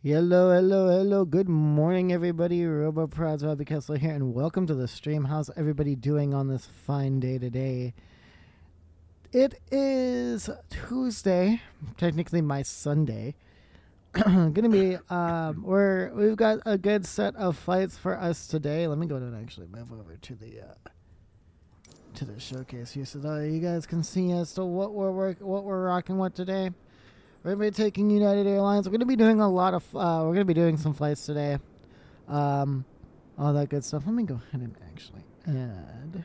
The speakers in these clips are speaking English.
Hello. Good morning, everybody. RoboProds, Robbie Kessler here, and welcome to the stream. How's everybody doing on this fine day today? It is Tuesday, technically my Sunday. Gonna be we've got a good set of fights for us today. Let me go and actually move over to the showcase here so that you guys can see as to what we're rocking with today. We're going to be taking United Airlines. We're going to be doing we're going to be doing some flights today. All that good stuff. Let me go ahead and actually add.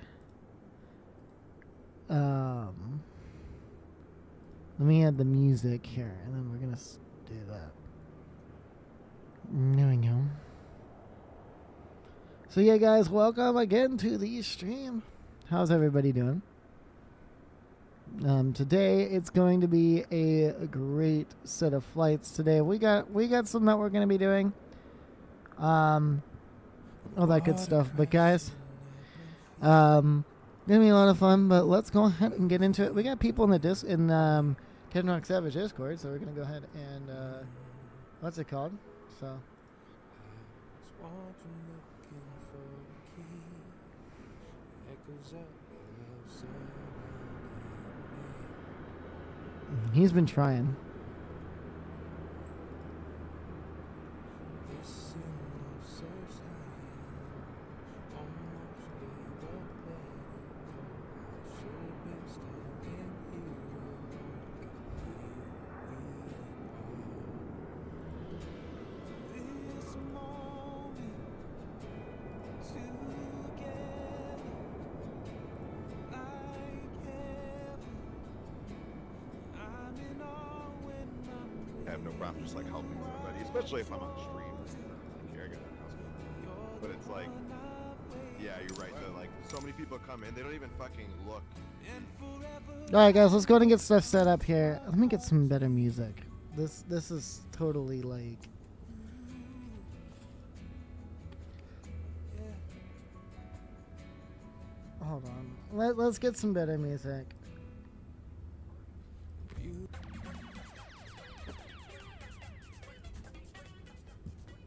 Let me add the music here, and then we're going to do that. There we go. So yeah, guys, welcome again to the stream. How's everybody doing? Today it's going to be a great set of flights today. We got some that we're going to be doing. All that good stuff. But guys, gonna be a lot of fun. But let's go ahead and get into it. We got people in the Ken Rock Savage Discord, so we're gonna go ahead and what's it called? So. He's been trying. Just like helping somebody, especially if I'm on stream. I don't care, I got that house. But it's like Yeah, you're right. Though, like, so many people come in, they don't even fucking look. All right, guys, let's go ahead and get stuff set up here. Let me get some better music. This is totally like. Hold on. Let's get some better music.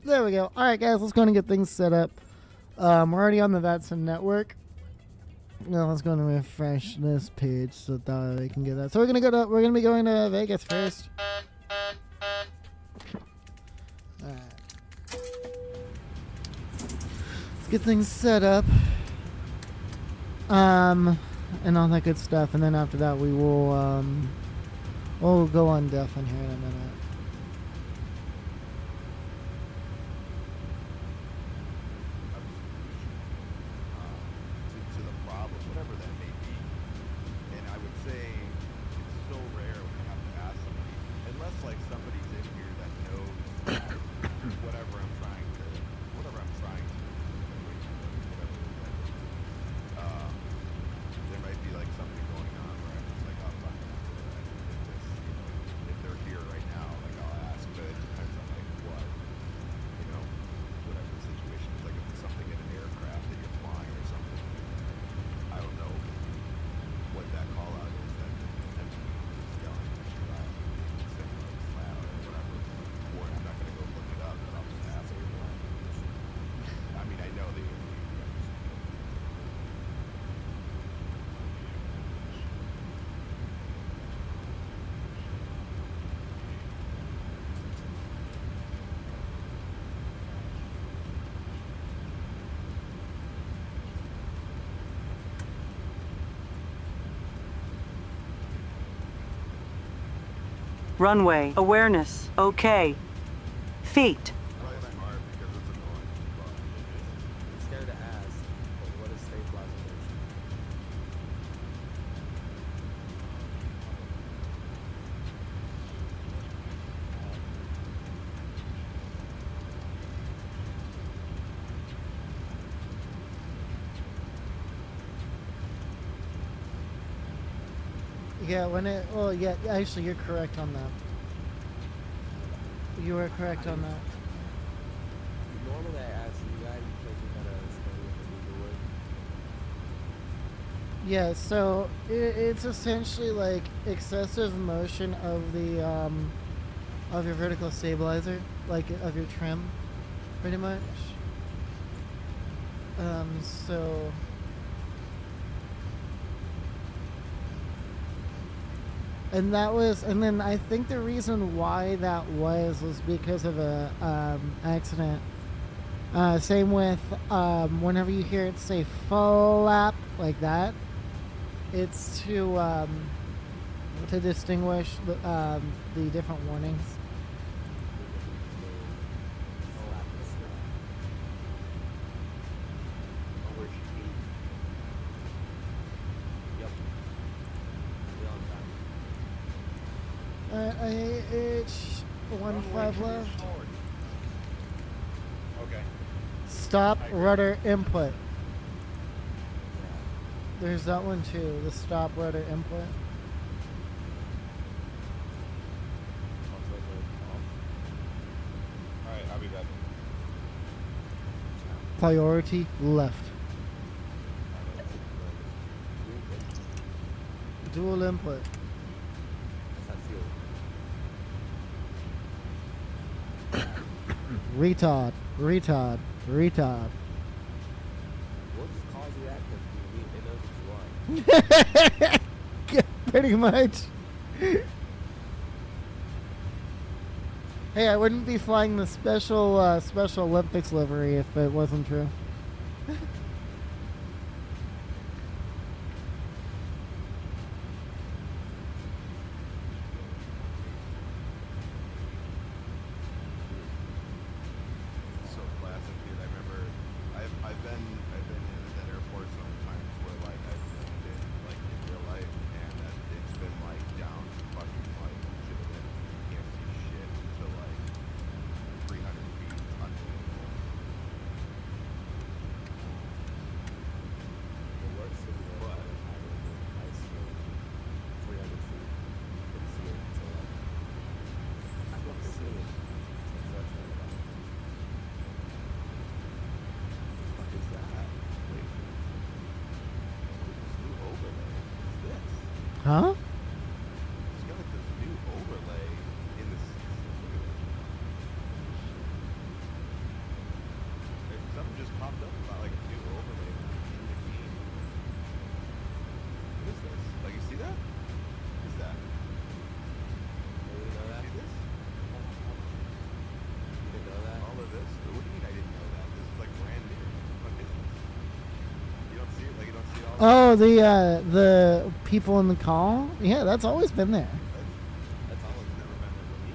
There we go. All right, guys, let's go and get things set up. We're already on the VATSIM network. Now let's go and refresh this page so that we can get that. So we're gonna be going to Vegas first. All right. Let's get things set up. And all that good stuff, and then after that we will we'll go on def in here in a minute. To the problem, whatever that may be. And I would say it's so rare when I have to ask somebody, unless like somebody's in here that knows whatever I'm trying to there might be like something going on where I'm just like, oh fuck, if they're here right now, like I'll ask, but it depends on like what, whatever the situation is. Like if it's something in an aircraft that you're flying or something, I don't know what that call out is that potentially is yelling at you out, saying like flat out or whatever, or I'm not gonna go look it up, but I'll just ask you. I mean, I know that Runway awareness. Okay. Feet. probably smart because it's annoying. I'm scared to ask, but what is stabilization? Yeah, well, yeah, actually, you're correct on that. You are correct on that. Normally I ask you guys because you gotta study what the legal way. Yeah, so it's essentially like excessive motion of your vertical stabilizer, like of your trim, pretty much. So. And then I think the reason why that was because of a accident. Same with whenever you hear it say flap like that, it's to distinguish the different warnings. It's 1-5 left. Okay. Stop rudder input. There's that one too, the stop rudder input. Alright, I'll be back. Priority left. Dual input. Retard. We'll just call you that because it knows what you want. Pretty much. Hey, I wouldn't be flying the special Special Olympics livery if it wasn't true. Huh? It's got like this new overlay in this. Look at this. Something just popped up about like a new overlay in the game. What is this? Like, you see that? What is that? You didn't know that? See this? You didn't know that? All of this? What do you mean I didn't know that? This is like brand new. What is this? You don't see it? Like, you don't see all Oh, the people in the call? Yeah, that's always been there. That's always never been there for me.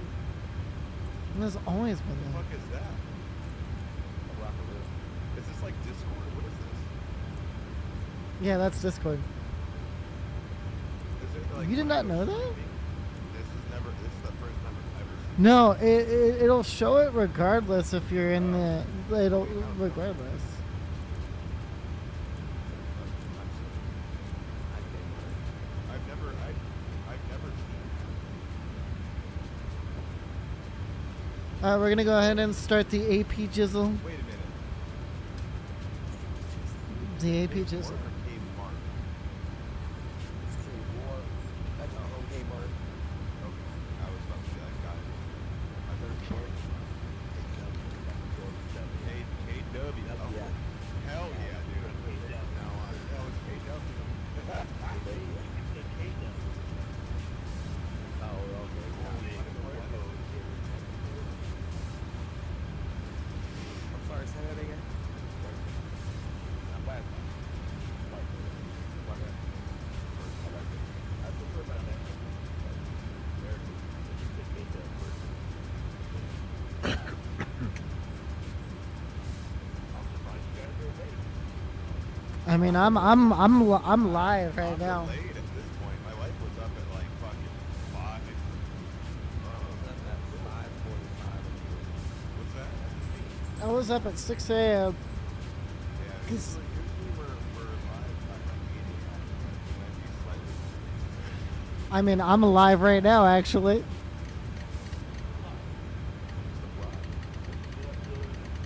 That's always been What the there. fuck is that? A rockaroo. Is this like Discord? What is this? Yeah, that's Discord. Is it like You did not audio know that? streaming? This is the first time I've ever seen No, it'll show it regardless if you're in the. It'll regardless. I've never seen. We're gonna go ahead and start the AP jizzle. Wait a minute. The AP Kmart jizzle. or Kmart? It's King War. That's our home game art. Okay, I was about to say I got it. I heard Kmart. KW. Oh, Yeah. hell yeah, dude. Now on. Hell, it's KW. Oh, okay. I'm sorry, say that again. I'm glad. I prefer my name. I mean, I'm live right I'm now. delayed at this point. My wife was up at like fucking 5. What's that? I was up at 6 a.m. Yeah, 'Cause- usually we're live by like 8 a.m. It might be slightly. I mean, I'm alive right now, actually.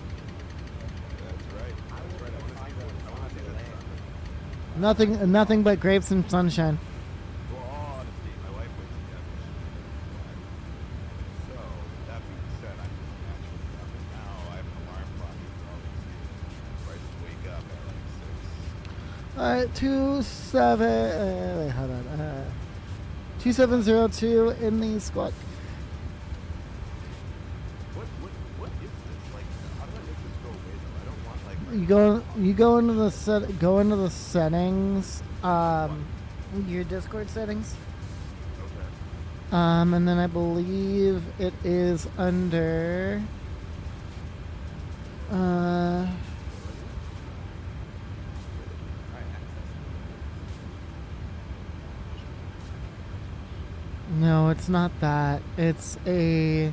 That's right. That's right. I want to see that. Nothing but grapes and sunshine. For all honesty, my wife wakes me up. So, that being said, I'm just naturally up. And now I have an alarm clock that's always here. So I just wake up at like 6. All right, 2702 in the squad. What is this? Like, how do I make this go away though? I don't want like. You go into the settings, your Discord settings, Okay. and then I believe it is under. No, it's not that. It's a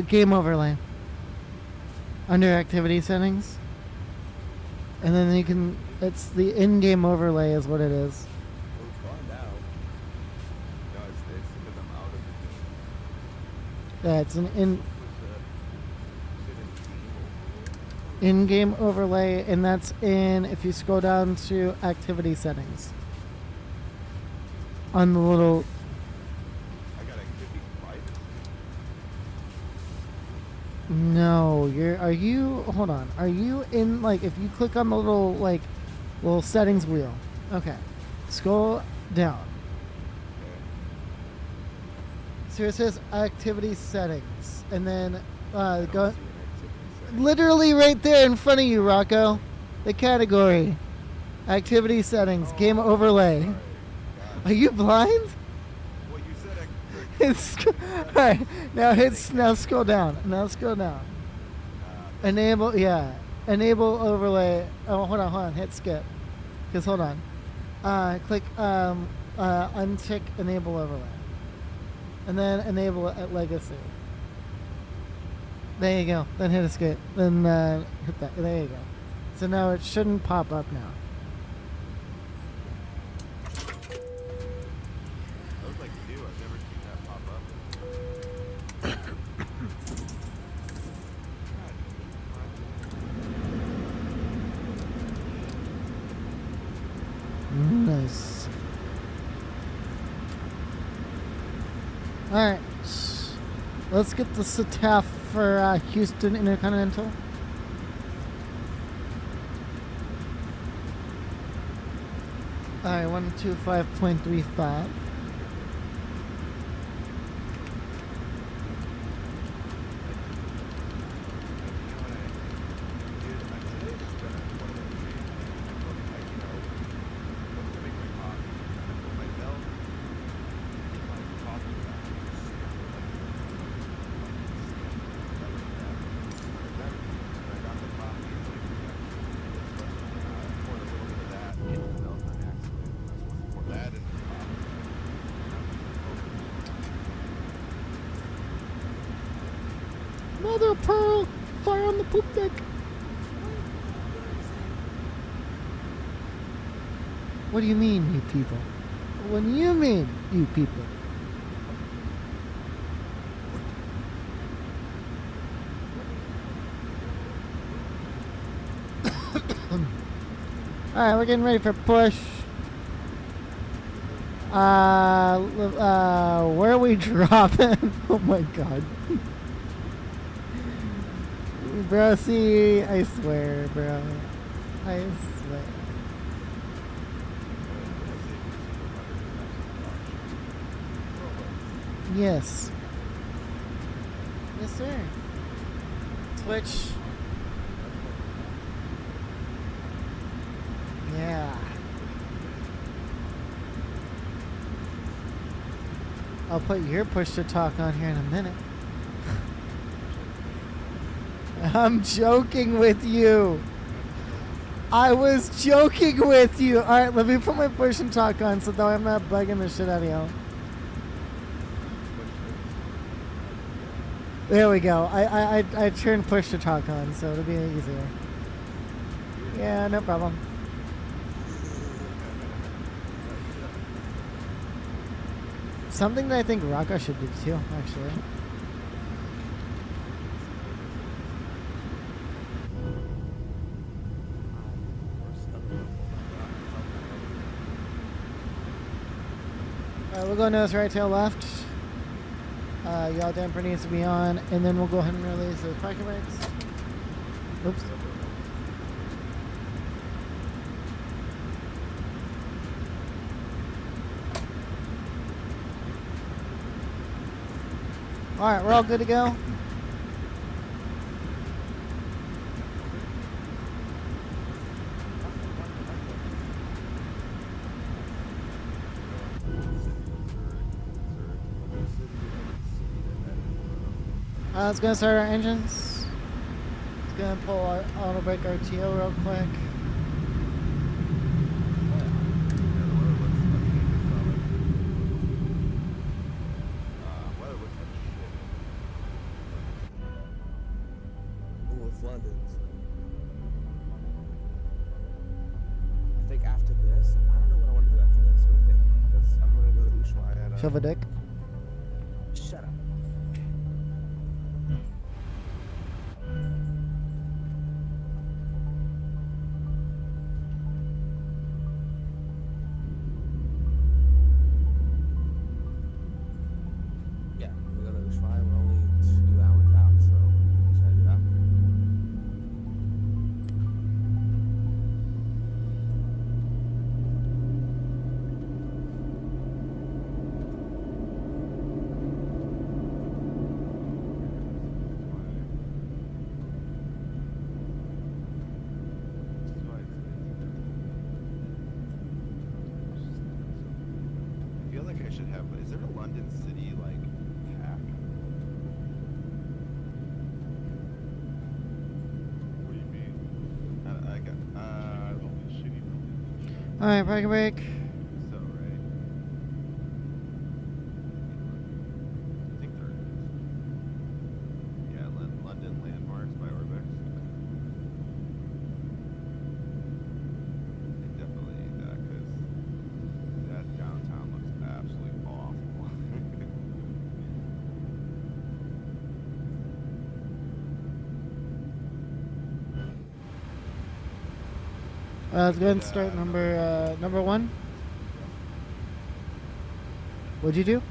game overlay under activity settings, and then you can. It's the in-game overlay, is what it is. We're gone now. No, it's because I'm out of the game. Yeah, it's an Is it in game? in-game overlay, and that's in. If you scroll down to activity settings, on the little. I got activity private. No, are you? Hold on. Are you in like? If you click on the little settings wheel. Okay. Scroll down. So it says activity settings, and then I don't go. see an activity setting. Literally right there in front of you, Rocco. The category. Activity settings. Game overlay. Sorry. Are you blind? Well, you said It's alright. Now scroll down. Now scroll down. Enable Enable overlay. Oh, hold on. Hit skip. Cause hold on. Click untick enable overlay. And then enable it at legacy. There you go. Then hit escape. Then hit that. There you go. So now it shouldn't pop up now. I was like new. I've never seen that pop up. Nice. Alright. Let's get the SATAF for Houston Intercontinental. Alright, 125.35. Mother of pearl! Fire on the poop deck! What do you mean, you people? What do you mean, you people? Alright, we're getting ready for push. Where are we dropping? Oh my god. Bro, see, I swear, bro. I swear. Yes. Yes, sir. Twitch. Yeah. I'll put your push to talk on here in a minute. I'm joking with you. I was joking with you. Alright, let me put my push and talk on so that I'm not bugging the shit out of you. There we go. I turned push to talk on, so it'll be easier. Yeah, no problem. Something that I think Raka should do too, actually. Alright, we'll go nose right, tail left. Yaw damper needs to be on, and then we'll go ahead and release those parking brakes. Oops. Alright, we're all good to go. Let's go start our engines. Let's go and pull our auto brake RTO real quick. Ooh, it's London. I think after this, I don't know what I want to do after this. What do you think? Because I'm going to go to Ushuaia. Shove a dick. Shut up. Yeah, we're going to Ushuaia. We're only 2 hours out, so what should I do after? I feel like I should have. Is there a London City like pack? What do you mean? I got only shitty. Alright, parking brake. So right. I think there is. Yeah, London landmarks by Orbex. I definitely need that because that downtown looks absolutely awful. Let's go ahead and start number one. What'd you do?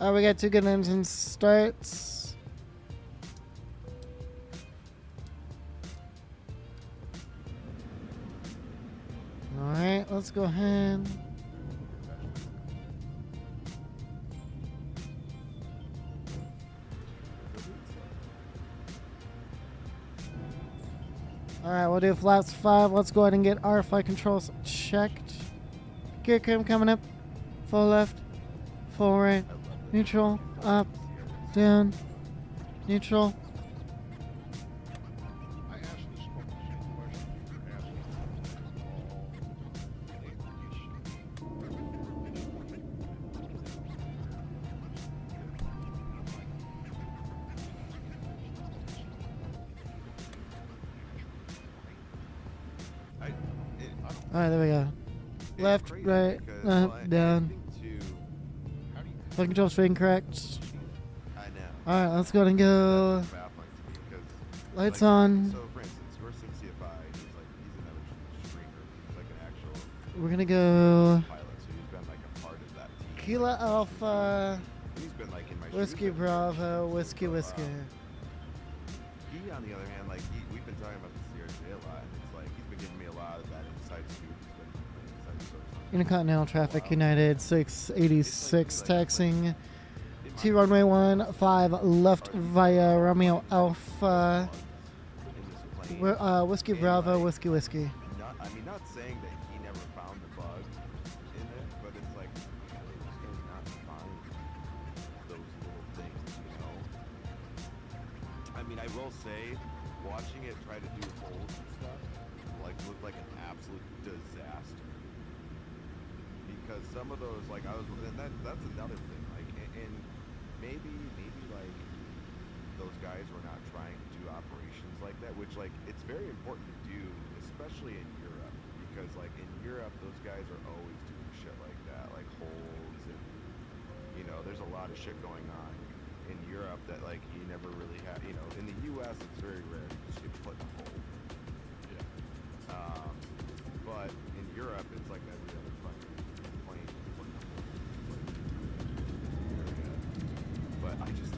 Alright, we got 2 good engine starts. Alright, let's go ahead. Alright, we'll do flaps 5. Let's go ahead and get our flight controls checked. Gear cam coming up. Full left. Full right. Neutral. Up. Down. Neutral. I asked this same question you asked Alright, there we go. Left, right, up, down. Flight controls being correct. I know. Alright, let's go ahead and go. That's baffling to me because, Lights like, on. So, for instance, your SimCFI is like he's another streamer. He's like an actual We're gonna go pilot, so he's been like a part of that team. Kilo Alpha, He's been like in my Whiskey shoes. Bravo, Whiskey Whiskey. He, on the other hand, like we've been talking about the CRJ a lot, and it's like he's been giving me a lot of that inside scoop. He's been inside source. Intercontinental Traffic United 686 taxing to runway 15 left via Romeo Alpha, In this plane. Whiskey And, Bravo, like, Whiskey Whiskey. not saying that he never found the bug in it, but it's like, how did this guy not find those little things, you know? I mean, I will say, watching it try to do holds and stuff, like, looked like an absolute disaster. Because some of those, like, and that's another thing, like, and maybe, like, those guys were not trying to do operations like that, which, like, it's very important to do, especially in Europe, because, like, in Europe, those guys are always doing shit like that, like holds, and, you know, there's a lot of shit going on in Europe that, like, you never really have, you know, in the U.S., it's very rare to just get put in a hold. Yeah. But in Europe, it's like every other fucking plane is put in a hold. It's like, but I just,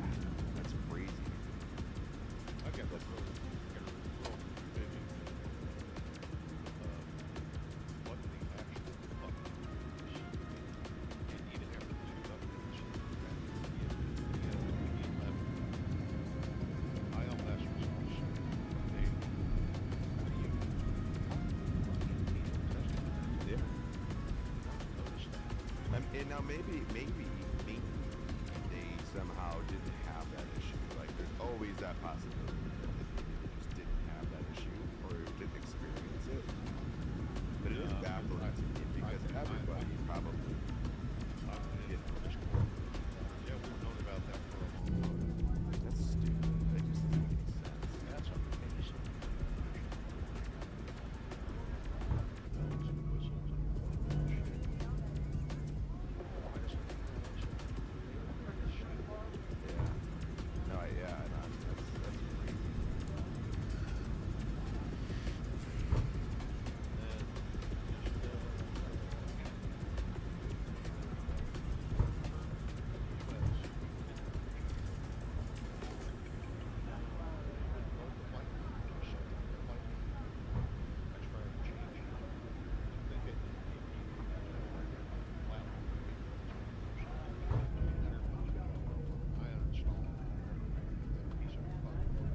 that's crazy. Okay, that's really, maybe. What the actual fuck is, and even after the 2 updates, ILS results, they, yeah. Notice that. And now maybe they somehow didn't have that issue. Like, there's always that possibility that they just didn't have that issue or didn't experience it. But it is baffling to me because everybody probably. Yeah, we've known about that for a long time. That's stupid. That just doesn't make sense. That's amazing.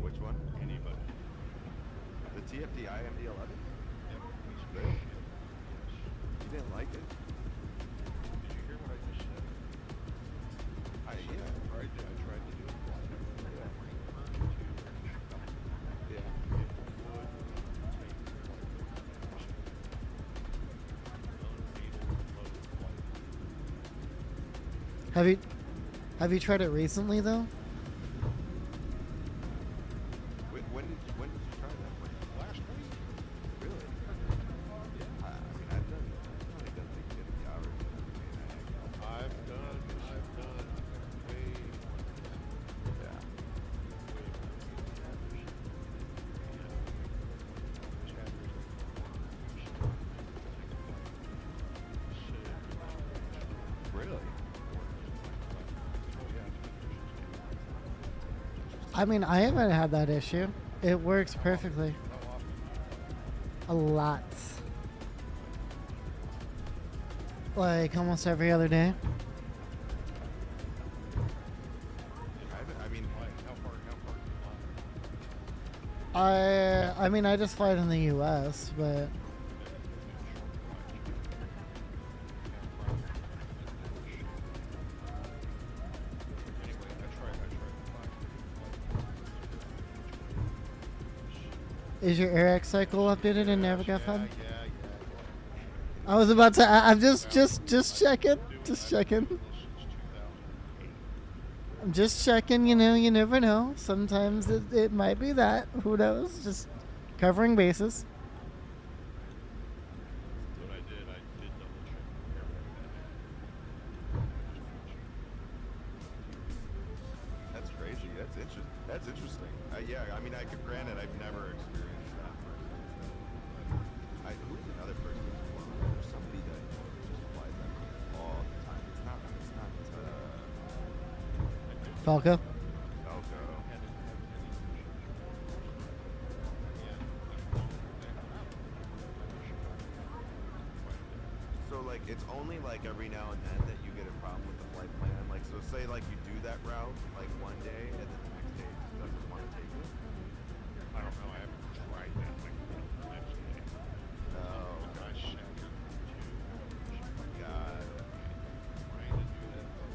Which one? Anybody. The TFDI MD-11? Yep. Really? You didn't like it? Did you hear what I just said? Yeah, right. I tried to do it. Yeah. Have you tried it recently though? When did you try that one? Last week. Really? Yeah. I mean, I've done things in the hours. I've done way more. Yeah. Really? I mean, I haven't had that issue. It works perfectly. How often? A lot. Like almost every other day. I mean, how far do you fly? I mean, I just fly it in the U.S., but is your AirX cycle updated in NavigFM? I was about to. I'm just checking. Just checking. I'm just checking. You know, you never know. Sometimes it might be that. Who knows? Just covering bases. What I did double check everything. That's crazy. That's interesting. Yeah, I mean, granted, I've never experienced that. Who's another person who's flown? There's somebody that just flies that all the time. It's not. Falco. Falco. So like, it's only like every now and then that you get a problem with the flight plan. Like, so say like you do that route like one day and then the next day it just doesn't want to take it. I don't know. I haven't tried that like the next day. Oh. Gosh. God. Trying to do that though.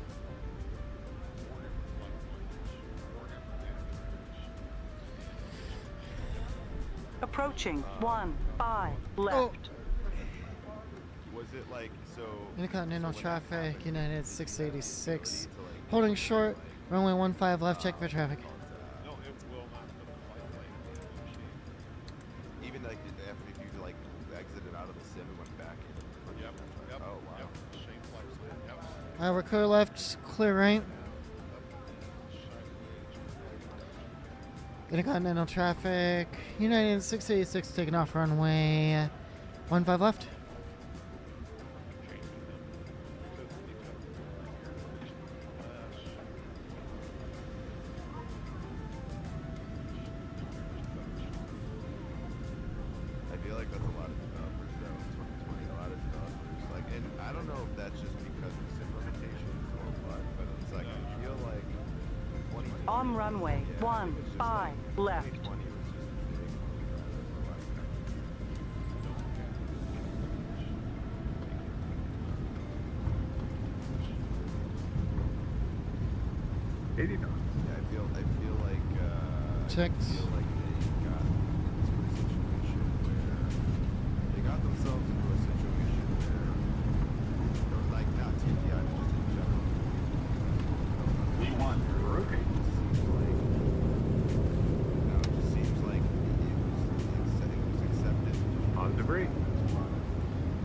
Four different flight plans. Four different navigators. Approaching 1-5 left. Was it like so? Intercontinental so when that traffic, happened, United was it 686. ability to, like, Holding short, runway 15 left, check for traffic. No, it will not put the flight plan in the machine. Even like if you like exited out of the sim and went back in. Yep. Oh wow. Yep. Same flight plan. Yep. We're clear left, clear right. Intercontinental traffic, United 686 taking off runway 15 left. I feel like that's a lot of developers though in 2020. A lot of developers like, and I don't know if that's just because of sim limitations or what, but it's like I feel like 2020 On runway it was just 15 left. 2020 was just a big for a lot of companies. 80 knots. Yeah, I feel like Checked. I feel like they got into a situation where they got themselves into a situation where, or like not TPI, but just in general. V1, okay. It just seems like it was accepted. On debris.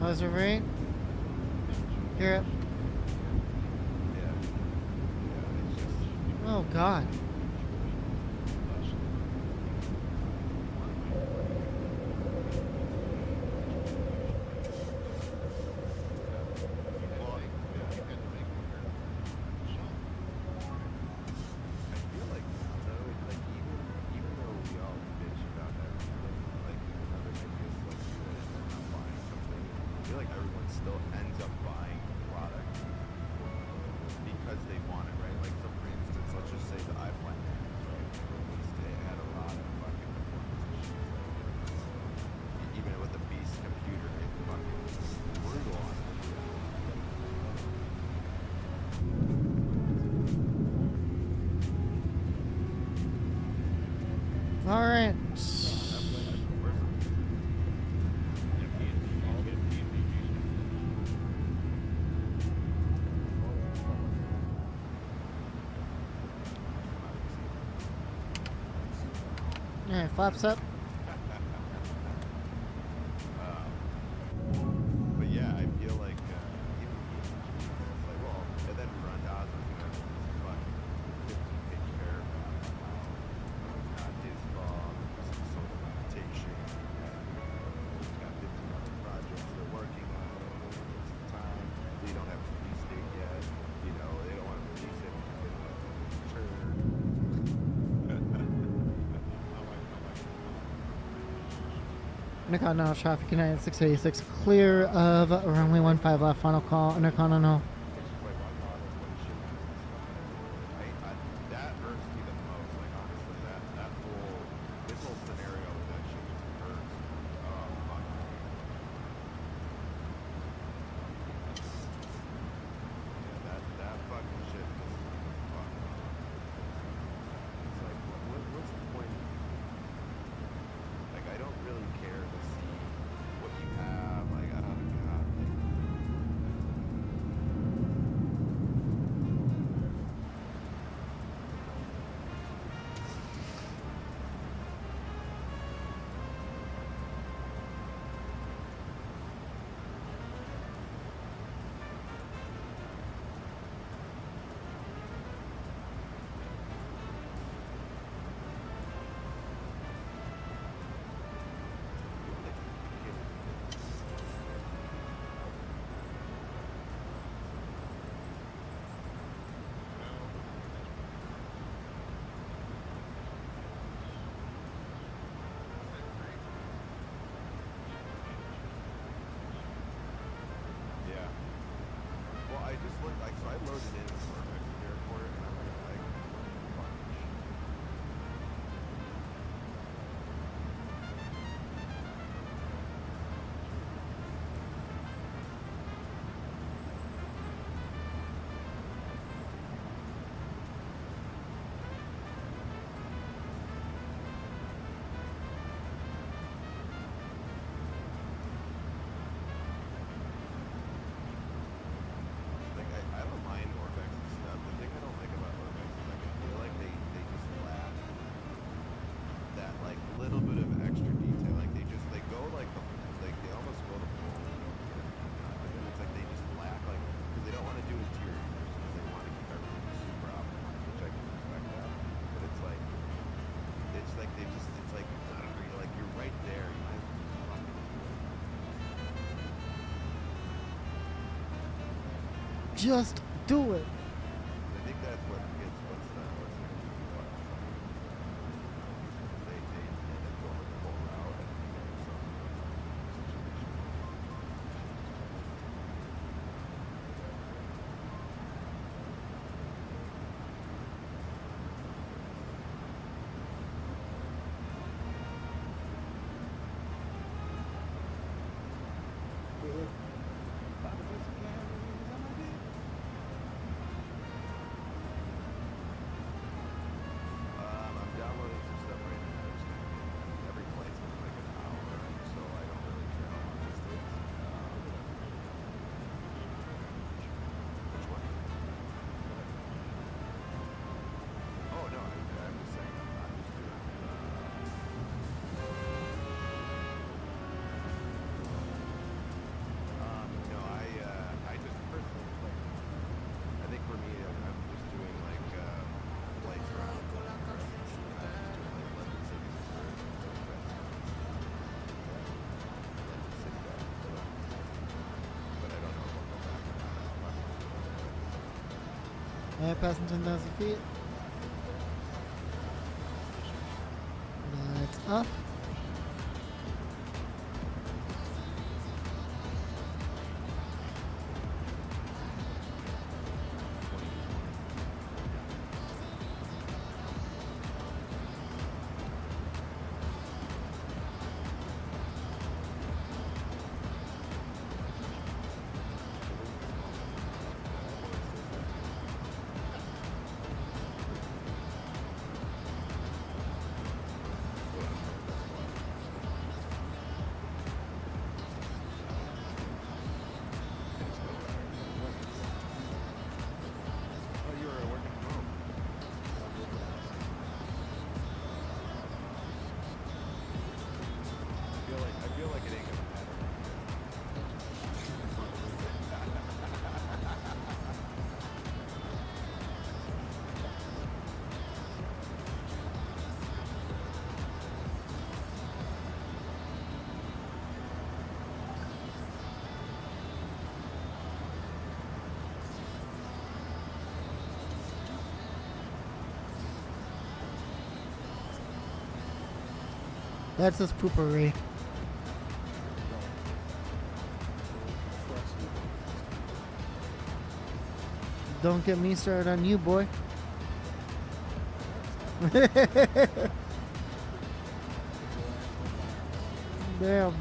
How's the rate? Hear it. Yeah. Yeah, it's just. Oh God. I feel like though, like even though we all bitch about everything, like another ideas like you that end up not buying something, I feel like everyone still ends up buying the product because they want it, right? Like so for instance, let's just say the iPhone Max, right? Released it had a lot of fucking performance issues. Like even with the beast computer, it fucking brutal on it. All right. All right, flaps up. But yeah, I feel like even it's like, well, and then Rondaz was gonna this fucking 15-page paragraph about it's not his fault, it's some sort of limitation. He's got 15 other projects they're working on. It takes some time. They don't have a release date yet. You know, they don't want to release it because they don't want to mature. Intercontinental traffic United 686 clear of runway 15 left. Final call. Intercontinental. That hurts me the most. Like honestly, this whole scenario with that shit just hurts. Oh fuck. Yeah, that fucking shit just fuck. It's like what's the point? Like I don't really care to see what you have. Like I don't God. Yeah. Well, I just looked like so I loaded in for the airport and I'm like bunch. Like I don't mind Orbex's stuff. The thing I don't like about Orbex is like I feel like they just lack that like little bit of extra detail. Like they go like they almost go the full but then it's like they just lack like because they don't want to do interiors because they want to keep everything super optimized, which I can respect that. But it's like they just it's like I don't know, you're right there. You might as well just fucking do it. Just do it. I think that's what gets what's the they end up going the whole route and getting themselves in a situation. I'm downloading some stuff right now. Just every flight's been like an hour, so I don't really care how long this takes. Which one? Oh no, I'm just saying. I'm just doing. No, I just personally like. I think for me, I'm just doing like flights around. Passing 10,000 feet. Lights up. That's his poopery. Don't get me started on you, boy. Damn.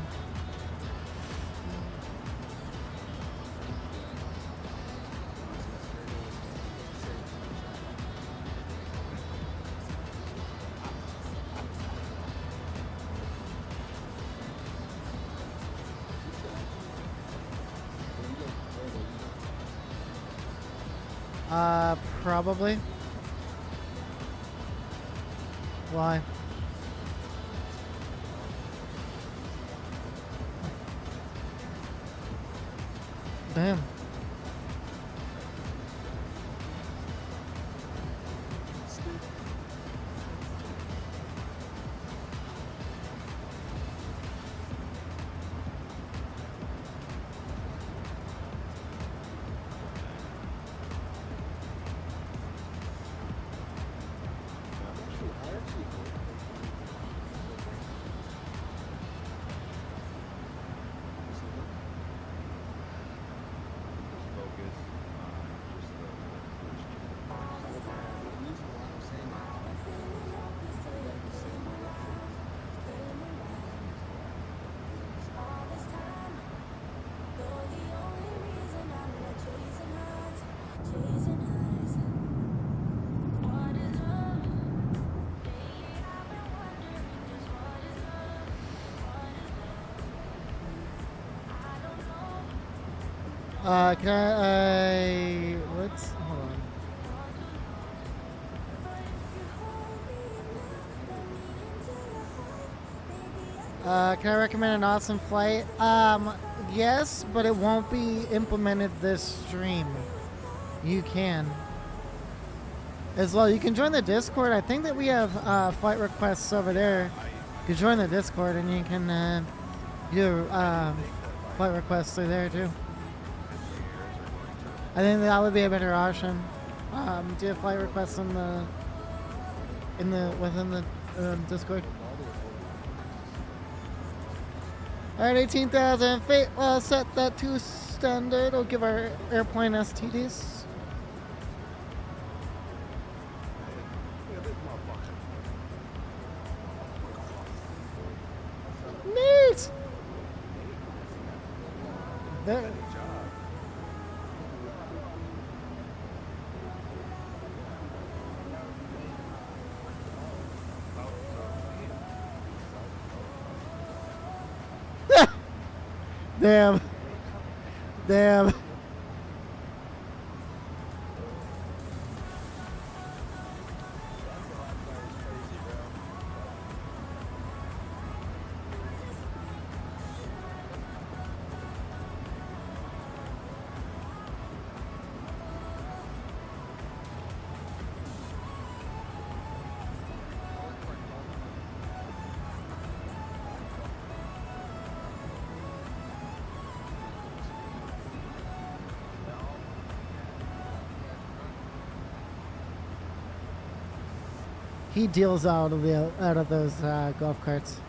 Probably. Why? Damn. Focus on just the Can I, let's, hold on. Can I recommend an awesome flight? Yes, but it won't be implemented this stream. You can. As well, you can join the Discord. I think that we have flight requests over there. You can join the Discord and you can do flight requests through there too. I think that would be a better option. Do flight requests within the Discord. Alright, 18,000 feet. Well, set that to standard. We'll give our airplane STDs. Neat. There. Damn. Damn. He deals out of those golf carts.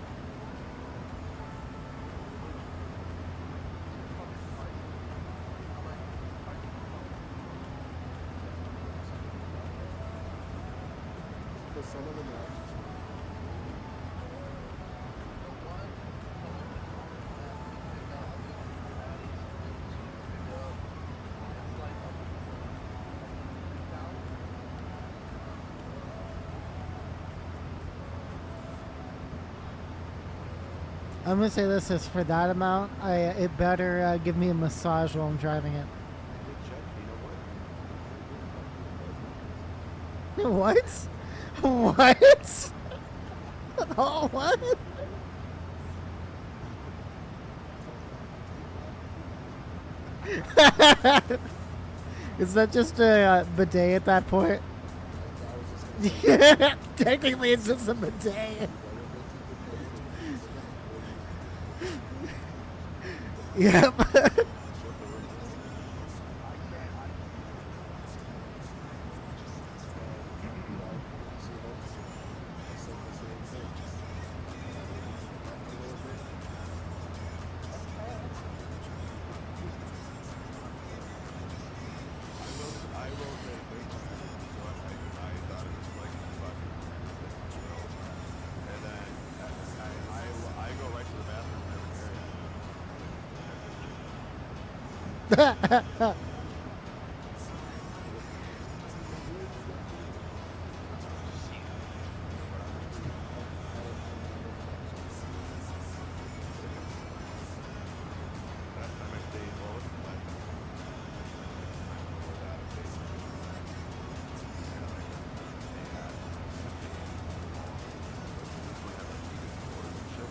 I'm gonna say this is for that amount. It better give me a massage while I'm driving it. What? What? Oh, what? Is that just a bidet at that point? Yeah, technically it's just a bidet. Yep. I will Last time I stayed, well, it wasn't last time. Before that, I stayed in they had this one had like heated floors and shit.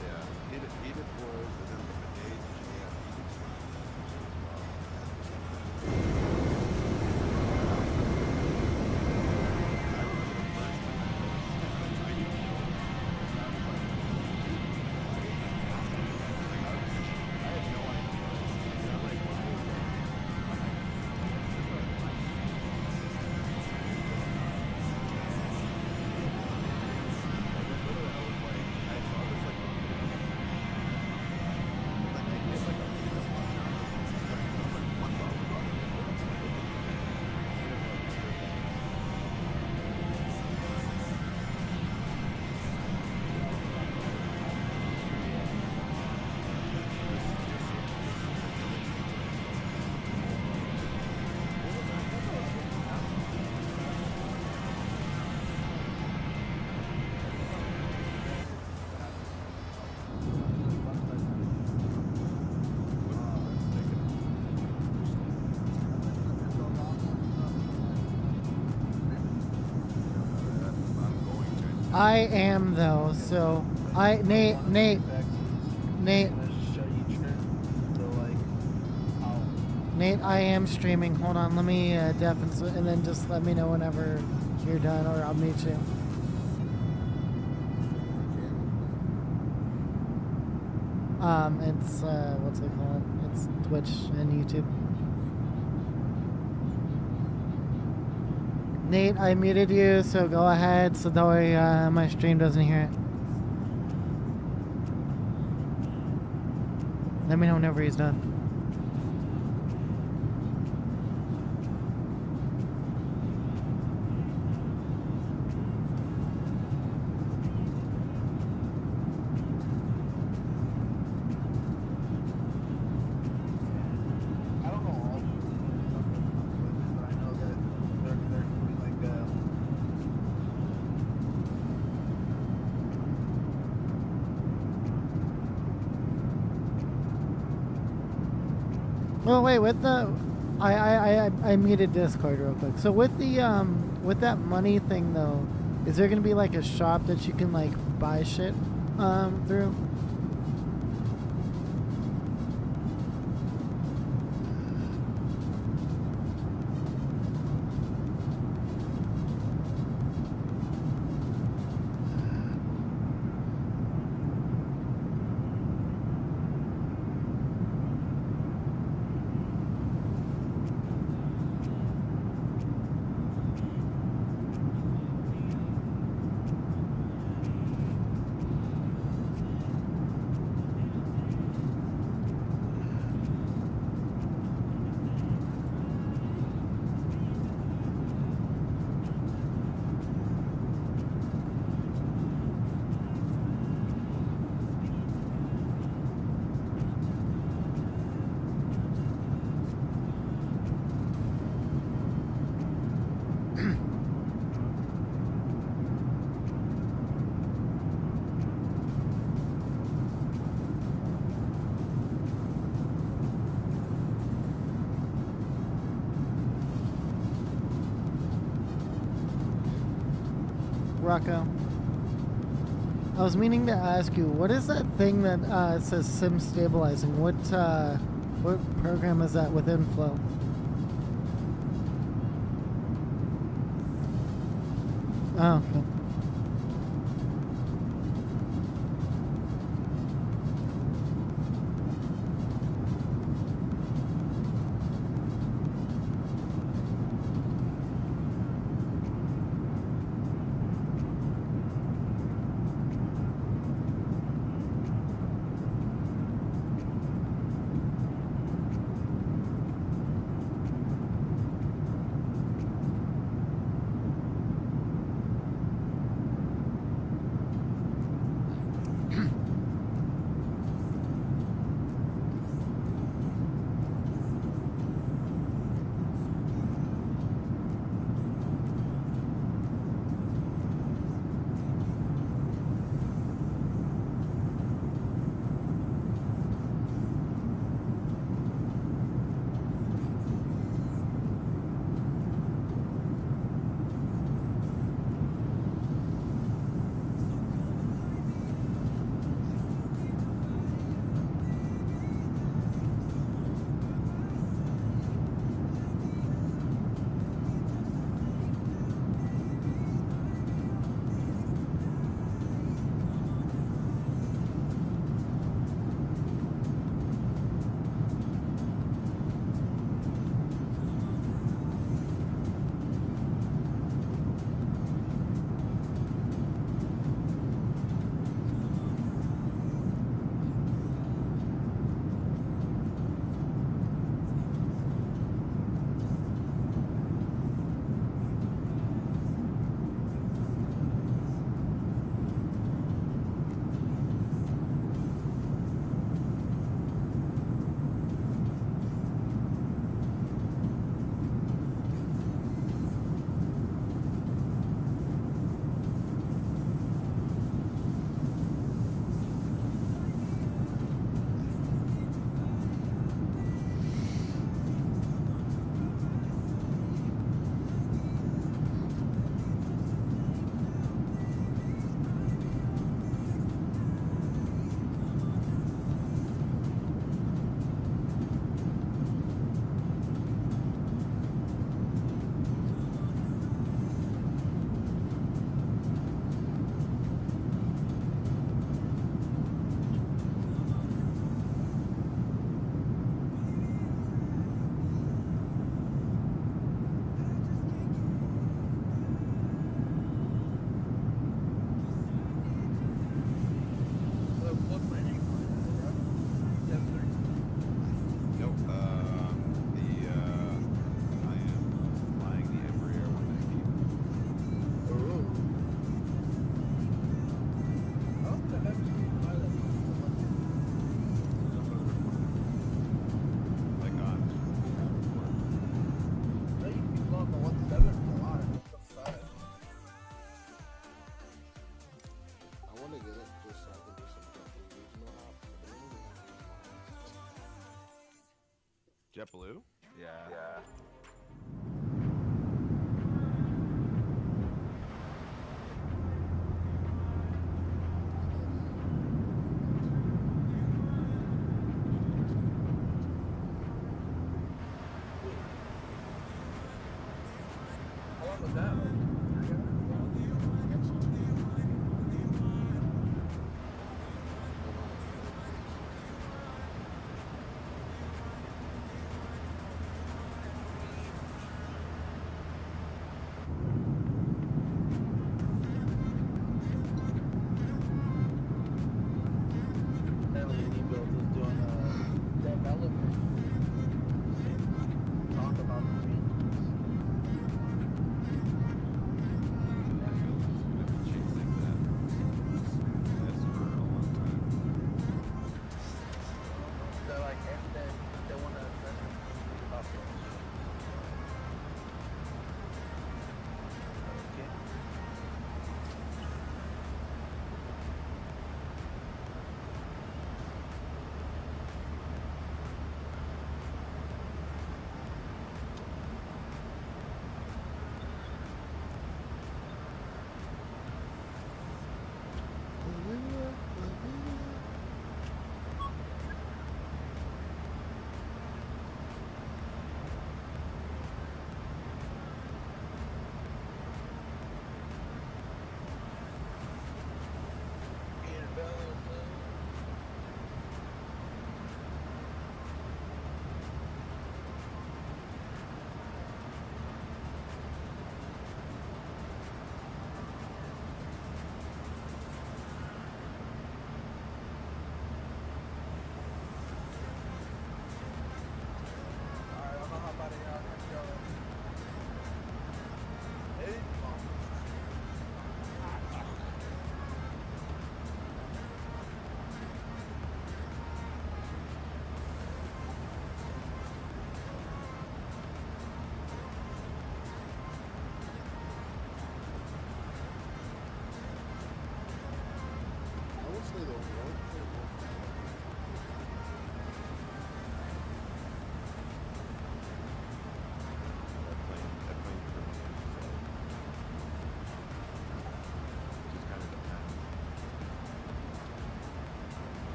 Yeah, heated floors and then the bidets and they had heated sinks as well. I remember the first time I noticed I didn't know. I was like, I had no idea. And I'm like, why is that? And then literally I was like, I saw this like I guess like a video on I'm like, what the fuck? I am though, so Nate. Nate, I am streaming. Hold on, let me and then just let me know whenever you're done, or I'll meet you. It's what's it called? It's Twitch and YouTube. Nate, I muted you, so go ahead, so that way my stream doesn't hear it. Let me know whenever he's done. I don't know all but I know that they're doing like Well, wait, with the, I muted Discord real quick. So with the with that money thing though, is there gonna be like a shop that you can like buy shit through? Rocco, I was meaning to ask you, what is that thing that says sim stabilizing? What program is that within Flow? Oh, okay. JetBlue? Yeah. How long was that? Build is doing development. Talk about the changes. Chasing that this for a long time. They're like, and then they want to address it about the okay.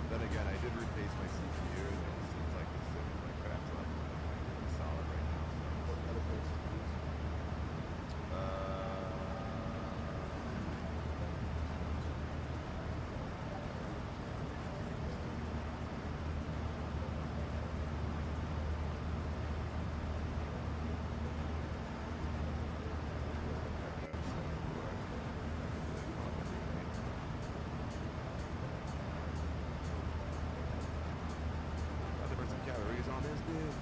Then again, I did replace my CPU, and it seems like it's sitting like that's like solid right now. What other places to use? Calories on this dude.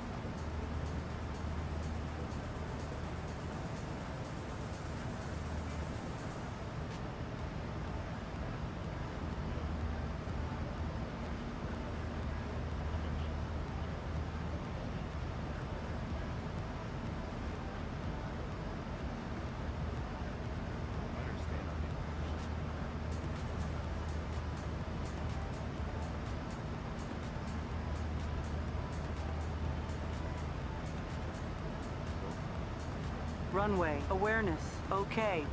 Runway awareness. Okay.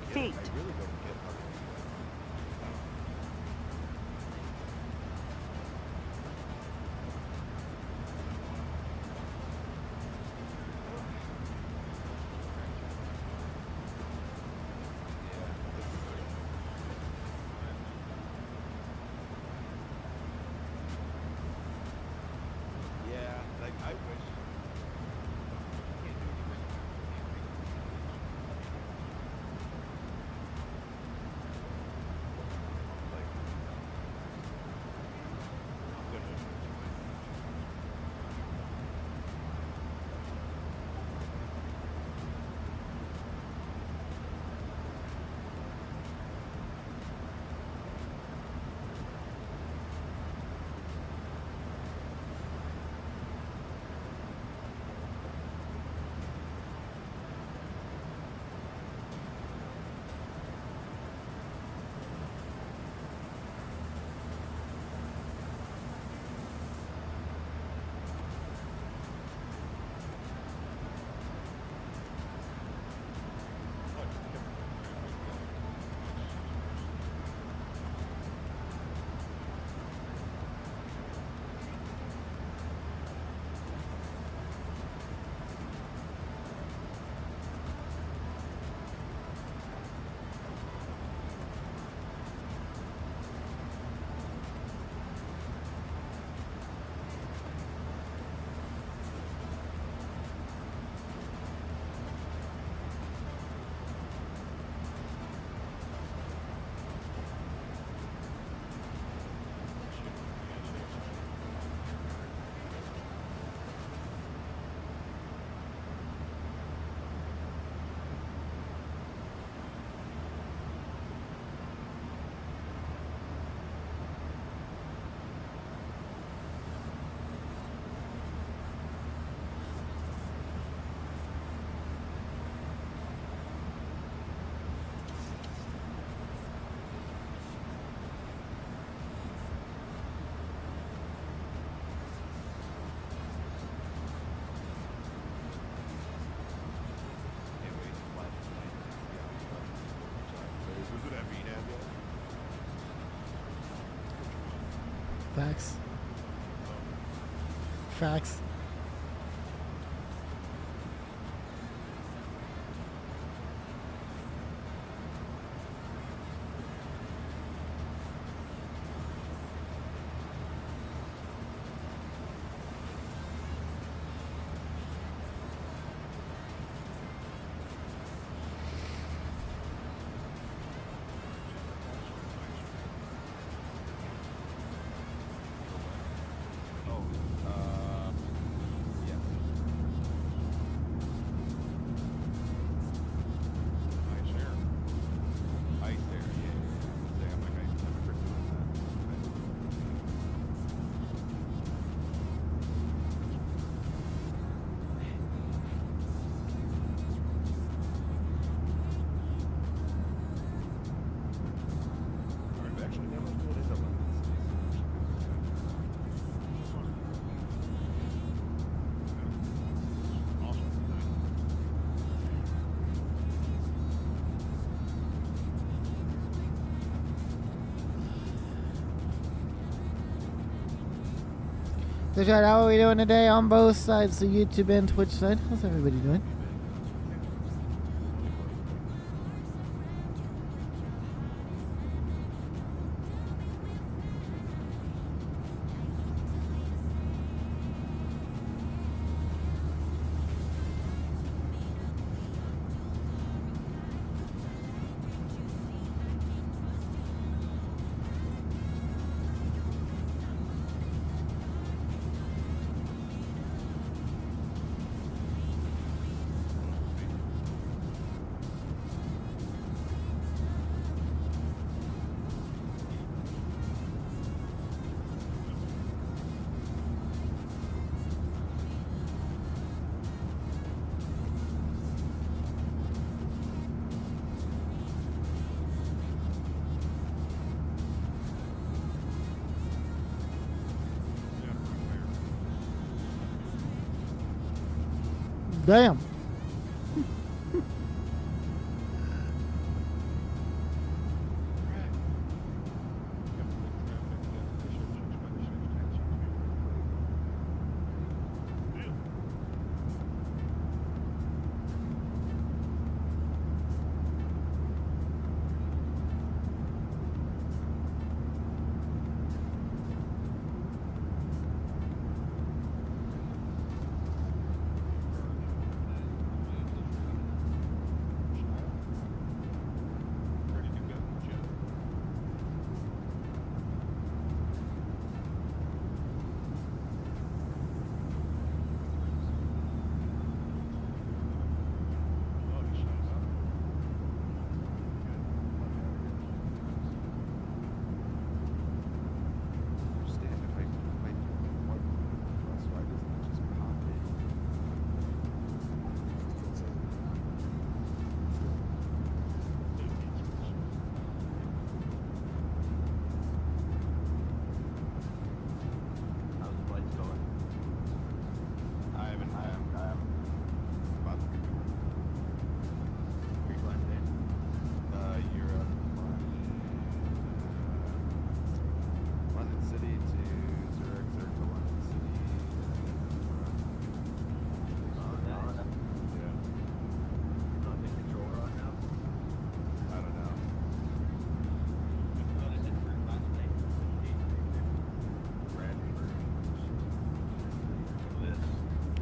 Feet. I really don't get how they do that. Yeah, like I wish. Can't do anything. Facts. Facts. Oh, yes. I share. I share, yeah. Say, I'm like, I remember doing that. I've actually never thought it up. So, Chad, how are we doing today on both sides, the YouTube and Twitch side? How's everybody doing? Damn.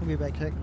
Be back, Kick.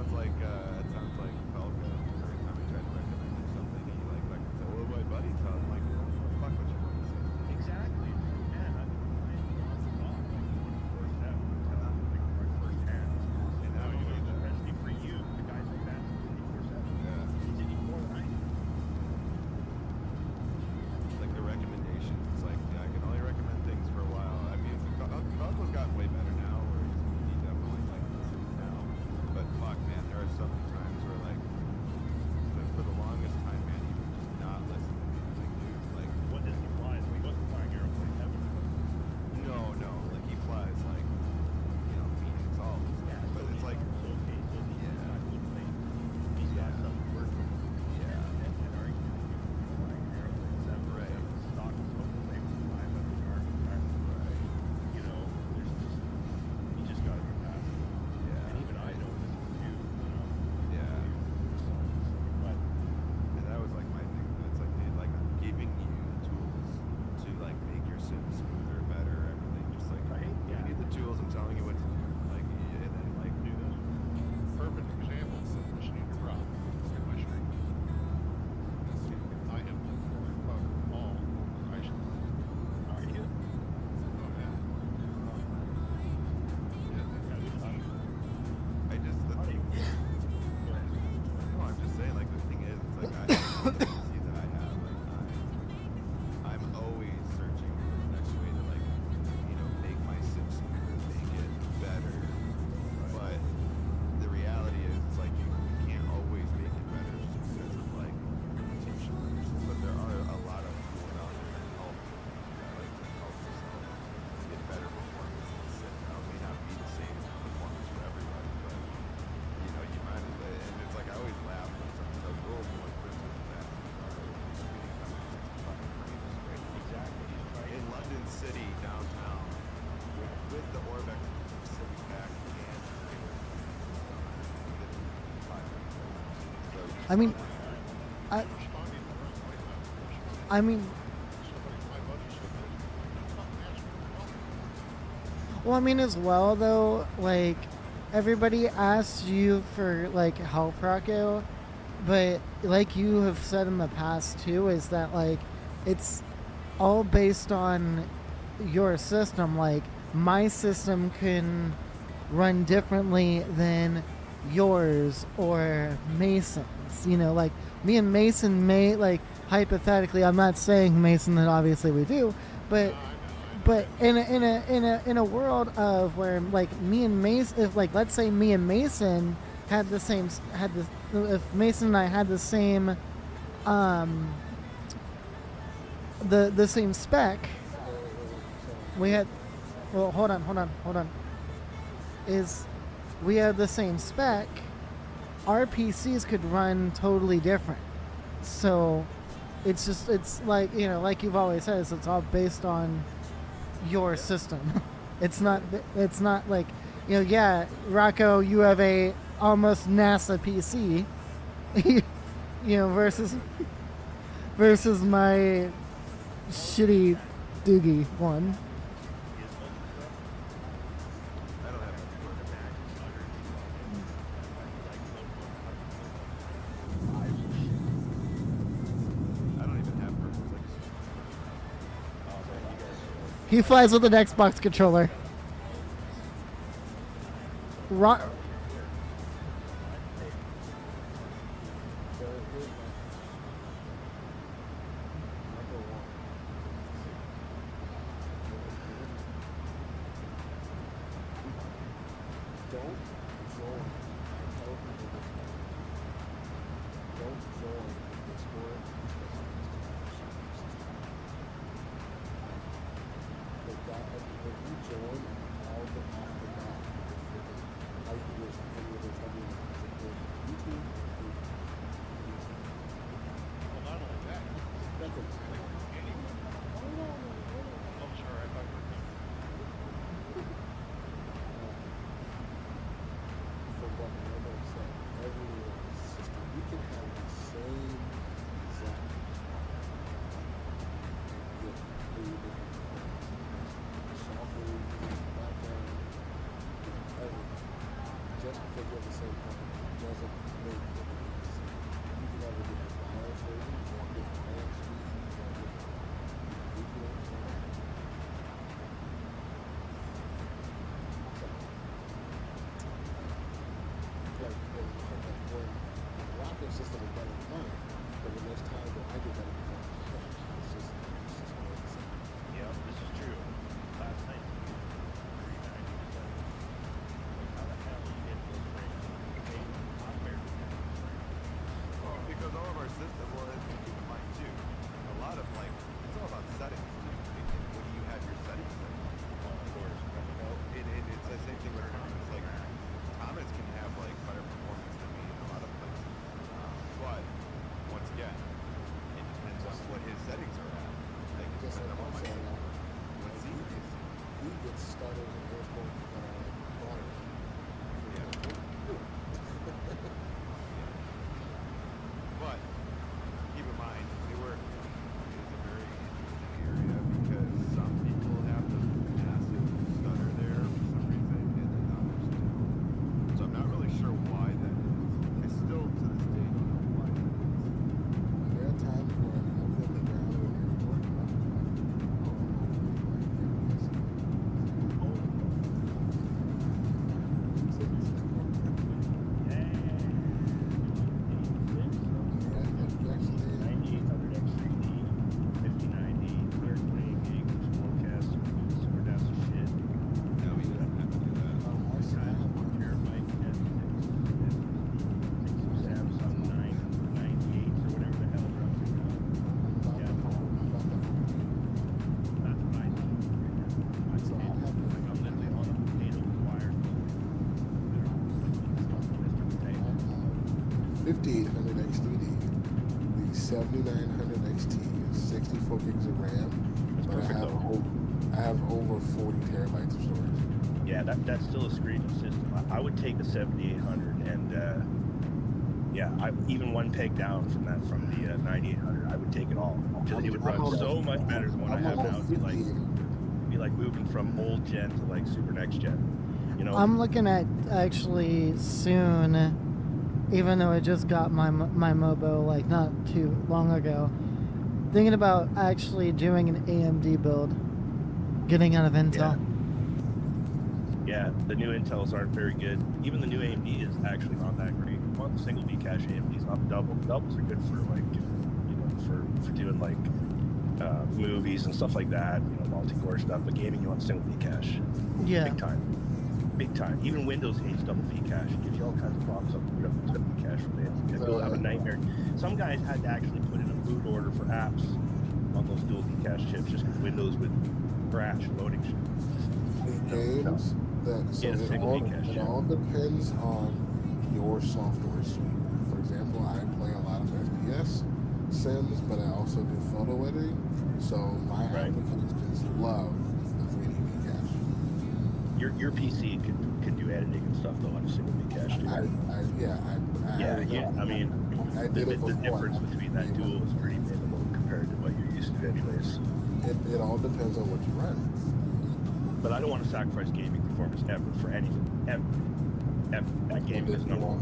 sounds like Felga. Every time I try to recommend you something, he like said, "Well, my buddy told him." Like, well, fuck what your buddy says. Exactly. And I lost it off. Like, first step, like, first hand. And now, you know, especially for you, the guys like that, 24/7. Yeah. He's eating more than I do. Like the recommendations, it's like, yeah, I can only recommend things for a while. I mean, Felga's gotten way better now, where he definitely like listens now. But fuck, man, there are some times where like, for the longest time, man, he would just not listen to me. Like, dude, like, What does he fly? He wasn't flying airplanes ever. no, like he flies like, you know, Phoenix, all this stuff. But it's like, So okay, so he's not good plane. He's got Yeah. some work with him. yeah, And arguing flying airplanes that were Right. stock is hopeful they would fly, but they aren't. right, You know, there's just, you just gotta be fast. yeah, And even I know this too, you know. yeah. But And that was like my thing. It's like, dude, like I'm giving you tools to like make your sim smoother, better, everything. Just like, Right, you yeah. need the tools. I'm telling you what to do. Like, and then like do this. perfect example of machining your route. Look at my street. I am fucking all I should. Are you? Oh yeah. I just, the thing, no, I'm just saying, like, the thing is, it's like, I see that I have, like, I'm always searching for the next way to, like, you know, make my sim smoother, make it better. But the reality is, it's like, you can't always make it better just because of, like, teaching. But there are a lot of tools out there that help, like, to help yourself get better performance in the sim. Now, it may not be the same performance for everybody, but you know, you might as well. And it's like I always laugh when someone's like, "Oh, boy, Princess is asking for 65 frames, right?" Exactly. In London City downtown, with the Orbex City pack and I mean, I Responding to her right now. I mean, Somebody, my buddy said, "Fucking ask me." well, I mean as well though, like everybody asks you for like help, Rocco, but like you have said in the past too, is that like it's all based on your system. Like my system can run differently than yours or Mason's. You know, like me and Mason may, like, hypothetically, I'm not saying Mason that obviously we do, but in a world of where like me and Mason, if like let's say me and Mason had the same, if Mason and I had the same the same spec, we had, well, hold on, is we had the same spec, our PCs could run totally different. So it's just, it's like, you know, like you've always said, it's all based on your system. It's not like, you know, yeah, Rocco, you have a almost NASA PC, you know, versus my shitty Doogie one. I don't have I don't even have purpose. He flies with an Xbox controller. So here's number one. Don't join. I tell people this all the time. Don't join the Discord but that when you join all the off the bat, like at the same time, it doesn't make everything the same. You can have a different BIOS version, you can have different RAM speed, you can have different VPNs, no matter. So, when the graphics system is better than mine, but when there's times where I get better performance than him, it's just gonna make the same. Yeah, this is true. Last night, 390 like, how the hell you get those frames? Okay, I'm barely getting those frames. Well, because all of our system, well, and keep in mind too, a lot of like, it's all about settings too. When you have your settings set, Oh, of course. it's the same thing with comments. Like, comments can have like better performance than me in a lot of places. But once again, it depends on what his settings are at. Like, it Just depends like on what my Corsair, settings are. What like, scene it is. he gets started in airports that are like waters. Yeah. But keep in mind, Newark is a very interesting area because some people have the massive stutter there for some reason, and then others don't. So I'm not really sure why that is. I still, to this day, don't know why that is. There are times where I'll be on the ground in an airport and I'll be like, oh, I'm not getting my FPS. No, he doesn't have to do that. So I'll have to 5800 XDD, the 7900 XT is 64 gigs of RAM, but I have over 40 terabytes of storage. Yeah, that's still a screen system. I would take the 7800 and even one peg down from the 9800. I would take it all because it would run so much better than what I have now. It'd be like moving from old gen to like super next gen. You know, I'm looking at actually soon, even though I just got my Mobo like not too long ago, thinking about actually doing an AMD build, getting out of Intel. Yeah, the new Intels aren't very good. Even the new AMD is actually not that great. You want the single V cache AMDs, not the double. The doubles are good for like, you know, for doing like movies and stuff like that. You know, multi-core stuff. But gaming, you want single V cache. Yeah. Big time. Even Windows hates double V cache. It gives you all kinds of problems up with double V cache from it. You'll have a nightmare. Some guys had to actually put in a boot order for apps on those dual V cache chips just because Windows would crash loading shit. Games it all depends on your software suite. For example, I play a lot of FPS sims, but I also do photo editing, so my applications love the 3D V cache. Your PC can do editing and stuff though on a single V cache too. I mean, the difference between that dual is pretty minimal compared to what you're used to anyways. It all depends on what you run. But I don't want to sacrifice gaming performance ever for anything. Ever. That game is number one.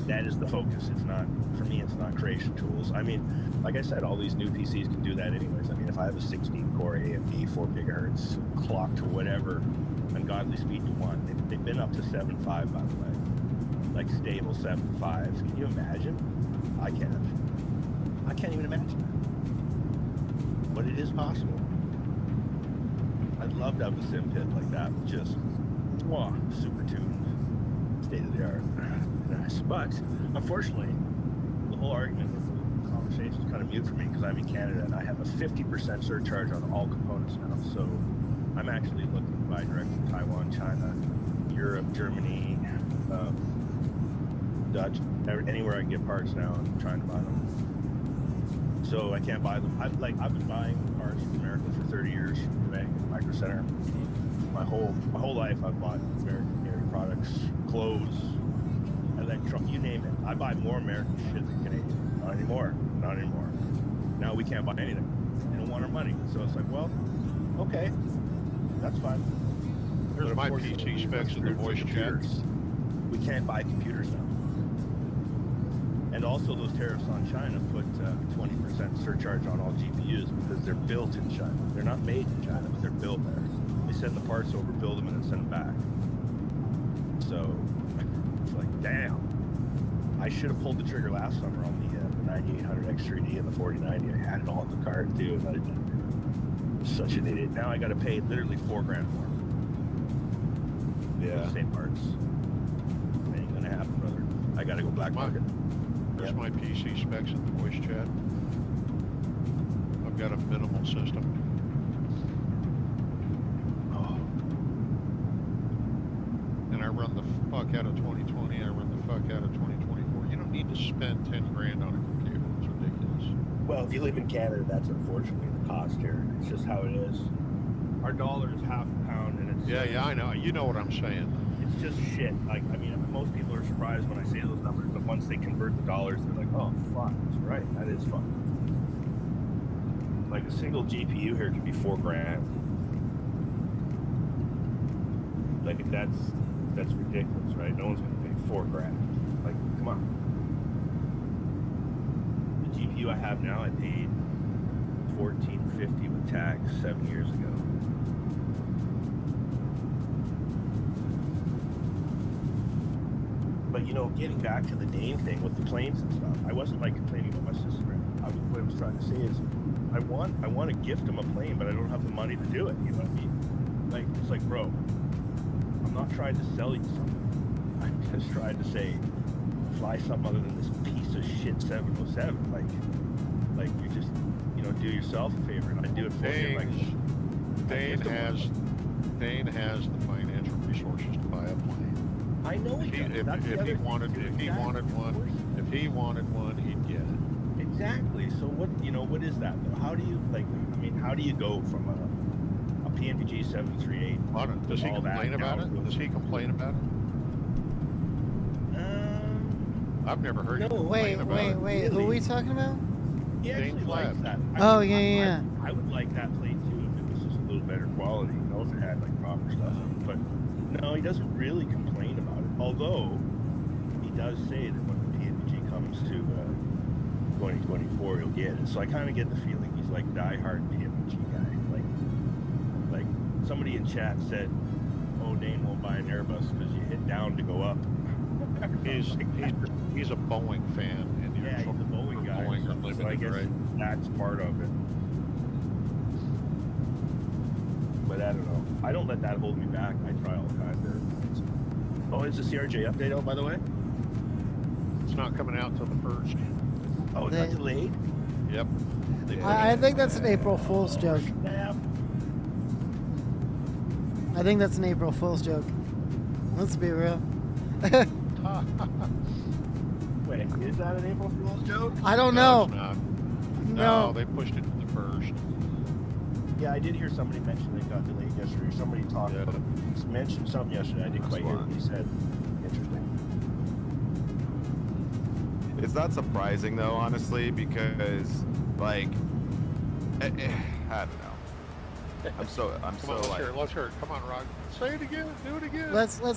That is the focus. It's not, for me, it's not creation tools. I mean, like I said, all these new PCs can do that anyways. I mean, if I have a 16-core AMD, 4 gigahertz, clock to whatever, ungodly speed to 1, they've been up to 7.5, by the way. Like stable 7.5. Can you imagine? I can't even imagine that. But it is possible. I'd love to have a sim pit like that, just super tuned, state of the art. Nice. But unfortunately, the whole argument with the conversation is kind of mute for me because I'm in Canada and I have a 50% surcharge on all components now. So I'm actually looking to buy direct from Taiwan, China, Europe, Germany, Dutch, anywhere I can get parts now. I'm trying to buy them. So I can't buy them. I've been buying parts from America for 30 years. Micro Center. My whole life I've bought American dairy products, clothes, electronics, you name it. I buy more American shit than Canadian. Not anymore. Now we can't buy anything. They don't want our money. So it's like, well, okay, that's fine. There's my PC specs in the voice chat. we can't buy computers now. And also those tariffs on China put 20% surcharge on all GPUs because they're built in China. They're not made in China, but they're built there. They send the parts over, build them, and then send them back. So it's like, damn. I should have pulled the trigger last summer on the 9800 X3D and the 4090. I had it all in the cart too. And I didn't. Such an idiot. Now I got to pay literally $4,000 more. Yeah. Same parts. Ain't gonna happen, brother. I gotta go black market. There's my PC specs in the voice chat. I've got a minimal system. Oh. And I run the fuck out of 2020. I run the fuck out of 2024. You don't need to spend 10 grand on a computer. It's ridiculous. Well, if you live in Canada, that's unfortunately the cost here. It's just how it is. Our dollar is half a pound, and it's Yeah, I know. You know what I'm saying. it's just shit. Like, I mean, most people are surprised when I say those numbers, but once they convert the dollars, they're like, oh, fuck, that's right. That is fuck. Like, a single GPU here could be $4,000. Like, that's ridiculous, right? No one's going to pay $4,000. Like, come on. The GPU I have now, I paid $1,450 with tax 7 years ago. But, you know, getting back to the Dane thing with the planes and stuff, I wasn't like complaining about my sister. What I was trying to say is, I want to gift him a plane, but I don't have the money to do it. You know what I mean? Like, it's like, bro, I'm not trying to sell you something. I'm just trying to say, fly something other than this piece of shit 707. Like you just, you know, do yourself a favor, and I do it for you. Like, Dane has the financial resources to buy a plane. I know he does. If he wanted one, he'd get it. Exactly. So what is that though? How do you how do you go from a PNVG 738? Does he complain about it? Does he complain about it? I've never heard him complain about it. Wait. Who are we talking about? He actually likes that. Oh, yeah. I would like that plane too if it was just a little better quality. You know, if it had like proper stuff. But no, he doesn't really complain about it. Although he does say that when the PNVG comes to 2024, he'll get it. So I kind of get the feeling he's like diehard PNVG guy. Like somebody in chat said, "Oh, Dane won't buy an Airbus because you hit down to go up." He's a Boeing fan, and yeah, he's a Boeing guy. So I guess that's part of it. But I don't know. I don't let that hold me back. I try all kinds of things. Oh, is the CRJ update out, by the way? It's not coming out till the 1st. Oh, it's not delayed? Yep. I think that's an April Fool's joke. I think that's an April Fool's joke. Let's be real. Wait, is that an April Fool's joke? I don't know. It's not. No, they pushed it to the 1st. Yeah, I did hear somebody mention it got delayed yesterday. Somebody mentioned something yesterday. I didn't quite hear what he said. Interesting. It's not surprising though, honestly, because like I don't know. Let's hear it. Come on, Rock. Say it again. Do it again. let's hear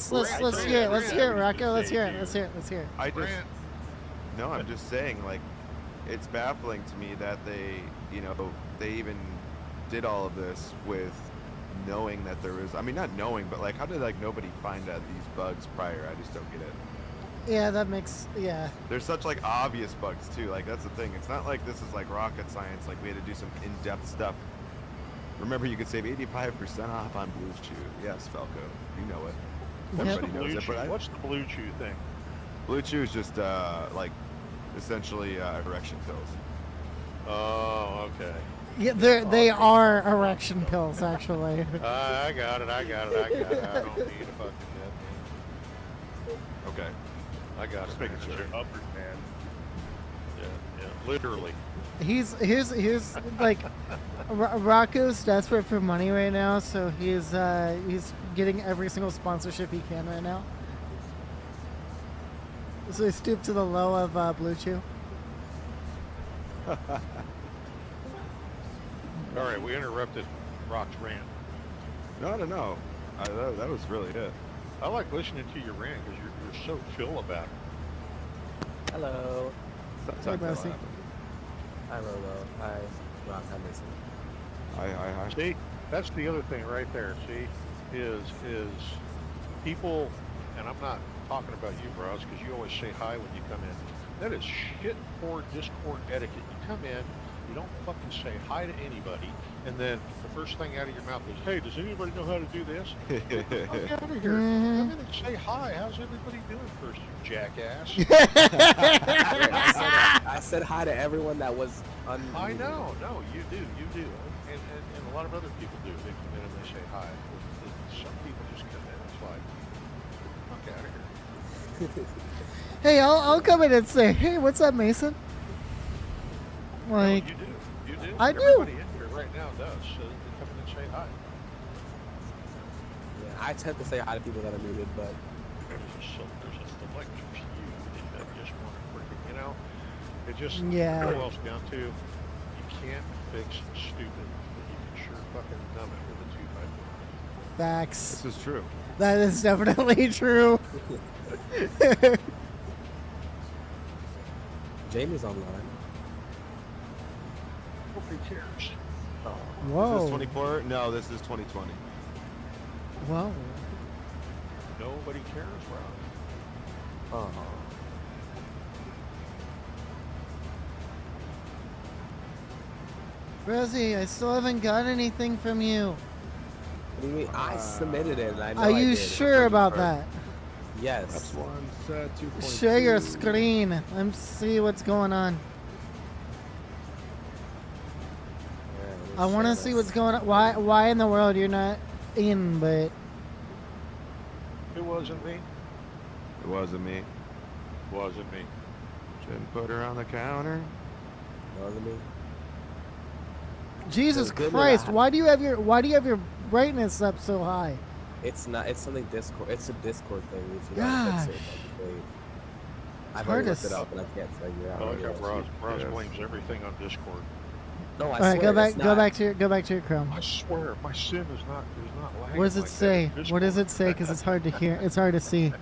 it. Let's hear it, Rocco. Let's hear it. I'm just saying, like, it's baffling to me that they even did all of this with knowing that there was, I mean, not knowing, but like, how did like nobody find out these bugs prior? I just don't get it. Yeah, that makes, yeah. There's such like obvious bugs too. Like, that's the thing. It's not like this is like rocket science. Like, we had to do some in-depth stuff. Remember, you could save 85% off on Blue Chew. Yes, Falco, you know it. Everybody knows it. But what's the Blue Chew thing? Blue Chew is just like essentially erection pills. Oh, okay. Yeah, they are erection pills, actually. I got it. I don't need a fucking dead. Okay. I got Just it. making sure. Uppers, man. Yeah, literally. He's like Rocco's desperate for money right now, so he's getting every single sponsorship he can right now. So he stooped to the low of Blue Chew. All right, we interrupted Rock's rant. No. That was really it. I like listening to your rant because you're so chill about it. Hello. Sometimes Hey, that'll Bessie. happen. Hi, Rolo. Hi, Rock. Hi, Mason. Hi. See, that's the other thing right there. See, is people, and I'm not talking about you, bros, because you always say hi when you come in. That is shit poor Discord etiquette. You come in, you don't fucking say hi to anybody, and then the first thing out of your mouth is, "Hey, does anybody know how to do this?" Get the fuck out of here! Come in and say hi. How's everybody doing first, you jackass? I said hi to everyone that was I know, no, you do, and a lot of other people do. They come in and they say hi. Some people just come in and it's like, get the fuck out of here. Hey, I'll come in and say, hey, what's up, Mason? Like, No, you do. I do. Everybody in here right now does. So they come in and say hi. Yeah, I tend to say hi to people that are muted, but There's a select few that just want to freaking, it just Yeah. boils down to you can't fix stupid, but you can sure fucking numb it with a 2x4. facts. This is true. That is definitely true. Jamie's online. Nobody cares. Oh, This Whoa. is 24? No, this is 2020. Whoa. Nobody cares, Rob. oh. Rosie, I still haven't got anything from you. What do you mean? I submitted it, and I know Are I you did. sure about that? Yes. That's one set 2.2. Share your screen. Let me see what's going on. Yeah, let me I want to share see this. what's going on. Why in the world you're not in, but It wasn't me. It wasn't me. Wasn't me. Shouldn't put her on the counter. Wasn't me. Jesus good that Christ, I- why do you have your brightness up so high? It's not. It's something Discord. It's a Discord thing. If you gotta fix it, Gosh. basically. I've hard already to looked it up and I can't figure out. I like how what it is. Roz Yes. blames everything on Discord. No, I All right, swear, go back it's go not. back to your Chrome. I swear, my sim is not lagging What does it like that say? in What does Discord. it say? Because it's hard to hear. It's hard to see.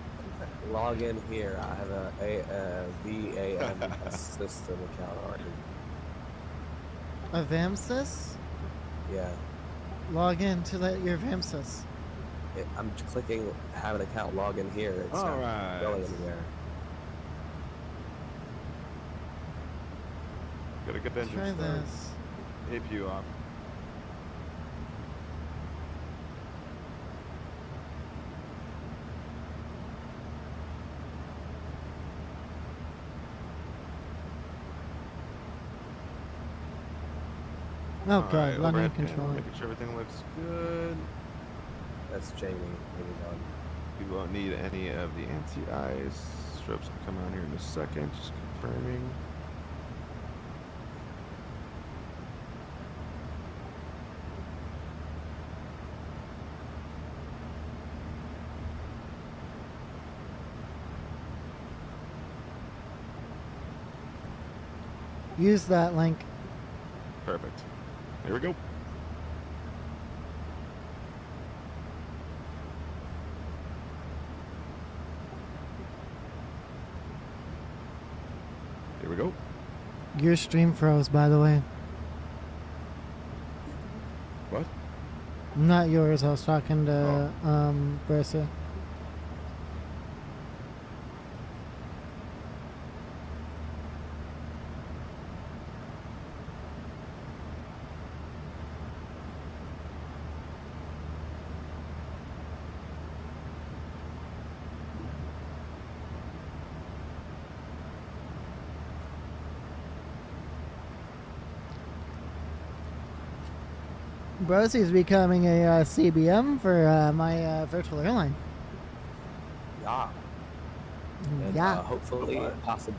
Log in here. I have a VAM system account already. A VAMSys? Yeah. Log in to your VAMSys. I'm clicking have an account. Log in here. It's All not right. going anywhere. Gotta get the engine Try started. this. APU off. Oh All god, right, running overhead panel, controller. making sure everything looks good. That's Jamie. Moving on. You won't need any of the anti-ice. Strobes can come on here in a second. Just confirming. Use that link. Perfect. Here we go. Here we go. Your stream froze, by the way. What? Not yours. I was talking to Bersa. Brosie's becoming a CBM for my virtual airline. Yeah. And, Yeah, hopefully, possible.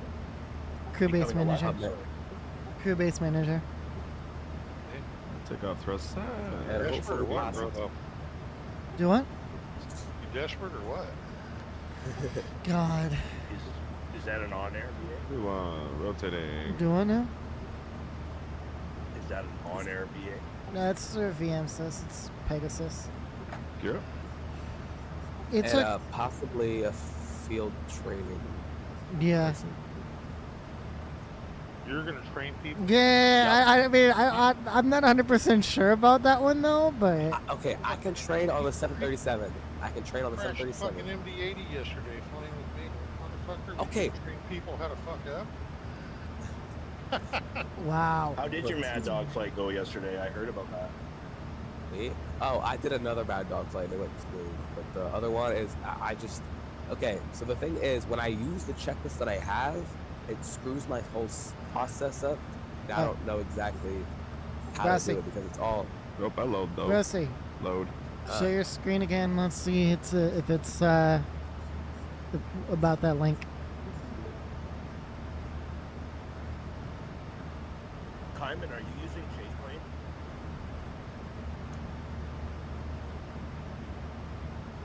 crew base becoming a manager. lot better. Crew base manager. Take off thrust side. And Desperate hopefully or what, possible. bro? Do what? You desperate or what? God. Is that an on-air VA? We want rotating. Do what now? Is that an on-air VA? No, it's their VMSys. It's Pegasus. Gear up. It and took possibly a field training. yeah. You're gonna train people. Yeah, I mean, I'm not 100% sure about that one though, but Okay, I can train on the 737. I can train on the Crashed a 737. fucking MD-80 yesterday, flying with me, motherfucker. Okay. You train people how to fuck up. wow. How did your Mad Dog flight go yesterday? I heard about that. Me? Oh, I did another bad dog flight. It went smooth. But the other one is, I just... Okay, so the thing is, when I use the checklist that I have, it screws my whole process up. And I don't know exactly how to do it because it's all... Nope, I load though. Rusty, Load. share your screen again. Let's see if it's about that link. Kyman, are you using Chase Plane?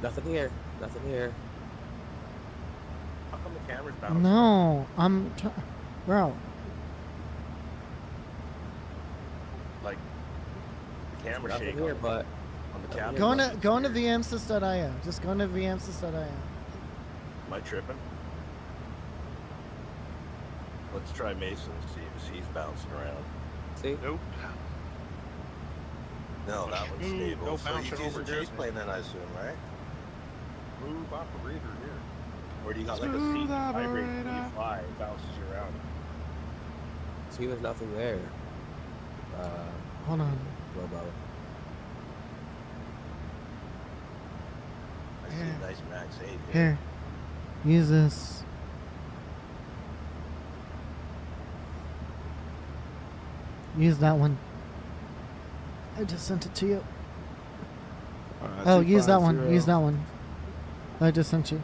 Nothing here. Nothing here. How come the camera's bouncing? No, bro. Like, the camera's Nothing shaking here, but... on the camera. Go into vmsys.io. Just go into vmsys.io. Am I tripping? Let's try Mason and see if he's bouncing around. See? Nope. No, that one's Smooth, stable. no So bouncing he's over using Chase here. Plane then, I assume, right? Smooth operator here. Or do you got like a Smooth seat that vibrates when you operator. fly, it bounces you around? See, there's nothing there. Hold on. Robo. I see a nice Max 8 here. Here. Use this. Use that one. I just sent it to you. Oh, use that one. Use that one. I just sent you.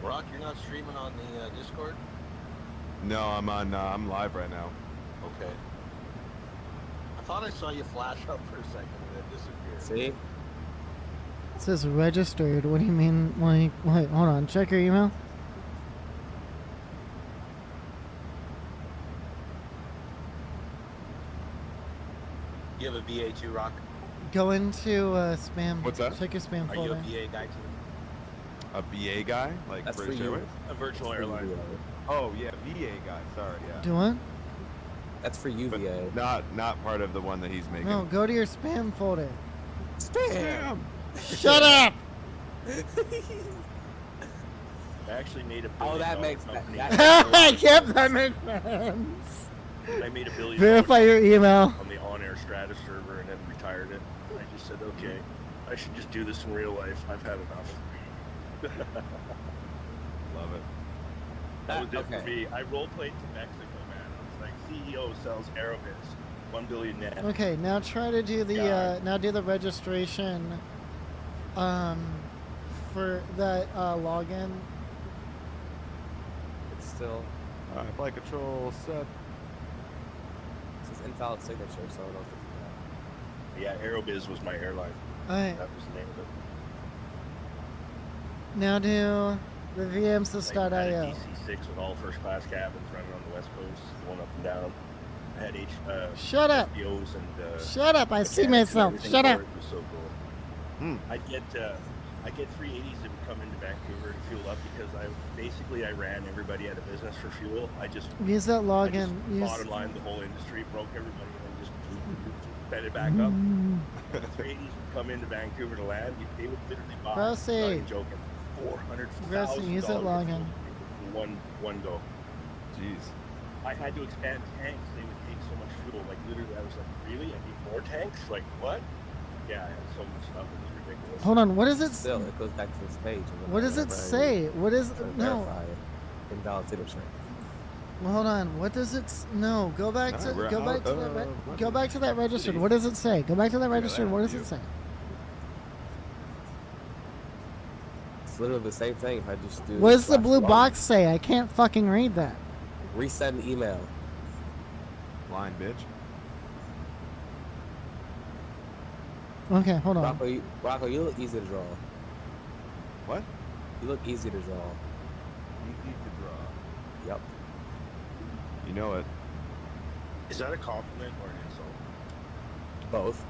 Rock, you're not streaming on the Discord? No, I'm live right now. Okay. I thought I saw you flash up for a second and then disappear. See? It says registered. What do you mean? Like, wait, hold on. Check your email. You have a VA2, Rock? Go into spam. What's that? Check your spam Are you folder. a VA guy too? A BA guy, like That's British for you. Airways. A virtual That's for airline. UVA. Oh yeah, VA guy. Sorry, yeah. Do what? That's for But UVA. not part of the one that he's making. No, go to your spam folder. Spam. Shut up! I actually made a Oh, that billion-dollar makes company. Yep, that makes sense. I made $1 billion Verify your email. on the on-air Stratus server and then retired it. I just said, okay, I should just do this in real life. I've had enough. Love it. That was it Okay. for me. I role-played to Mexico, man. I was like, CEO sells Aerobiz, 1 billion net. Okay, now try to do the God. now do the registration for that login. It's still... Flight control set. It says invalid signature, so I don't think Yeah, Aerobiz was my airline. Alright, That was the name of it. now do the I had a vmsys.io. DC-6 with all first-class cabins running on the West Coast, going up and down. I had Shut up! FBOs and Shut up! I see mechanics and myself. everything Shut for up! it. It was so cool. I'd get 380s that would come into Vancouver to fuel up because I ran everybody out of business for fuel. I just Use that login. Use. bottom line the whole industry, broke everybody, and then just bed it back up. 380s would come into Vancouver to land. They would literally buy. Proceed. Not even joking. $400,000 Use that login. in one go. Jeez. I had to expand tanks. They would take so much fuel. Like literally, I was like, really? I need more tanks? Like what? Yeah, I had so much stuff. It was ridiculous. Hold on. What does it? still, it goes back to this page. and then What I does it verify say? What is? No. verify it. Invalid signature. Well, hold on. What does it? No. Go back to. we're Go back out to that. of Go back to that registered. cities. What does it say? Go back to that registered. that What does you. it say? It's literally the same thing if I just do... What does the slash blue login. box say? I can't fucking read that. Resend email. Line, bitch. Okay, hold on. Rocco, you look easy to draw. What? You look easy to draw. Easy to draw. Yep. You know it. Is that a compliment or an insult? Both.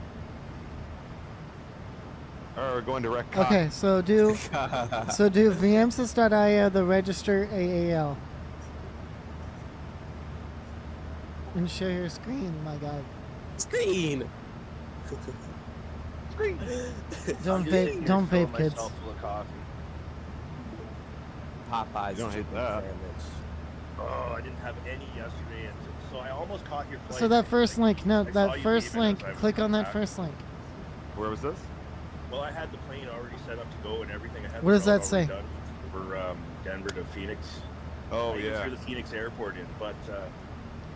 Or we're going direct. Okay, so do vmsys.io the register AAL. And share your screen, my God. Screen. Screen. Don't vape, kids. Full of coffee. Popeyes. You don't hate chicken that. sandwich. Oh, I didn't have any yesterday, and so I almost caught your flight. So that first link, no, I saw that you first leaving link, as I was click on coming that back. first link. Where was this? Well, I had the plane already set up to go and everything. I had What the does that route say? already done for Denver to Phoenix. Oh, I used yeah. through the Phoenix airport in, but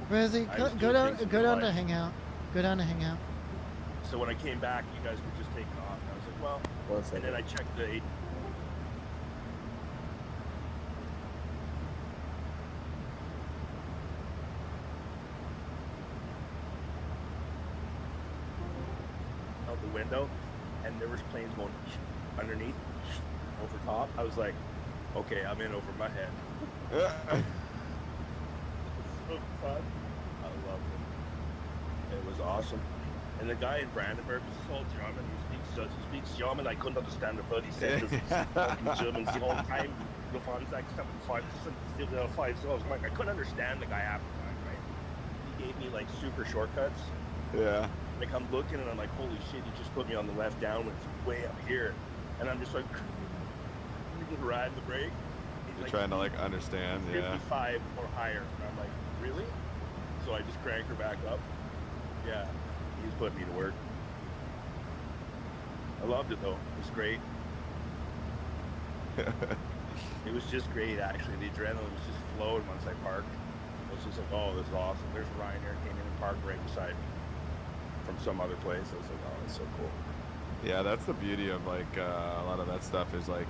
Rosie, I was go doing down, things in go real down to life. Hangout. Go down to Hangout. so when I came back, you guys were just taking off, and I was like, well. One And second. then I checked the. Out the window, and there was planes going underneath, over top. I was like, okay, I'm in over my head. So fun. I loved it. It was awesome. And the guy in Brandenburg was so German. He speaks German. I couldn't understand a word he said. He's talking German the whole time. The fun like 75, 5. So I was like, I couldn't understand the guy after that, right? He gave me like super shortcuts. Yeah. Like I'm looking and I'm like, holy shit, he just put me on the left downwind way up here. And I'm just like, just riding the brake. He's You're trying to like understand, yeah. 55 or higher. And I'm like, really? So I just crank her back up. Yeah, he's putting me to work. I loved it though. It was great. It was just great actually. The adrenaline was just flowing once I parked. I was just like, oh, this is awesome. There's Ryanair came in and parked right beside me from some other place. I was like, oh, that's so cool. Yeah, that's the beauty of like a lot of that stuff is like,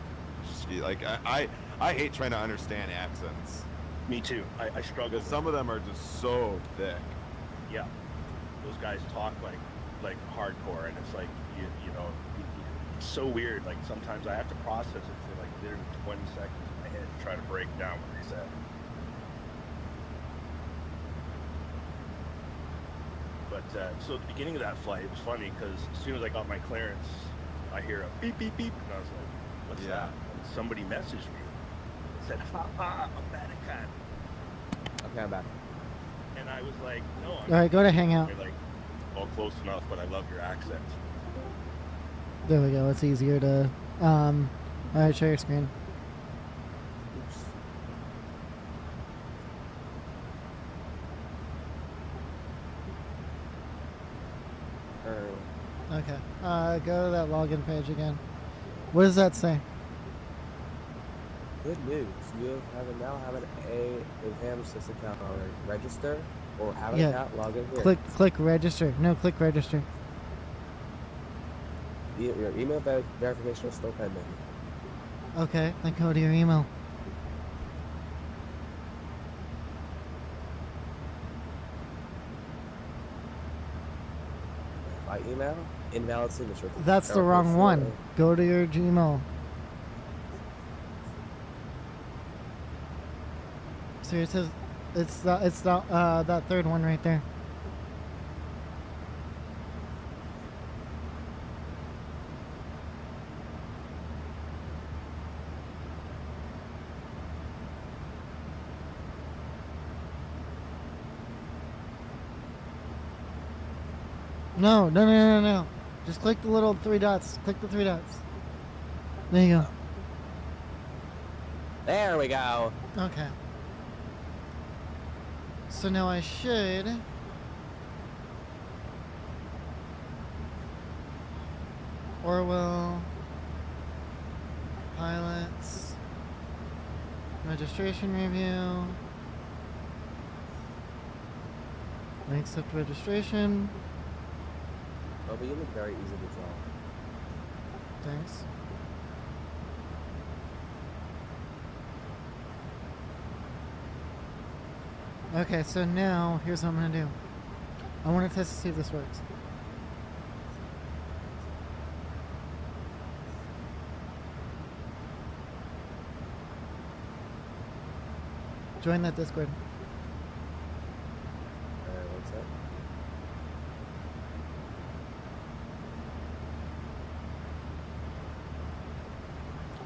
just, like I hate trying to understand accents. Me too. I struggle. Because some of them are just so thick. Yeah, those guys talk like hardcore, and it's like you know, it's so weird. Like sometimes I have to process it for like literally 20 seconds in my head and try to break down what they said. But so at the beginning of that flight, it was funny because as soon as I got my clearance, I hear a beep beep beep, and I was like, "What's Yeah. that?" And somebody messaged me. It said, "Ha ha, a Vatican," Okay, I'm back. and I was like, "No." All right, go to Hangout. They're like, "Oh, close enough, but I love your accent." There we go. It's easier to. All right, share your screen. Oops. Okay. Go to that login page again. What does that say? Good news. You now have an enhanced account already. Register or have an Yeah. account. Log in here. Click register. No, click register. Your email verification is still pending. Okay, then go to your email. By email, invalid signature. That's the wrong one. Go to your Gmail. So it says it's that third one right there. No. Just click the little three dots. Click the three dots. There you go. There we go. Okay. So now I should. Orwell. Pilots. Registration review. Accept registration. Oh, but you look very easy to draw. Thanks. Okay, so now here's what I'm gonna do. I want to test to see if this works. Join that Discord. What's that?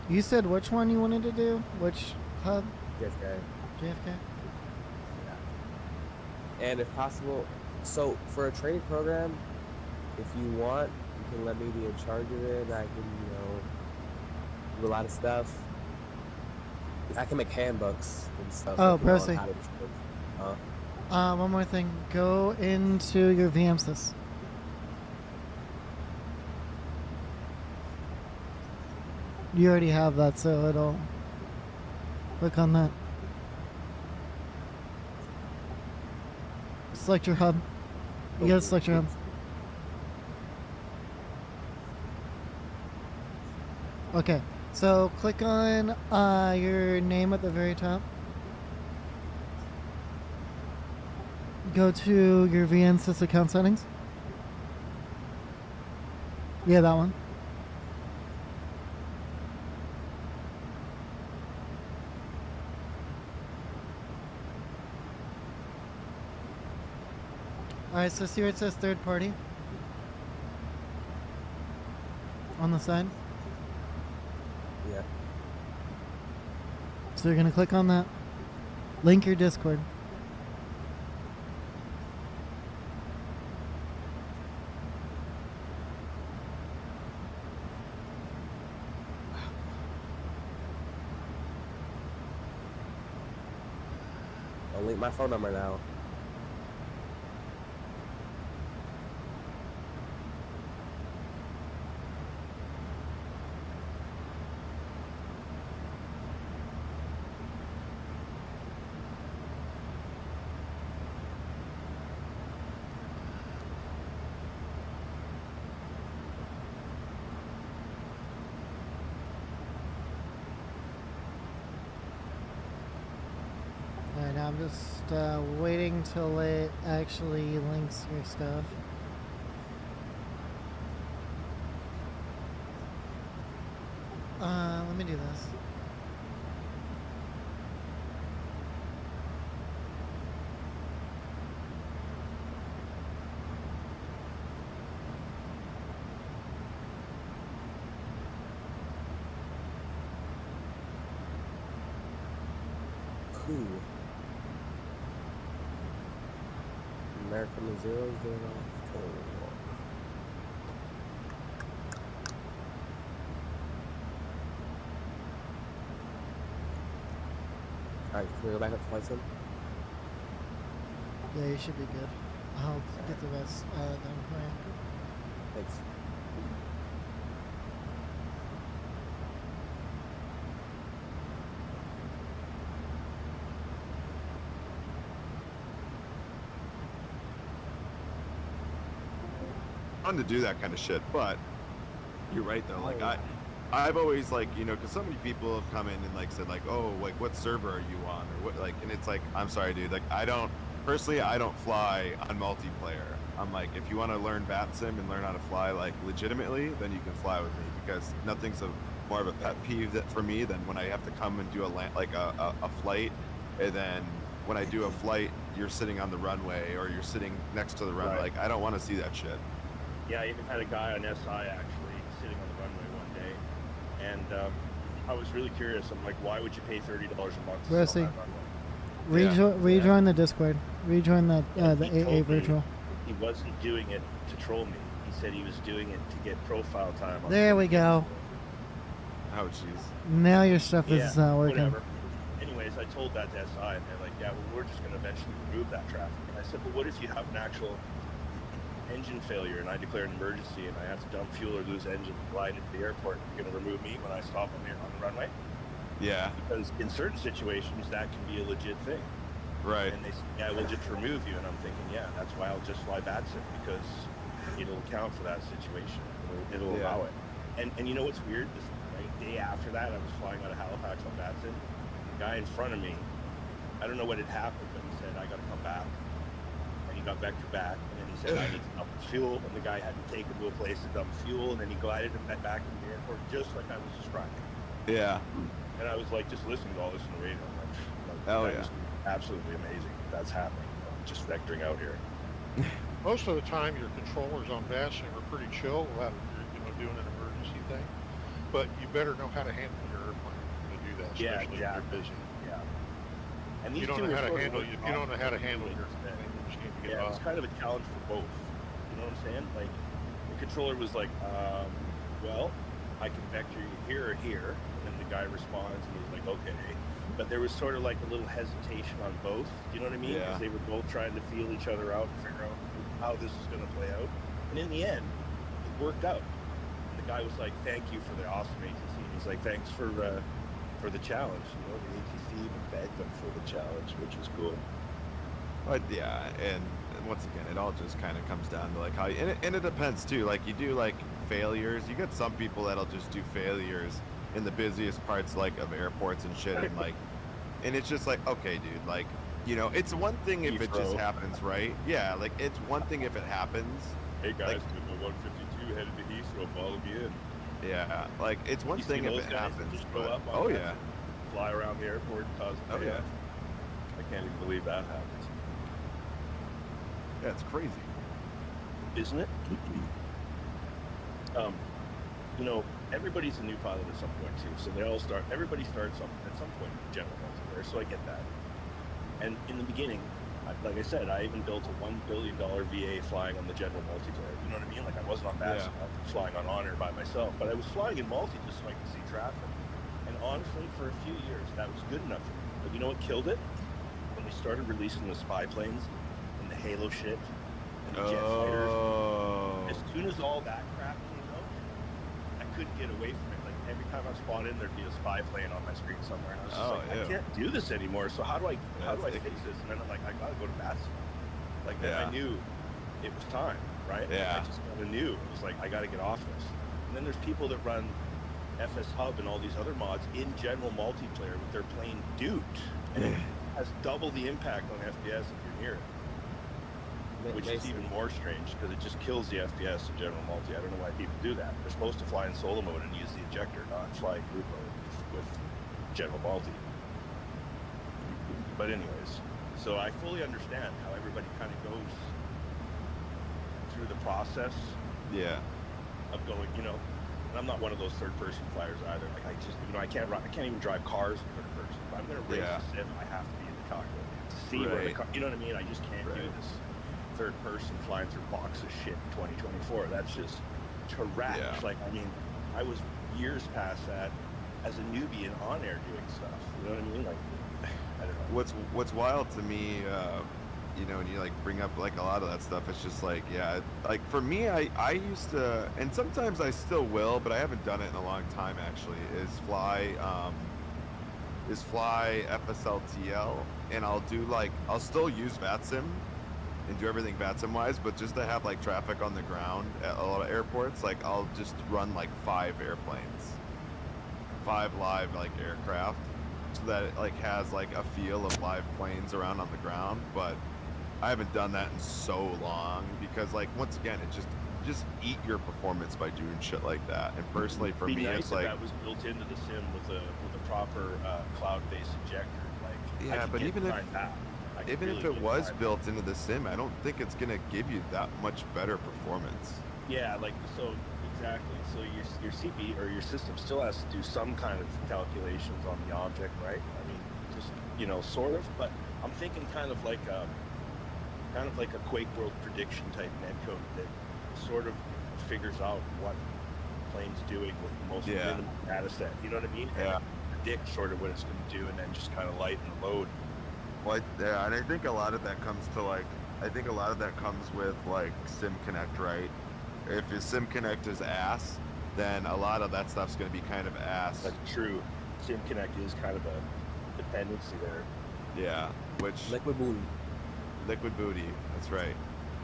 You said which one you wanted to do? Which hub? JFK. JFK? Yeah. And if possible, so for a training program, if you want, you can let me be in charge of it. I can, do a lot of stuff. I can make handbooks and stuff. Oh, if you know Percy. how to- One more thing. Go into your VMsys. You already have that, so it'll click on that. Select your hub. You gotta select your hub. Okay, so click on your name at the very top. Go to your VNSys account settings. Yeah, that one. Alright, so see where it says third party? On the side? Yeah. So you're going to click on that. Link your Discord. I'll link my phone number now. Alright, now I'm just waiting till it actually links your stuff. Let me do this. Cool. American Zeros going off total. Alright, can we go back up to flight sim? Yeah, you should be good. I'll get the rest done for you. Thanks. Fun to do that kind of shit, but you're right though. Like I've always like, you know, because so many people have come in and like said like, oh, like what server are you on or what, like, and it's like, I'm sorry, dude. Like I don't fly on multiplayer. I'm like, if you want to learn VATSIM and learn how to fly like legitimately, then you can fly with me, because nothing's more of a pet peeve that for me than when I have to come and do a flight, and then when I do a flight, you're sitting on the runway or you're sitting next to the runway. Right. Like I don't want to see that shit. Yeah, I even had a guy on SI actually sitting on the runway one day, and I was really curious. I'm like, why would you pay $30 a month to Where's sit on he? that runway? Rejoin the Discord. Rejoin the He AA told me virtual. He wasn't doing it to troll me. He said he was doing it to get profile time. On There the we go. Oh jeez. Now your stuff Yeah, is working. whatever. Anyways, I told that to SI, and they're like, yeah, well, we're just going to eventually remove that traffic. And I said, well, what if you have an actual engine failure and I declare an emergency and I have to dump fuel or lose engine and glide into the airport? You're going to remove me when I stop on the runway? Yeah. Because in certain situations, that can be a legit thing. Right. And they said, yeah, we'll just remove you. And I'm thinking, yeah, that's why I'll just fly VATSIM, because it'll account for that situation. It'll allow it. And you know what's weird? This day after that, I was flying out of Halifax on VATSIM. The guy in front of me, I don't know what had happened, but he said, I got to come back. And he got vector back. And then he said, I need to dump fuel. And the guy had to take him to a place to dump fuel. And then he glided him back into the airport, just like I was describing. Yeah. And I was like, just listening to all this on the radio. I'm like, hell that yeah. is absolutely amazing. That's happening. Just vectoring out here. Most of the time, your controllers on VATSIM are pretty chill about if you're doing an emergency thing. But you better know how to handle your airplane to do that, Yeah, especially exactly. if you're busy. Yeah. And You these don't two know are how to sort of handle. working If you don't know how to handle your opposite airplane, you just need to get Yeah, it was off. kind of a challenge for both. You know what I'm saying? Like, the controller was like, well, I can vector you here or here. And then the guy responds and he's like, okay. But there was sort of like a little hesitation on both. Do you know what I mean? Yeah. Because they were both trying to feel each other out and figure out how this is going to play out. And in the end, it worked out. And the guy was like, thank you for the awesome ATC. He's like, thanks for the challenge. You know, the ATC even begged them for the challenge, which was cool. But yeah, and once again, it all just kind of comes down to like how, and it depends too. Like you do like failures. You get some people that'll just do failures in the busiest parts like of airports and shit, and like, and it's just like, okay, dude, like, you know, it's one thing if it just Heathrow. happens, right? Yeah, like it's one thing if it happens. Hey guys, Like- with the 152 headed to Heathrow, follow me in. Yeah, like it's one You thing see if those it guys happens. just go But, up on oh that yeah, and fly around the airport and cause oh yeah, chaos. I can't even believe that happens. yeah, it's crazy. Isn't it? You know, everybody's a new pilot at some point too, so everybody starts at some point in general multiplayer, so I get that. And in the beginning, like I said, I even built a $1 billion VA flying on the general multiplayer. You know what I mean? Like I wasn't on VATSIM, I was flying on Honor by myself, but I was flying in multi just so I could see traffic. And honestly, for a few years, that was good enough for me. But you know what killed it? When they started releasing the spy planes and the Halo shit and the jet fighters. Oh, As soon as all that crap came out, I couldn't get away from it. Like every time I spawned in, there'd be a spy plane on my screen somewhere, and I was just like, yeah. I can't do this anymore. So how do I That's fix this? And then I'm like, I gotta go to VATSIM. Like then Yeah. I knew it was time, right? Yeah. I just kind of knew it was like I gotta get off this. And then there's people that run FS Hub and all these other mods in general multiplayer with their plane duped, and it has double the impact on FPS if you're near it. Which is even more strange because it just kills the FPS in general multi. I don't know why people do that. They're supposed to fly in solo mode and use the ejector, not fly group mode with general multi. But anyways, so I fully understand how everybody kind of goes through the process yeah, of going, you know. And I'm not one of those third-person flyers either. Like I just, you know, I can't even drive cars in third person. If I'm gonna race Yeah. a sim, I have to be in the cockpit to see where the Right. car. You know what I mean? I just can't do Right. this third person flying through boxes of shit in 2024. That's just trash. Yeah. Like I mean, I was years past that as a newbie and on air doing stuff. You know what I mean? Like I don't know. what's wild to me, you know, when you like bring up like a lot of that stuff, it's just like, yeah, like for me, I used to, and sometimes I still will, but I haven't done it in a long time actually, is fly FSLTL, and I'll still use VATSIM and do everything VATSIM wise, but just to have like traffic on the ground at a lot of airports, like I'll just run like 5 live like aircraft, so that it like has like a feel of live planes around on the ground. But I haven't done that in so long because like once again, it just eat your performance by doing shit like that. And personally for Be me, nice it's if like, that was built into the sim with a proper cloud-based ejector. Like I yeah, could but get even if behind that. I could even really if it get was behind that. built into the sim, I don't think it's gonna give you that much better performance. Yeah, like so exactly. So your CP or your system still has to do some kind of calculations on the object, right? I mean, just you know, sort of. But I'm thinking kind of like a Quake World prediction type netcode that sort of figures out what the plane's doing with the most Yeah. minimal data set. You know what I mean? And Yeah. predict sort of what it's going to do, and then just kind of lighten the load. Well, yeah, and I think a lot of that comes with like Sim Connect, right? If your Sim Connect is ass, then a lot of that stuff's gonna be kind of ass. That's true. Sim Connect is kind of a dependency there. Yeah, which Liquid booty. liquid booty. That's right.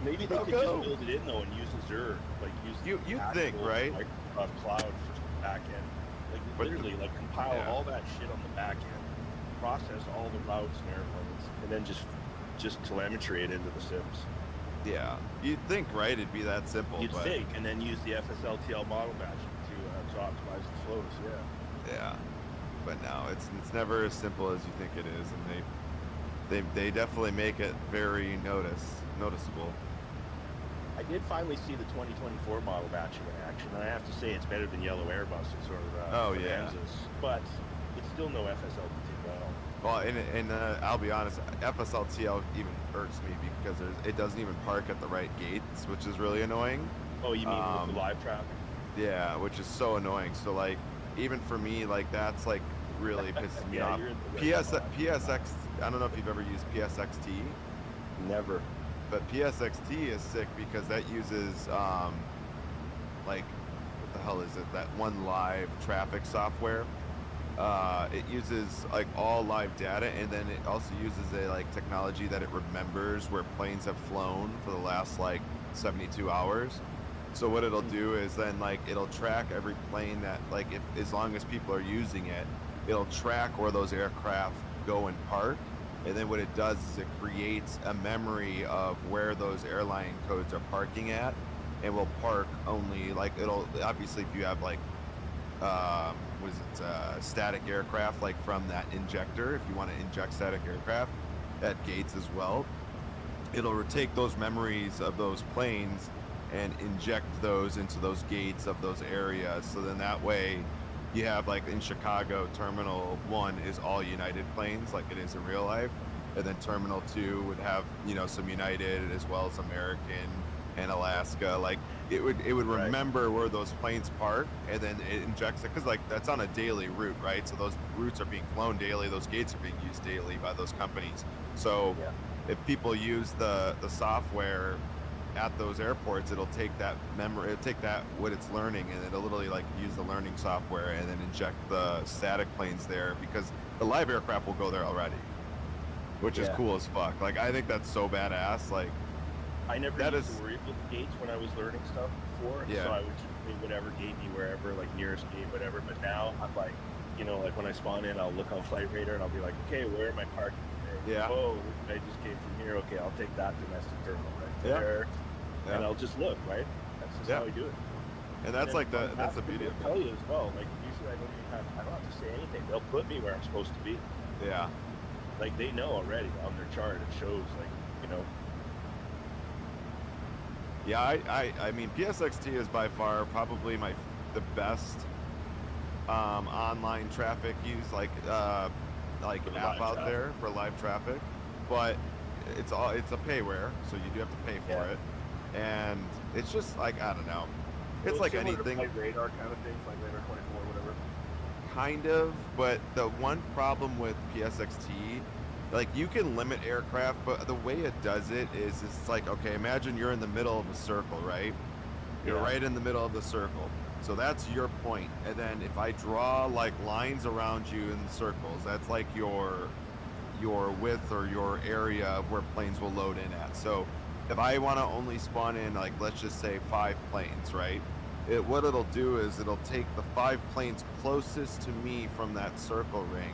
Maybe they Go, could go. just build it in though and use Azure, like use You'd the think, actual right? Microsoft Cloud for back end, like But literally like compile yeah. all that shit on the back end, process all the routes and airplanes, and then just telemetry it into the sims. Yeah, you'd think, right? It'd be that simple. You'd but think, and then use the FSLTL model matching to optimize the flows. Yeah. yeah, but no, it's never as simple as you think it is, and they definitely make it very noticeable. I did finally see the 2024 model VATSIM in action, and I have to say it's better than yellow Airbuses or Bonanzas, but it's still no FSLT at all. Well, and I'll be honest, FSLTL even irks me because it doesn't even park at the right gates, which is really annoying. Oh, you mean with the live traffic? Yeah, which is so annoying. So like, even for me, like that's like really pisses me off. PSX, I don't know if you've ever used PSXT. Never. But PSXT is sick because that uses like, what the hell is it? That one live traffic software. It uses like all live data, and then it also uses a like technology that it remembers where planes have flown for the last like 72 hours. So what it'll do is then like it'll track every plane that like if as long as people are using it, it'll track where those aircraft go and park. And then what it does is it creates a memory of where those airline codes are parking at, and will park only like it'll obviously if you have like static aircraft like from that injector, if you want to inject static aircraft at gates as well, it'll take those memories of those planes and inject those into those gates of those areas. So then that way you have like in Chicago, Terminal 1 is all United planes like it is in real life, and then Terminal 2 would have, you know, some United as well as American and Alaska. Like it would remember where those planes park, and then it injects it because like that's on a daily route, right? So those routes are being flown daily, those gates are being used daily by those companies. So if people use the software at those airports, it'll take that memory, it'll take that what it's learning, and it'll literally like use the learning software and then inject the static planes there, because the live aircraft will go there already, which is cool as fuck. Like I think that's so badass. Like I never used to worry about the gates when I was learning stuff before, so I would just do whatever gate me wherever, like nearest gate, whatever. But now I'm like, you know, like when I spawn in, I'll look on Flight Radar and I'll be like, okay, where am I parking today? Yeah. Oh, I just came from here. Okay, I'll take that domestic terminal right there. And I'll just look, right? That's just how I do it. And that's like that's the beauty of it. I'll tell you as well. Like usually I don't have to say anything. They'll put me where I'm supposed to be. Yeah. Like they know already on their chart. It shows like, you know. Yeah, I mean PSXT is by far probably the best online traffic use like app out there for live traffic, but it's a payware, so you do have to pay for it. And it's just like, I don't know. It's like anything. Flight Radar kind of thing, Flight Radar 24, whatever. Kind of, but the one problem with PSXT, like you can limit aircraft, but the way it does it is it's like, okay, imagine you're in the middle of a circle, right? You're right in the middle of the circle. So that's your point. And then if I draw like lines around you in the circles, that's like your width or your area of where planes will load in at. So if I want to only spawn in, like, let's just say 5 planes, right? What it'll do is it'll take the 5 planes closest to me from that circle ring,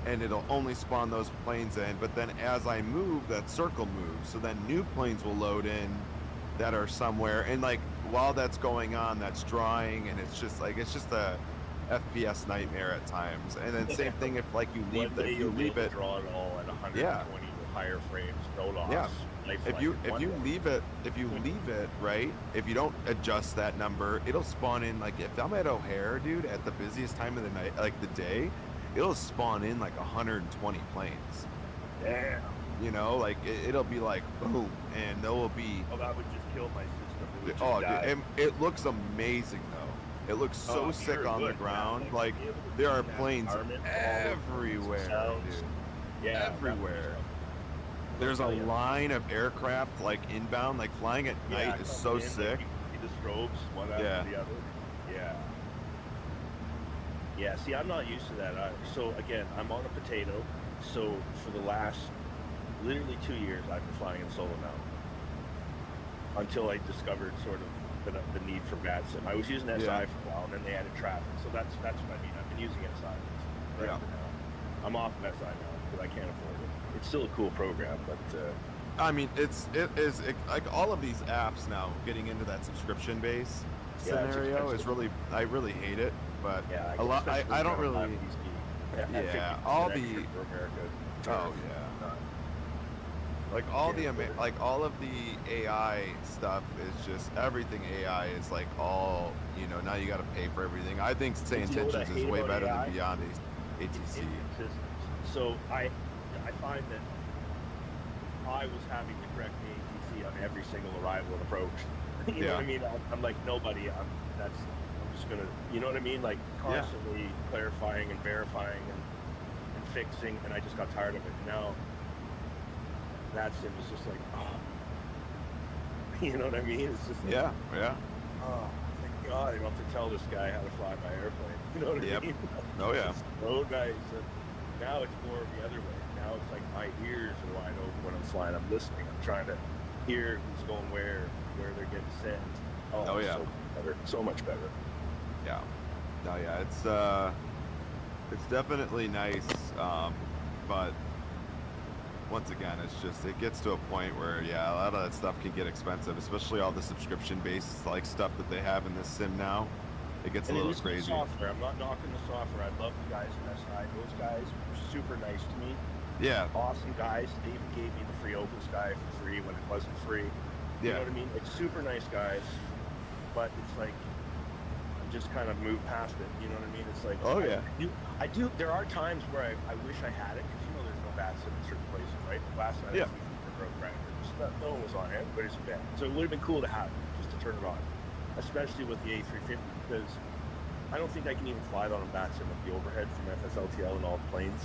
and it'll only spawn those planes in. But then as I move, that circle moves. So then new planes will load in that are somewhere. And like, while that's going on, that's drawing, and it's just a FPS nightmare at times. And then same thing if like you leave it draw it all at 120 or higher frames, no loss. Yeah. If you leave it right, if you don't adjust that number, it'll spawn in. Like if I'm at O'Hare, dude, at the busiest time of the night, like the day, it'll spawn in like 120 planes. Damn. You know, like it'll be like boom, and there will be. Oh, that would just kill my system. Oh, dude, and it looks amazing though. It looks so sick on the ground. Like there are planes everywhere, dude. Yeah, everywhere. There's a line of aircraft like inbound, like flying at night is so sick. The strobes, one after the other. Yeah, see, I'm not used to that either. So again, I'm on a potato. So for the last literally 2 years, I've been flying in solo now. Until I discovered sort of the need for VATSIM. I was using SI for a while, and then they added traffic. So that's what I mean. I've been using SI forever now. I'm off of SI now because I can't afford it. It's still a cool program, but I mean, it is like all of these apps now getting into that subscription base scenario is really, I really hate it, but a lot I don't really all the Like all like all of the AI stuff is just everything AI is like all, you know, now you got to pay for everything. I think Say You know what I Intentions is hate way about better AI? than Beyond ATC. Inconsistency. So I find that I was having to correct the ATC on every single arrival and approach. You know Yeah. what I mean? I'm like nobody. I'm just gonna. You know what I mean? Like constantly clarifying and verifying and fixing, and I just got tired of it. Now VATSIM is just like, oh. You know what I mean? It's just like, Yeah. oh, thank God I don't have to tell this guy how to fly my airplane. You know what I Yep. mean? Oh yeah. It's so nice. And now it's more of the other way. Now it's like my ears are wide open when I'm flying. I'm listening. I'm trying to hear who's going where they're getting sent. Oh, yeah. So much better. So much better. Yeah. No, yeah. It's definitely nice, but once again, it's just it gets to a point where a lot of that stuff can get expensive, especially all the subscription-based like stuff that they have in this sim now. It gets And a it little is the crazy. software. I'm not knocking the software. I love the guys at SI. Those guys were super nice to me. Yeah. Awesome guys. They even gave me the free OpenSky for free when it wasn't free. You know Yeah. what I mean? Like super nice guys. But it's like I'm just kind of moved past it. You know what I mean? It's like Oh, yeah. I do. There are times where I wish I had it because you know there's no VATSIM in certain places, right? Last night Yeah. I was broke records. No one was on it. Everybody's in bed. So it would have been cool to have it, just to turn it on, especially with the A350 because I don't think I can even fly it on a VATSIM with the overhead from FSLTL and all the planes.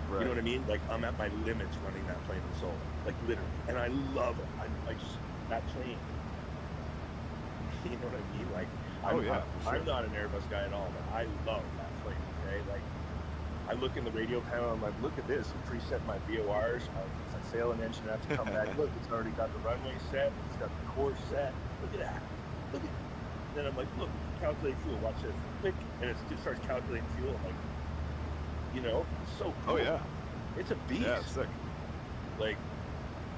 Right. You know what I mean? Like I'm at my limits running that plane in solo, like literally, and I love it. I just that plane. You know what I mean? Like Oh, yeah, for sure. I'm not an Airbus guy at all, but I love that plane. Okay, like I look in the radio panel, I'm like, look at this. I'm preset my VORs, my sail and engine have to come back. Look, it's already got the runway set. It's got the course set. Look at that. Look at. Then I'm like, look, calculate fuel. Watch this. Click, and it just starts calculating fuel. I'm like, you know, it's so cool. Oh yeah. It's a beast. Yeah, it's sick. Like,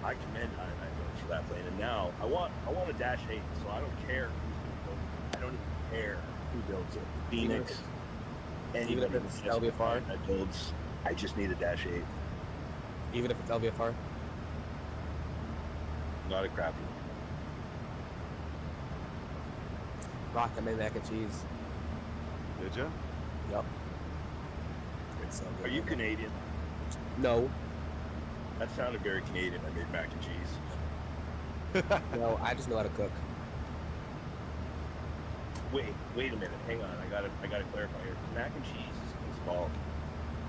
I commend I for that plane. And now I want a Dash 8, so I don't care who's going to build it. I don't even care who builds it. Phoenix, even if it's LVFR that builds. I just need a Dash 8. Even if it's LVFR? Not a crappy Rock, I made mac and cheese. Did you? Yup. It's so one. good. Are you Canadian? No. That sounded very Canadian. I made mac and cheese. No, I just know how to cook. Wait a minute. Hang on. I gotta clarify here. Mac and cheese is involved.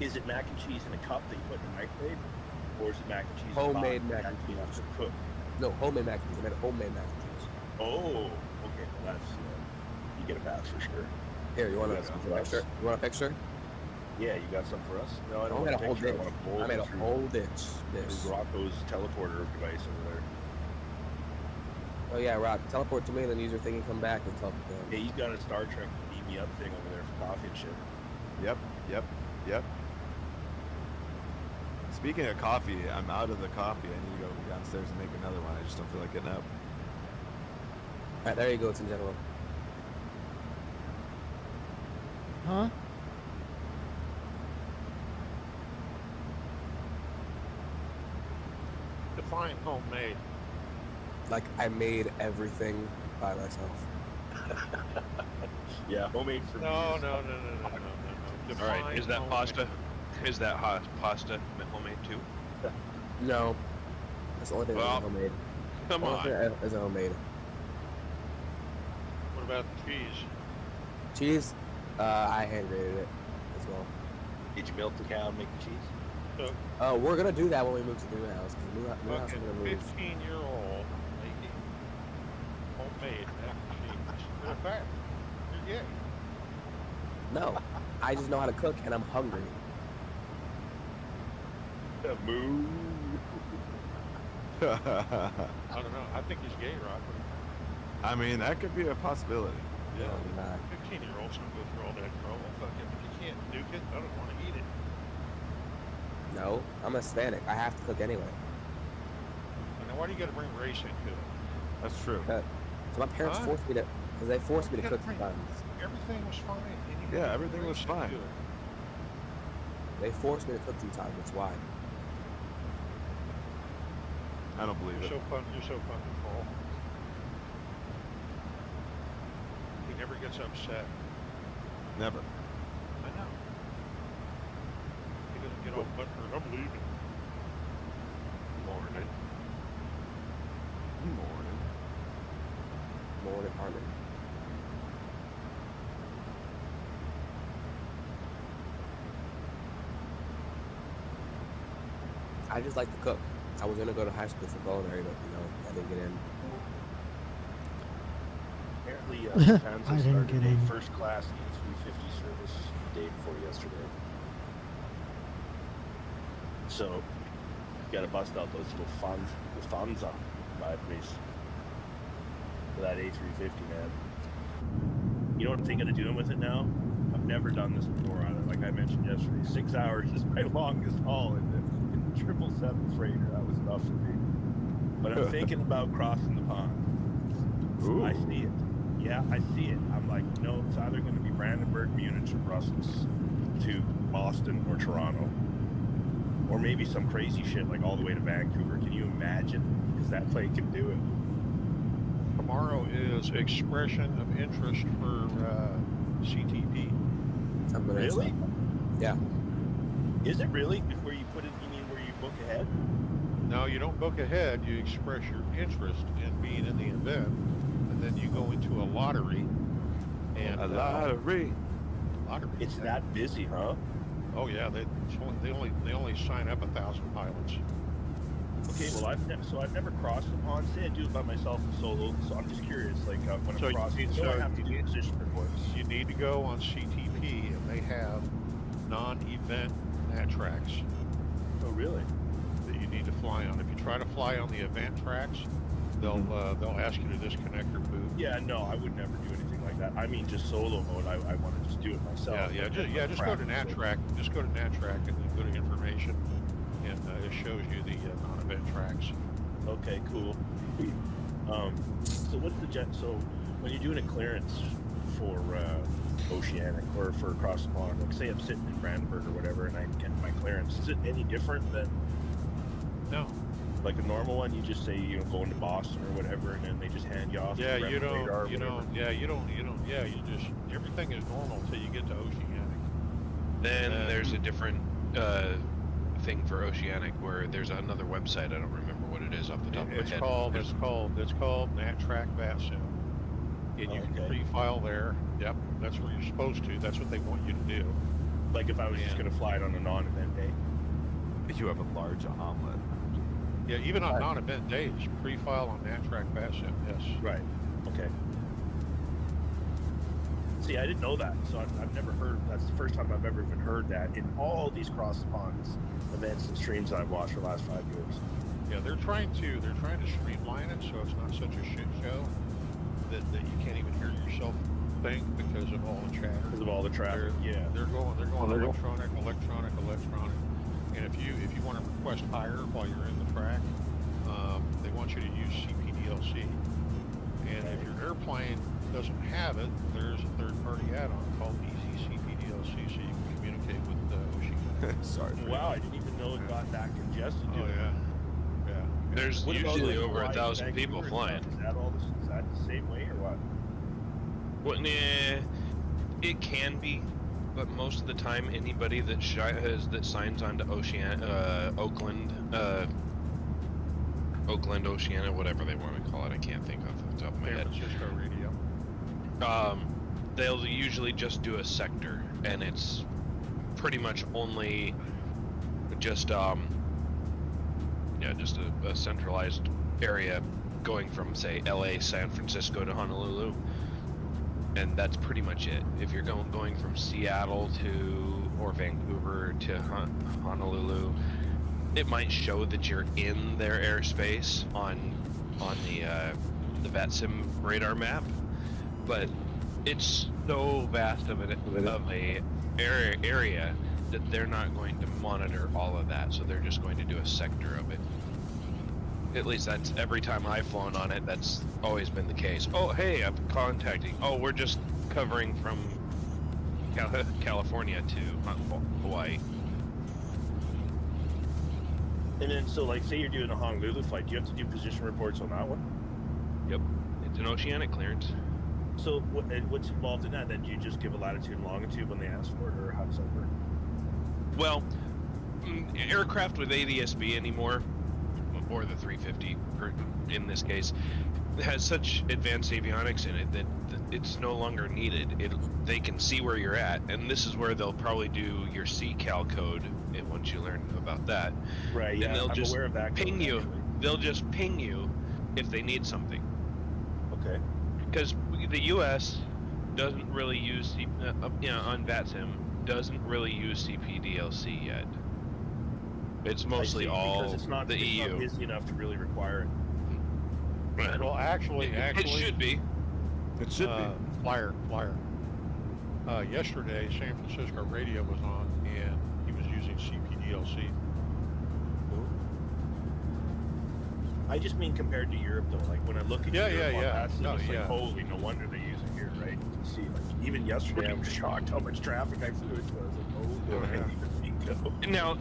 Is it mac and cheese in a cup that you put in the microwave, or is it mac and cheese? Homemade in a pot mac and you have cheese. to cook? No, homemade mac and cheese. I made homemade mac and cheese. Oh, okay. Well, that's you get a pass for sure. Here, you want got some a for us? picture? You want a picture? Yeah, you got some for us? No, I I don't made want a whole picture. ditch. I want a bowl I made a through whole ditch. through Rocco's teleporter device over there. Oh yeah, Rock. Teleport to me, then use your thing and come back and teleport. Yeah, he's got a Star Trek beam me up thing over there for coffee and shit. Yep. Speaking of coffee, I'm out of the coffee. I need to go downstairs and make another one. I just don't feel like getting up. Alright, there you go. It's in general. Huh? Define homemade. Like, I made everything by myself. Yeah, homemade for No. me. All Alright, is that pasta? Is that hot pasta homemade too? No. That's the only thing Well, that's homemade. Come Only on. thing that is homemade. What about the cheese? Cheese, I hand grated it as well. Did you milk the cow and make the cheese? Oh, we're gonna do that when we move to the new house. Cause the new house Fucking we're gonna move. 15-year-old making homemade mac and cheese. In fact, you're gay. No, I just know how to cook and I'm hungry. Moo. I don't know. I think he's gay, Rock. I mean, that could be a possibility. No, I'm not. 15-year-olds don't go through all that trouble. Fucking, if you can't nuke it, I don't want to eat it. No, I'm Hispanic. I have to cook anyway. Now, why do you got to bring race into it? That's true. So my parents Huh? forced me to, because they forced me to You gotta cook bring- sometimes. Everything was fine. and you Yeah, bring everything was race into fine. it. They forced me to cook sometimes. That's why. I don't believe You're it. so fun. You're so fun to call. He never gets upset. Never. I know. He doesn't get all butthurt. I'm leaving. Morning. Morning. Morning, Harmon. I just like to cook. I was gonna go to high school for culinary, but I didn't get in. Apparently, fans I have didn't started get a in. first class E350 service the day before yesterday. So, you gotta bust out those little Lufthansa batteries for that A350, man. You know what I'm thinking of doing with it now? I've never done this before on it. Like I mentioned yesterday, 6 hours is my longest haul in the 777 freighter. That was enough for me. But I'm thinking about crossing the pond. Ooh. I see it. Yeah, I see it. I'm like, no, it's either going to be Brandenburg, Munich, or Brussels to Boston or Toronto. Or maybe some crazy shit like all the way to Vancouver. Can you imagine? Because that plane can do it. Tomorrow is expression of interest for CTP. Really? Yeah. Is it really? Before you put it, you mean where you book ahead? No, you don't book ahead. You express your interest in being in the event, and then you go into a lottery. And A lottery. lottery. It's that busy, huh? Oh yeah, they only sign up 1,000 pilots. Okay, well I've never crossed the pond. Say I do it by myself and solo. So I'm just curious, like when So I'm you crossing, need- so I so have to you do need- position reports. You need to go on CTP, and they have non-event nat tracks Oh, really? that you need to fly on. If you try to fly on the event tracks, they'll ask you to disconnect your boot. Yeah, no, I would never do anything like that. I mean, just solo mode. I want to just do it myself. Just go to nat track. Just go to nat track and then go to information, and it shows you the non-event tracks. Okay, cool. So what's the jet? So when you're doing a clearance for oceanic or for across the pond, like say I'm sitting in Brandenburg or whatever, and I get my clearance, is it any different than No. like a normal one? You just say going to Boston or whatever, and then they just hand you off. Yeah, the you don't. radar or You whatever? don't. Yeah, you don't. You don't. Yeah, you just everything is normal until you get to oceanic. Then there's a different thing for oceanic where there's another website. I don't remember what it is off the top of my It's head. called NatTrack VATSIM, and you can Okay. pre-file there. Yep, that's where you're supposed to. That's what they want you to do. Like if I was just going to fly it on a non-event day. You have a large omelet. Yeah, even on non-event days, pre-file on NatTrack VATSIM. Yes. Right. Okay. See, I didn't know that, so I've never heard. That's the first time I've ever even heard that in all these cross the ponds events and streams I've watched for the last 5 years. Yeah, they're trying to streamline it so it's not such a shit show that you can't even hear yourself think because of all the chatter. Because of all the traffic. Yeah. They're going electronic, and if you want to request higher while you're in the track, they want you to use CPDLC. And if your airplane doesn't have it, there's a third-party add-on called EasyCPDLC, so you can communicate with Ocean. Sorry. Wow, I didn't even know it got that congested. Oh doing yeah, that. yeah. There's What about, usually like, over flying 1,000 to people Vancouver flying. and stuff? Is that the same way or what? Well, nah, it can be, but most of the time, anybody that signs on to Oakland, Oceania, whatever they want to call it, I can't think off the top of my San head. Francisco radio. They'll usually just do a sector, and it's pretty much only just a centralized area going from, say, LA, San Francisco to Honolulu, and that's pretty much it. If you're going from Seattle or Vancouver to Honolulu, it might show that you're in their airspace on the VATSIM radar map, but it's so vast of a area that they're not going to monitor all of that, so they're just going to do a sector of it. At least that's every time I've flown on it, that's always been the case. Oh, hey, I'm contacting. Oh, we're just covering from California to Hawaii. And then, so like, say you're doing a Honolulu flight, do you have to do position reports on that one? Yep. It's an oceanic clearance. So what's involved in that? Then do you just give a latitude and longitude when they ask for it, or how does that work? Well, aircraft with ADS-B anymore, or the 350 in this case, has such advanced avionics in it that it's no longer needed. They can see where you're at, and this is where they'll probably do your CCAL code once you learn about that. Right. And Yeah. they'll I'm just aware of that. ping you. Actually. They'll just ping you if they need something. Okay. Because the U.S. doesn't really use on VATSIM doesn't really use CPDLC yet. It's mostly all because it's not the EU. It's not busy enough to really require it. Well, actually, it should be. It should be. Flyer. Yesterday, San Francisco radio was on, and he was using CPDLC. I just mean compared to Europe, though. Like when I look at Europe on that, No, it's yeah. like, holy, no wonder they use it here, right? You can see, like, even yesterday, I was shocked how much traffic I flew into. I was like, oh, Yeah. I didn't even think so. Now,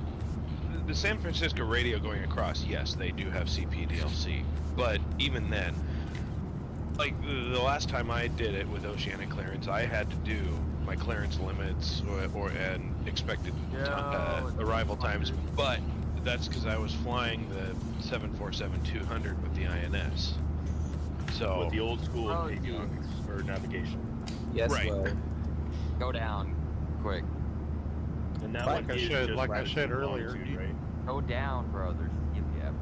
the San Francisco radio going across, yes, they do have CPDLC, but even then, like the last time I did it with oceanic clearance, I had to do my clearance limits and expected arrival times, but that's because I was flying the 747-200 with the INS. So With the old school avionics or navigation. Yes, Right. well, Go down, quick. And that Like one I is said- just like I latitude said and earlier, longitude, you- right? Go down, brothers. Yep.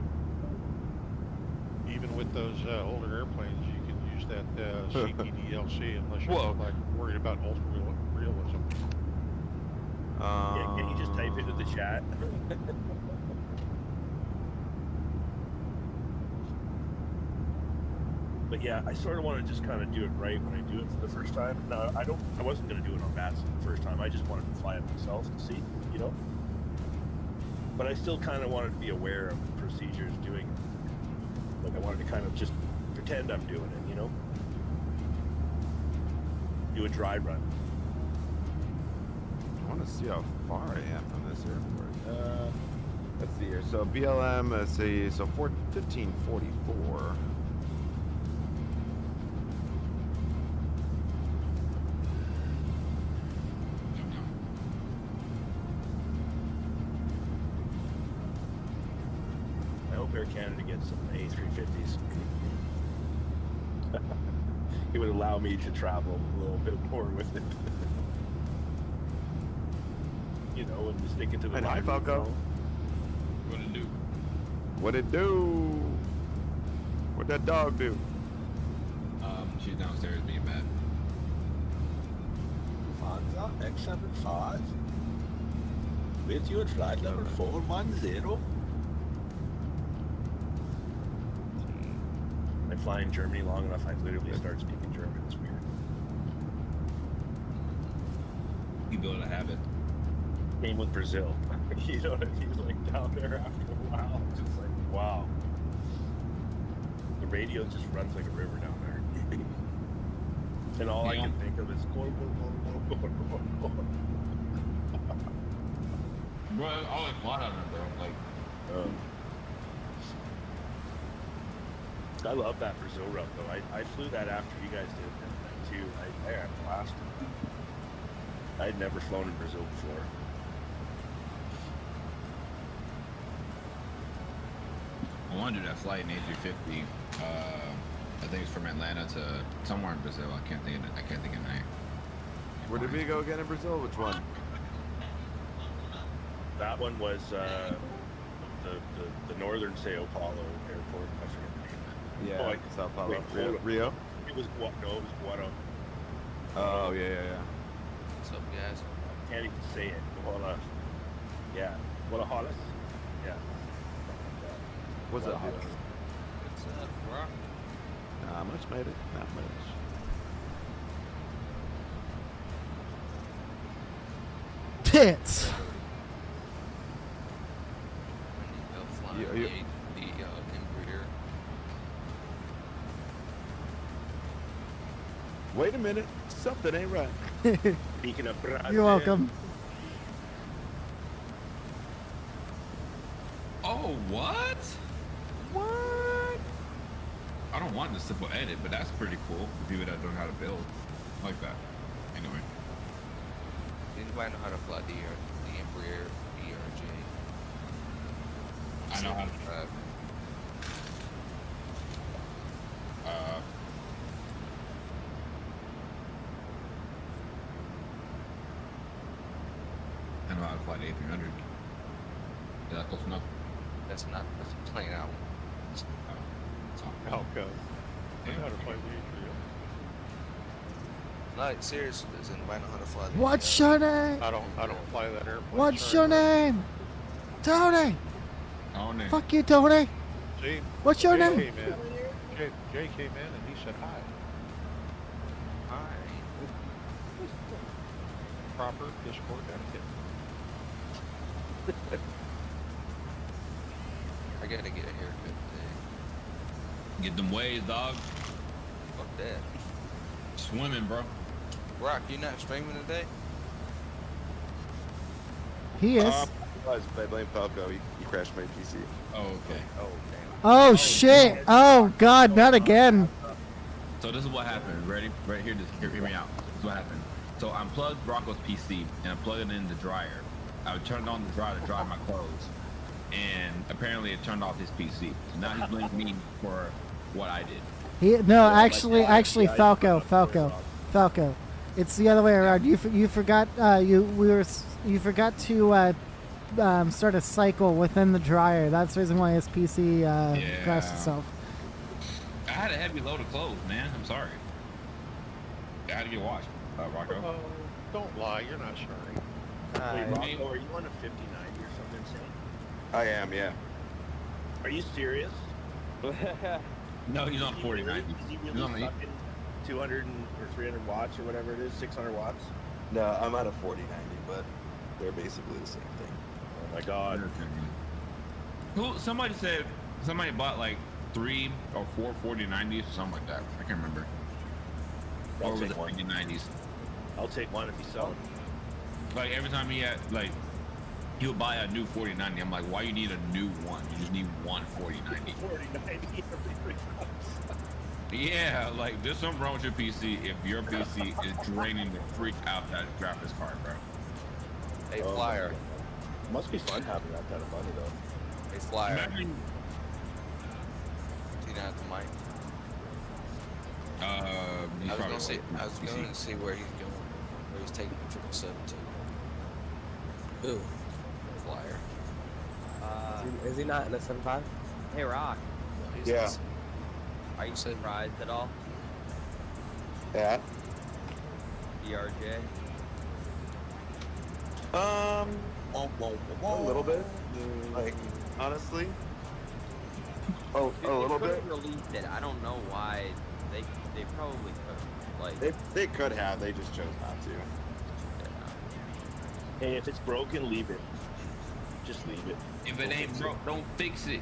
Even with those older airplanes, you can use that CPDLC unless you're Whoa. like worried about ultra realism. Yeah, can you just type into the chat? But yeah, I sort of want to just kind of do it right when I do it for the first time. No, I wasn't going to do it on VATSIM the first time. I just wanted to fly it myself and see, you know? But I still kind of wanted to be aware of the procedures doing it. Like I wanted to kind of just pretend I'm doing it, you know? Do a dry run. I want to see how far I am from this airport. Let's see here. So BLM, let's see. So 1544. I hope Air Canada gets some A350s. It would allow me to travel a little bit more with it. You know, and stick it to the And hi, line, Falco. you know? What to do? What it do? What that dog do? She's downstairs being bad. Lufthansa X75 with you at flight level 410. I fly in Germany long enough, I literally start speaking German. It's weird. You build a habit. Same with Brazil. You know what I mean? Like down there after a while, just like, wow. The radio just runs like a river down there. And all I can think of is go. Bro, all like one on it, bro. Like, I love that Brazil route though. I flew that after you guys did that too. I had a blast. I'd never flown in Brazil before. I want to do that flight in A350. I think it's from Atlanta to somewhere in Brazil. I can't think of the name. Where did we go again in Brazil? Which one? That one was the northern Sao Paulo airport. I forget the name. Yeah, Oh, Sao Paulo. wait, hold on. Rio? It was it was Guado. Oh, yeah. What's up, guys? Can't even say it. Guada. Yeah. Guadalajara. Yeah. What's up, dude? What's up, bro? Not much, made it. Not much. Tits. You- Wait a minute. Something ain't right. Speaking of Brazil. You're welcome. Oh What? What? I don't want the simple edit, but that's pretty cool for people that don't know how to build. I like that. Anyway. Anybody know how to fly the Embraer ERJ? I know how to drive. I know how to fly the A300. Is that close enough? That's a plane out. How come? I know how to fly the A300. Like seriously, does anybody know how to fly the What's your name? I don't fly that airplane. What's your name? Tony. Tony. Fuck you, Tony. See? What's your Jay name? Came in. Jay came in and he said hi. Hi. Proper Discord etiquette. I gotta get a haircut today. Get them waves, dog. Fuck that. Swimming, bro. Rock, you not streaming today? He is. I blame Falco. He crashed my PC. Oh, okay. Oh, damn. Oh shit. Oh god, not again. So this is what happened. Ready? Right here, just hear me out. This is what happened. So I unplugged Rocco's PC and I plugged it in the dryer. I turned on the dryer to dry my clothes, and apparently it turned off his PC. So now he's blaming me for what I did. Actually, Falco. It's the other way around. You forgot you forgot to start a cycle within the dryer. That's the reason why his PC crashed itself. I had a heavy load of clothes, man. I'm sorry. I had to get washed, Rocco. Oh, don't lie. You're not sorry. Wait, Rocco, are you on a 5090 or something insane? I am, yeah. Are you serious? No, he's on 4090. Is he really sucking 200 or 300 watts or whatever it is, 600 watts? No, I'm at a 4090, but they're basically the same thing. Oh my god. Somebody bought like 3 or 4 4090s or something like that. I can't remember. Or was it 4090s? I'll take one if you sell it. Like every time he would buy a new 4090. I'm like, why you need a new one? You just need one 4090. 4090 Yeah, like there's something wrong with your PC if your PC is draining the freak out that graphics card, bro. Hey, Flyer. Must be fun having that kind of money though. Hey, Flyer. Imagine, Do you know the mic? he's I was probably gonna see. on I was PC. going to see where he's going. Where he's taking the 777 to. Who? Flyer. Is he not in a 7.5? Hey, Rock. Yeah. Are you surprised at all? Yeah. ERJ? A little bit. Like, honestly. Oh, a little bit. Released it. I don't know why. They probably could. Like They could have. They just chose not to. Hey, if it's broken, leave it. Just leave it. If it ain't broke, don't fix it.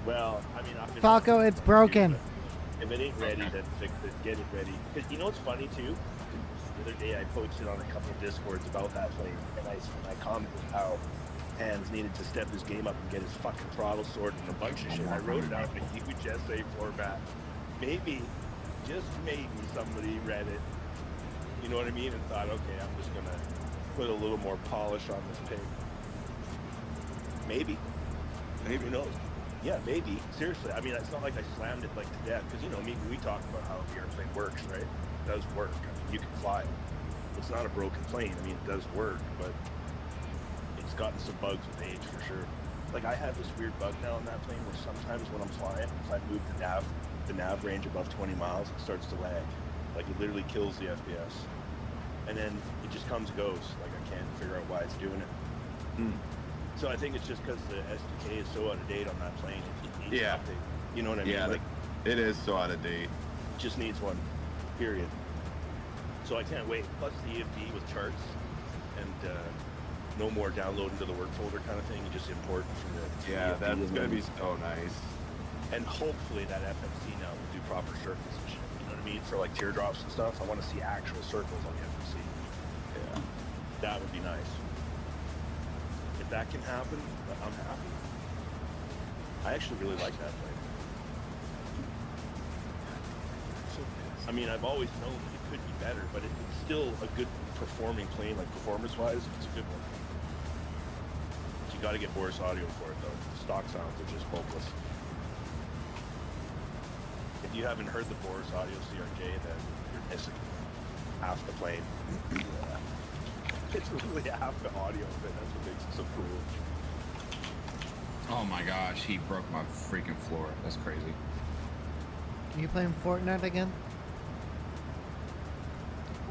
Well, I mean, I've been Falco, it's broken. If it ain't ready, then fix it. Get it ready. Because you know what's funny too? The other day I posted on a couple of Discords about that plane, and I commented how Hans needed to step his game up and get his fucking throttle sorted and a bunch of shit. I wrote it out in a huge essay format. Maybe, just maybe, somebody read it, you know what I mean, and thought, okay, I'm just gonna put a little more polish on this pig. Maybe. Who knows? Yeah, maybe. Seriously, I mean, it's not like I slammed it like to death, because you know me, we talk about how the airplane works, right? It does work. I mean, you can fly it. It's not a broken plane. I mean, it does work, but it's gotten some bugs with age for sure. Like I have this weird bug now on that plane where sometimes when I'm flying, if I move the nav range above 20 miles, it starts to lag. Like it literally kills the FPS. And then it just comes and goes. Like I can't figure out why it's doing it. So I think it's just because the SDK is so out of date on that plane. It needs an update. You know what I mean? Yeah, Like it is so out of date. just needs one, period. So I can't wait. Plus the EFB with charts and no more download into the work folder kind of thing. You just import from the Yeah, EFB that's with gonna be them. so nice. And hopefully that FMC now will do proper circles and shit. You know what I mean? For like teardrops and stuff. I want to see actual circles on the FMC. Yeah. That would be nice. If that can happen, I'm happy. I actually really like that plane. I mean, I've always known that it could be better, but it's still a good performing plane, like performance-wise, it's a good one. But you got to get Boris audio for it, though. The stock sounds are just hopeless. If you haven't heard the Boris audio CRJ, then you're missing half the plane. It's really half the audio of it. That's what makes it so cool. Oh my gosh, he broke my freaking floor. That's crazy. You playing Fortnite again?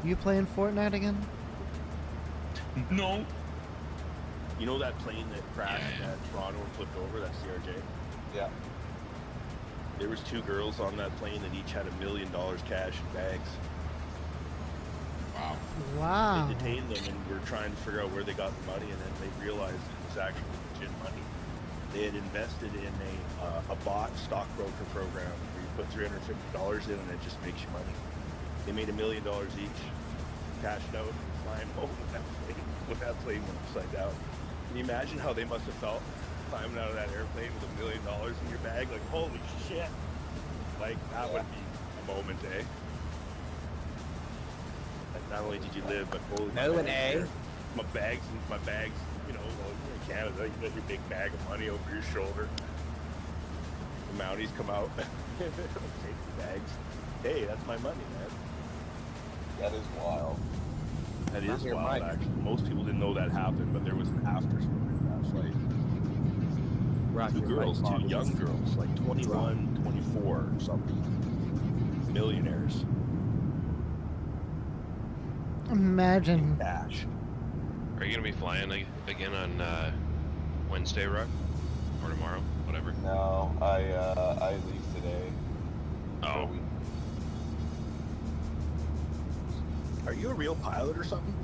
You playing Fortnite again? No. You know that plane that crashed at Toronto and flipped over, that CRJ? Yeah. There was 2 girls on that plane that each had $1 million cash in bags. Wow. Wow. They detained them and were trying to figure out where they got the money, and then they realized it was actually legit money. They had invested in a bot stockbroker program where you put $350 in and it just makes you money. They made $1 million each, cashed out, and flying home with that plane went upside down. Can you imagine how they must have felt climbing out of that airplane with $1 million in your bag? Like, holy shit! Like, that would be a moment, eh? Like, not only did you live, but holy my bags, you know, well, you're in Canada, you got your big bag of money over your shoulder. The Mounties come out, take the bags. Hey, that's my money, man. That is wild. That is wild, actually. Most people didn't know that happened, but there was an after story of that flight. Two girls, 2 young girls, like 21, 24 or something. Millionaires. Imagine. Cash. Are you gonna be flying again on Wednesday, Rock? Or tomorrow? Whatever. No, I leave today. Oh. Are you a real pilot or something?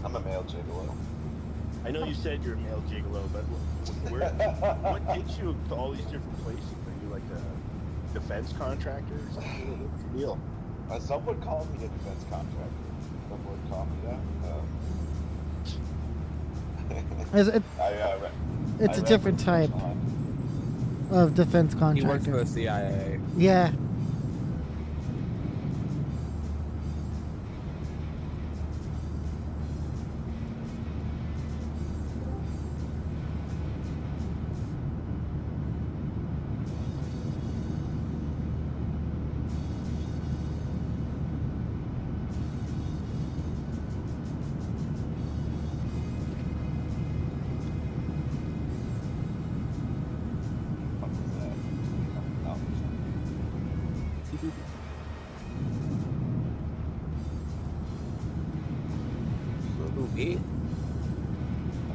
I'm a male gigolo. I know you said you're a male gigolo, but what takes you to all these different places? Are you like a defense contractor or something? What's the deal? Some would call me a defense contractor. Some would call me that. It's a different type of defense contractor. He works for the CIA. Yeah.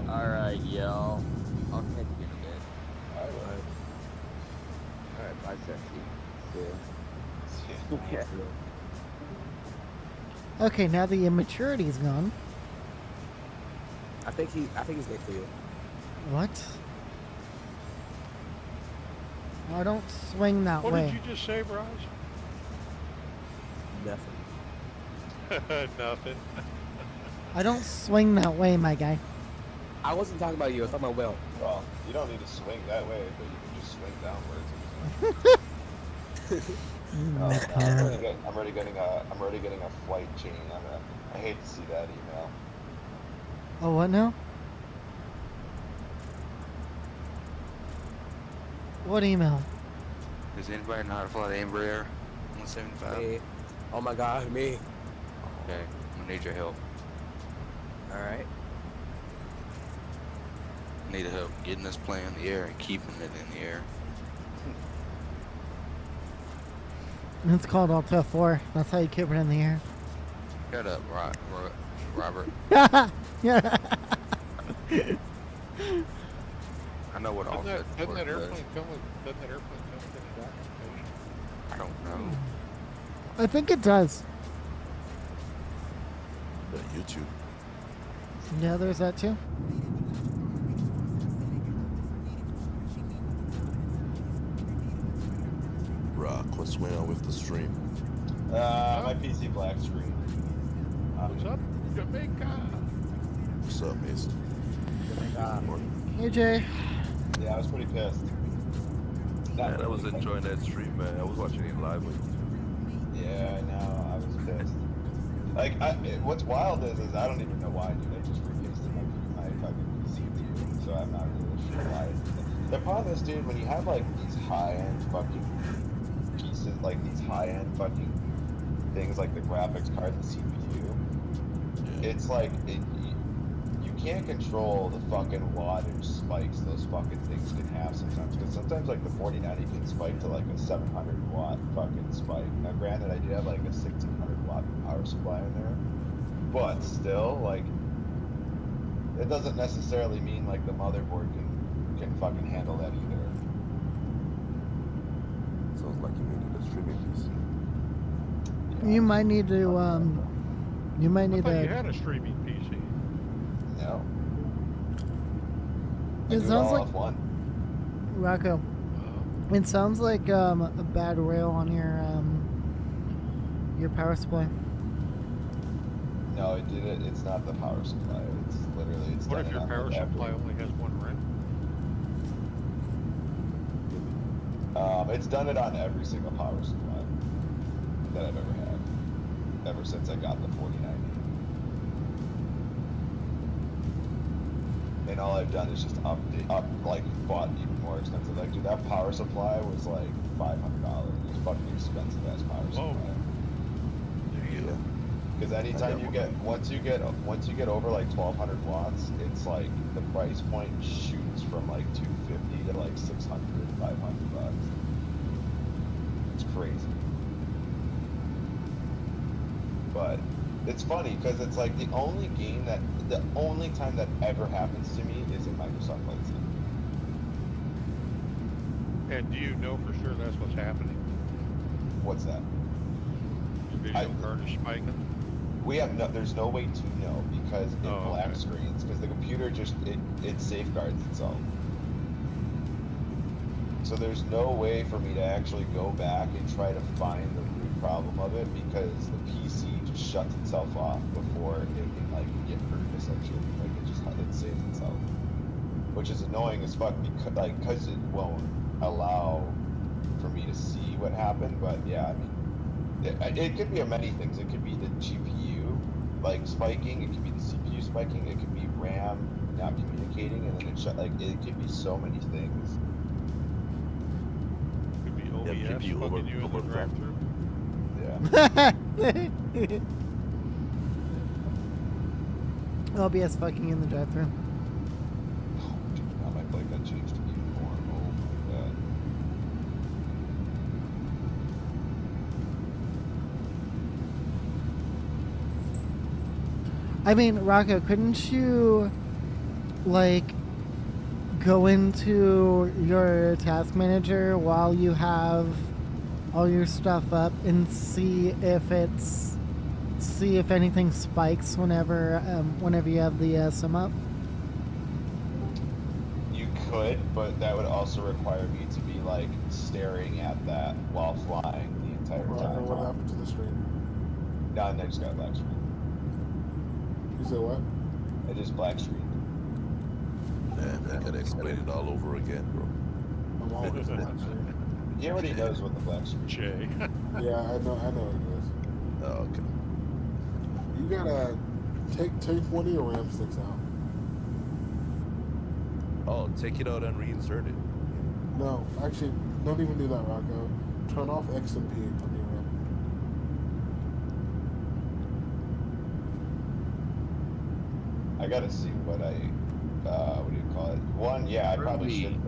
Alright, y'all. I'll catch you in a bit. Alright, bye, sexy. Yeah. Okay, now the immaturity's gone. I think he's next to you. What? I don't swing that What way. did you just say, Bryce? Nothing. Nothing. I don't swing that way, my guy. I wasn't talking about you. I was talking about Will. Well, you don't need to swing that way, but you can just swing downwards. I'm already getting a flight chain. I hate to see that email. Oh, what now? What email? Does anybody know how to fly the Embraer 175? Me. Oh my God, me. Okay, I'm gonna need your help. All right. I need help getting this plane in the air and keeping it in the air. It's called Alta 4. That's how you keep it in the air. Shut up, Robert. Yeah. I know what all Doesn't that does. airplane come with a documentation? I don't know. I think it does. YouTube. Yeah, there's that too. Rock, what's going on with the stream? My PC black screen. What's up, Jamaica? What's up, Mason? Hey, Jay. Yeah, I was pretty pissed. Man, I was enjoying that stream, man. I was watching it live with you. Yeah, I know. I was pissed. Like, what's wild is I don't even know why, dude. I just repasted my fucking PC too, so I'm not really sure why. The problem is, dude, when you have like these high-end fucking pieces, like these high-end fucking things, like the graphics card, the CPU, it's like you can't control the fucking wattage spikes those fucking things can have sometimes. Because sometimes like the 4090 can spike to like a 700 watt fucking spike. Now, granted, I do have like a 1600 watt power supply in there, but still, like, it doesn't necessarily mean like the motherboard can fucking handle that either. Sounds like you needed a streaming PC. You might need to, you might I need thought you to. had a streaming PC. No. It sounds like one. Rocco. It sounds like a bad rail on your power supply. No, it did it. It's not the power supply. It's literally. It's What done if it your on power the supply only has one ring? It's done it on every single power supply that I've ever had, ever since I got the 4090. And all I've done is just like bought even more expensive. Like, dude, that power supply was like $500. It's fucking expensive ass power supply. Yeah. Because anytime you get once you get over like 1200 watts, it's like the price point shoots from like 250 to like 600, 500 bucks. It's crazy. But it's funny because it's like the only time that ever happens to me is in Microsoft Flight Sim. And do you know for sure that's what's happening? What's that? Your video card is spiking? We have no. There's no way to know because it black screens. Because the computer just it safeguards itself. So there's no way for me to actually go back and try to find the root problem of it because the PC just shuts itself off before it can like get hurt essentially. Like it saves itself, which is annoying as fuck because it won't allow for me to see what happened. But yeah, I mean, it could be many things. It could be the GPU like spiking. It could be the CPU spiking. It could be RAM not communicating and then it shut. Like it could be so many things. Could be OBS fucking you in the drive-thru. Yeah. OBS fucking in the drive-thru. Oh, dude, now my plate got changed to even more. Oh my god. I mean, Rocco, couldn't you, like, go into your task manager while you have all your stuff up and see if anything spikes whenever you have the sim up? You could, but that would also require me to be like staring at that while flying the entire time. What happened to the stream? No, I just got black screen. You said what? I just black screen. Man, I gotta explain it all over again, bro. I'm always black screen. He already knows what the black screen is. Jay. Yeah, I know what it is. Oh, okay. You gotta take one of your RAM sticks out. Oh, take it out and reinsert it. No, actually, don't even do that, Rocco. Turn off XMP on your RAM. I gotta see what what do you call it? One, yeah, I probably should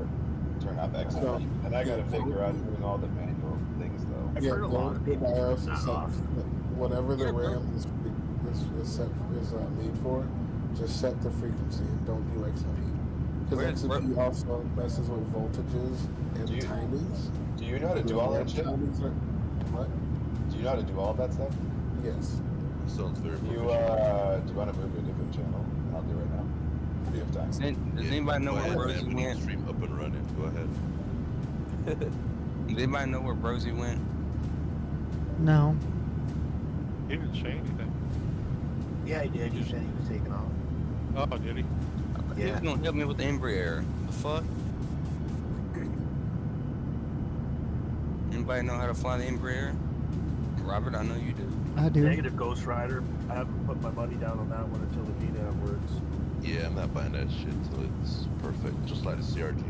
turn off XMP. And I gotta figure out doing all the manual things though. Yeah, go to BIOS and set whatever the RAM is made for. Just set the frequency and don't do XMP. Because XMP also messes with voltages and timings. Do you know how to do all that shit? What? Do you know how to do all that stuff? Yes. Sounds very Do you want to move to a different channel? I'll do it right now. If you have time. Does anybody know where Rosie man. went? Stream up and running. Go ahead. Does anybody know where Rosie went? No. He didn't say anything. Yeah, he did. He said he was taking off. Oh, did he? He was gonna help me with the Embraer. The fuck? Anybody know how to fly the Embraer? Robert, I know you do. I do. Negative Ghost Rider. I haven't put my money down on that one until the beta works. Yeah, I'm not buying that shit till it's perfect. Just like a CRJ.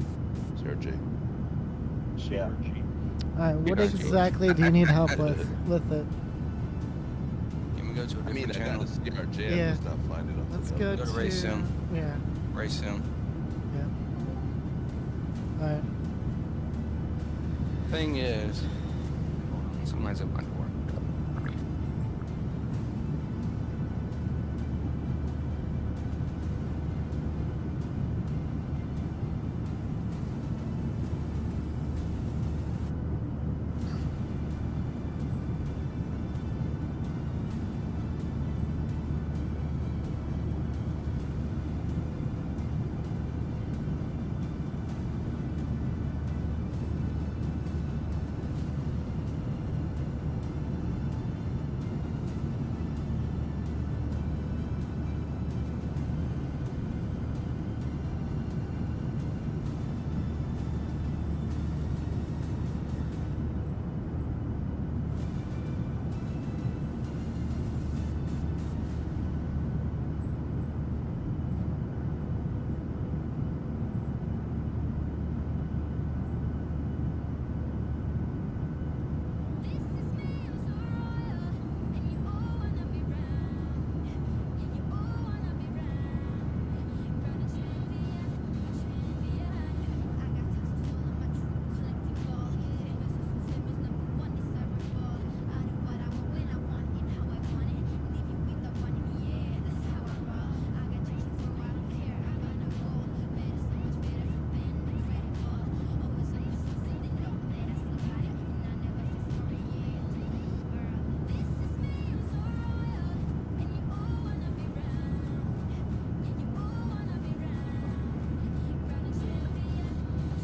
Yeah. Alright, what exactly do you need help with it? Can we go to a different I channel? got a CRJ, Yeah. I'm just not finding it. Let's go Go to to Race Sim. Yeah. Race Sim. Yeah. Alright. Thing is, somebody's at my door.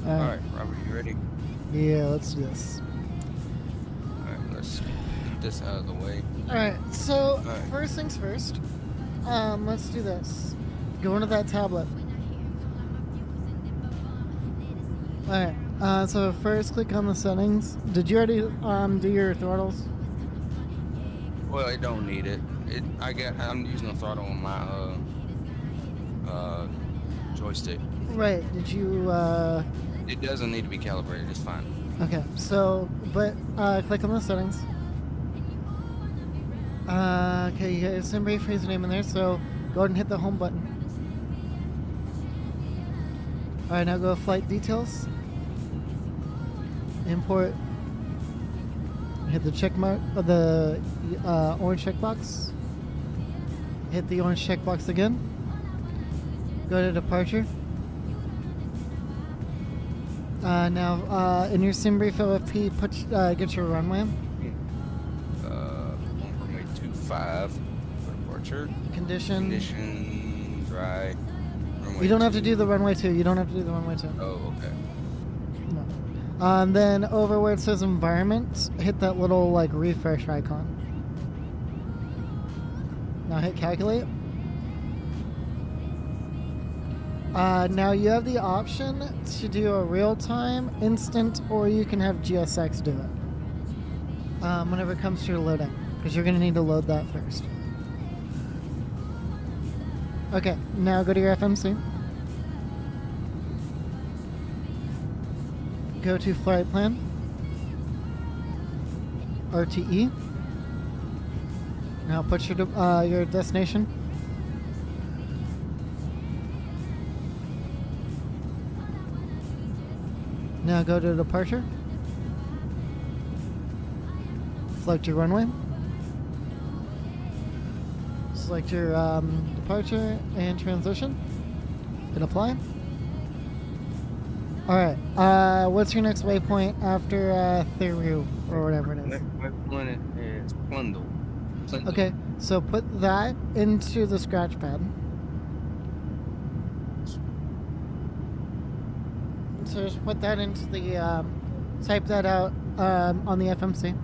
Alright, Robert, you ready? Yeah, let's do this. Alright, let's get this out of the way. Alright, so first things first. Let's do this. Go into that tablet. Alright, so first click on the settings. Did you already do your throttles? Well, it don't need it. I'm using the throttle on my joystick. Right, did you It doesn't need to be calibrated, it's fine. okay, so but click on the settings. Okay, you got some brief phrase name in there, so go ahead and hit the home button. Alright, now go to flight details. Import. Hit the check mark of the orange checkbox. Hit the orange checkbox again. Go to departure. Now in your sim brief OFP, get your runway. Runway 25 for departure. Condition. Dry. Runway You don't have to 2. do the runway 2. You don't have to do the runway 2. Oh, okay. No. Then over where it says environment, hit that little like refresh icon. Now hit calculate. Now you have the option to do a real-time, instant, or you can have GSX do it. Whenever it comes to your loading, because you're going to need to load that first. Okay, now go to your FMC. Go to flight plan. RTE. Now put your destination. Now go to departure. Select your runway. Select your departure and transition. Hit apply. Alright, what's your next waypoint after Theru, or whatever it is? Next waypoint is Plundle. Okay, so put that into the scratch pad. So just put that into the, type that out on the FMC.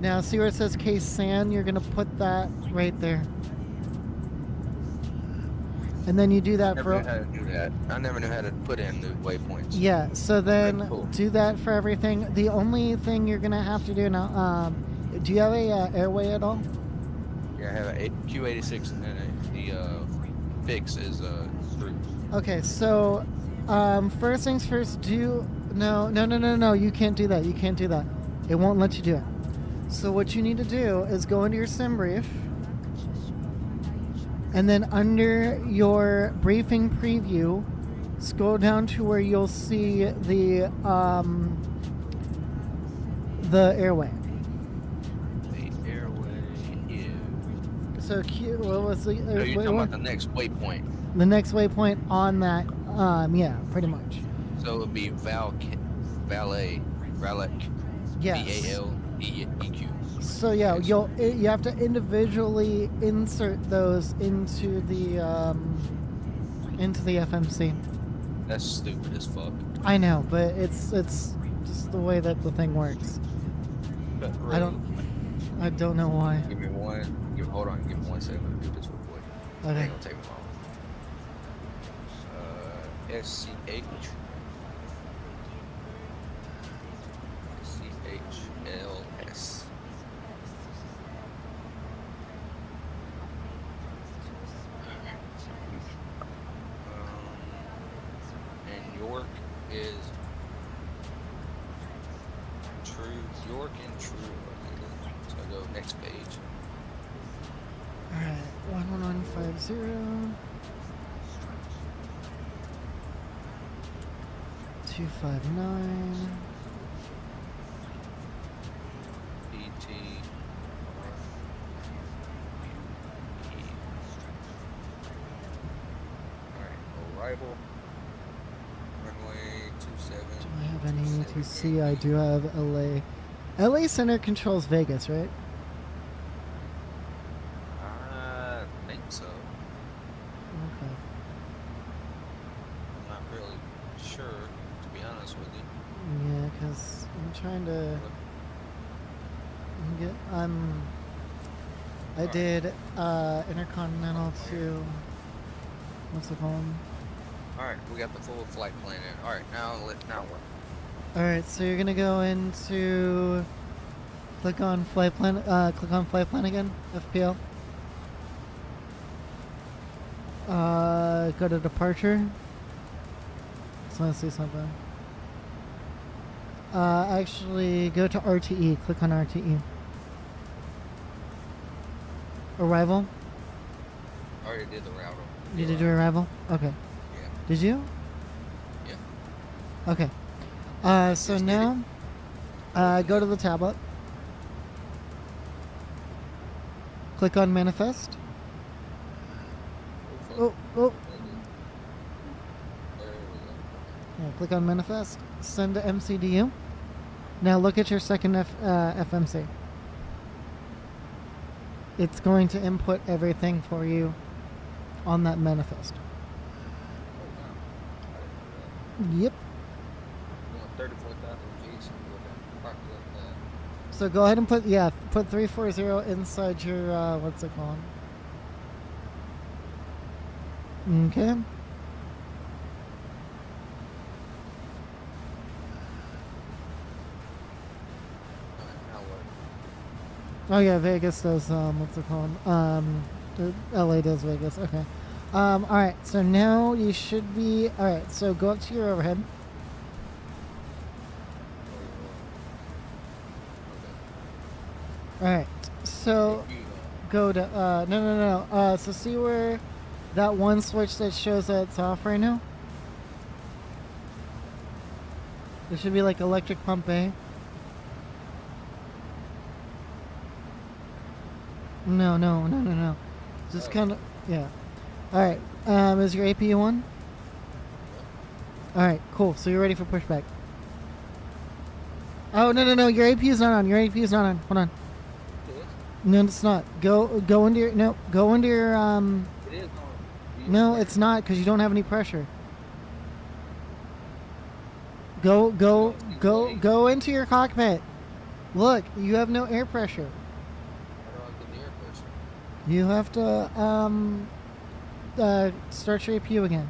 Now see where it says case SAN, you're going to put that right there. And then you do I that never knew for... how to do that. I never knew how to put in the waypoints. Yeah, so then cool. do that for everything. The only thing you're going to have to do now... do you have a airway at all? Yeah, I have a Q86 and the fix is through. Okay, so first things first, no, you can't do that. You can't do that. It won't let you do it. So what you need to do is go into your sim brief, and then under your briefing preview, scroll down to where you'll see the airway. The airway is. So what was the? So you're talking about the next waypoint. The next waypoint on that, yeah, pretty much. So it would be valet, Yes. VALEQ. So yeah, you have to individually insert those into the FMC. That's stupid as fuck. I know, but it's just the way that the thing works. But I don't know why. Give me one. Hold on. Give me 1 second. Let me do this real quick. Okay. It ain't gonna take me long. SCH. CHLS. And York is true. York and true. So I go next page. All right, 11150. 259. PT. Alright, arrival. Runway 27. Do I have any ATC? I do have LA. LA Center controls Vegas, right? I think so. Okay. I'm not really sure, to be honest with you. Yeah, because I'm trying to get. I did Intercontinental to. What's it called? Alright, we got the full flight plan in. Alright, now what? Alright, so you're gonna go into click on flight plan again, FPL. Go to departure. Just wanna see something. Actually go to RTE, click on RTE. Arrival? I already did the router. You did your arrival? Okay. Yeah. Did you? Yeah. Okay. So now, go to the tablet. Click on manifest. Oh. Yeah, click on manifest. Send to MCDU. Now look at your second FMC. It's going to input everything for you on that manifest. Yep. 34,000 G's. So go ahead and put 340 inside your what's it called? Okay. Oh yeah, Vegas does what's it called? LA does Vegas. Okay. All right. So now you should be all right. So go up to your overhead. All right. So go to no. So see where that one switch that shows that it's off right now. There should be like electric pump A. No. Just kind of, yeah. All right. Is your APU on? All right. Cool. So you're ready for pushback. Oh no. Your APU's not on. Hold on. No, it's not. Go into your Go into your It is on. No, it's not because you don't have any pressure. Go into your cockpit. Look, you have no air pressure. You have to start your APU again.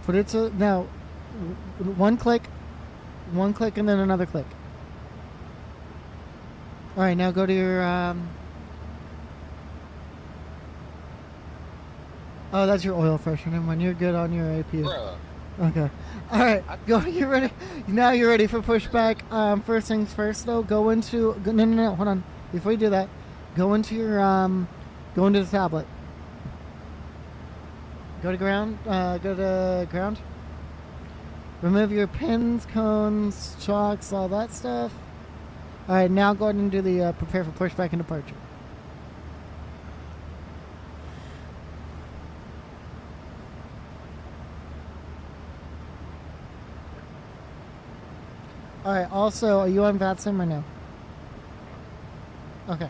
Put it to now. One click, and then another click. All right, now go to your. Oh, that's your oil freshener. Never mind. You're good on your APU. Bruh. Okay. All right. Go. You ready? Now you're ready for pushback. First things first, though. Go into. No. Hold on. Before you do that, go into your. Go into the tablet. Go to ground. Go to ground. Remove your pins, cones, chocks, all that stuff. All right. Now go ahead and do the prepare for pushback and departure. All right. Also, are you on VATSIM or no? Okay.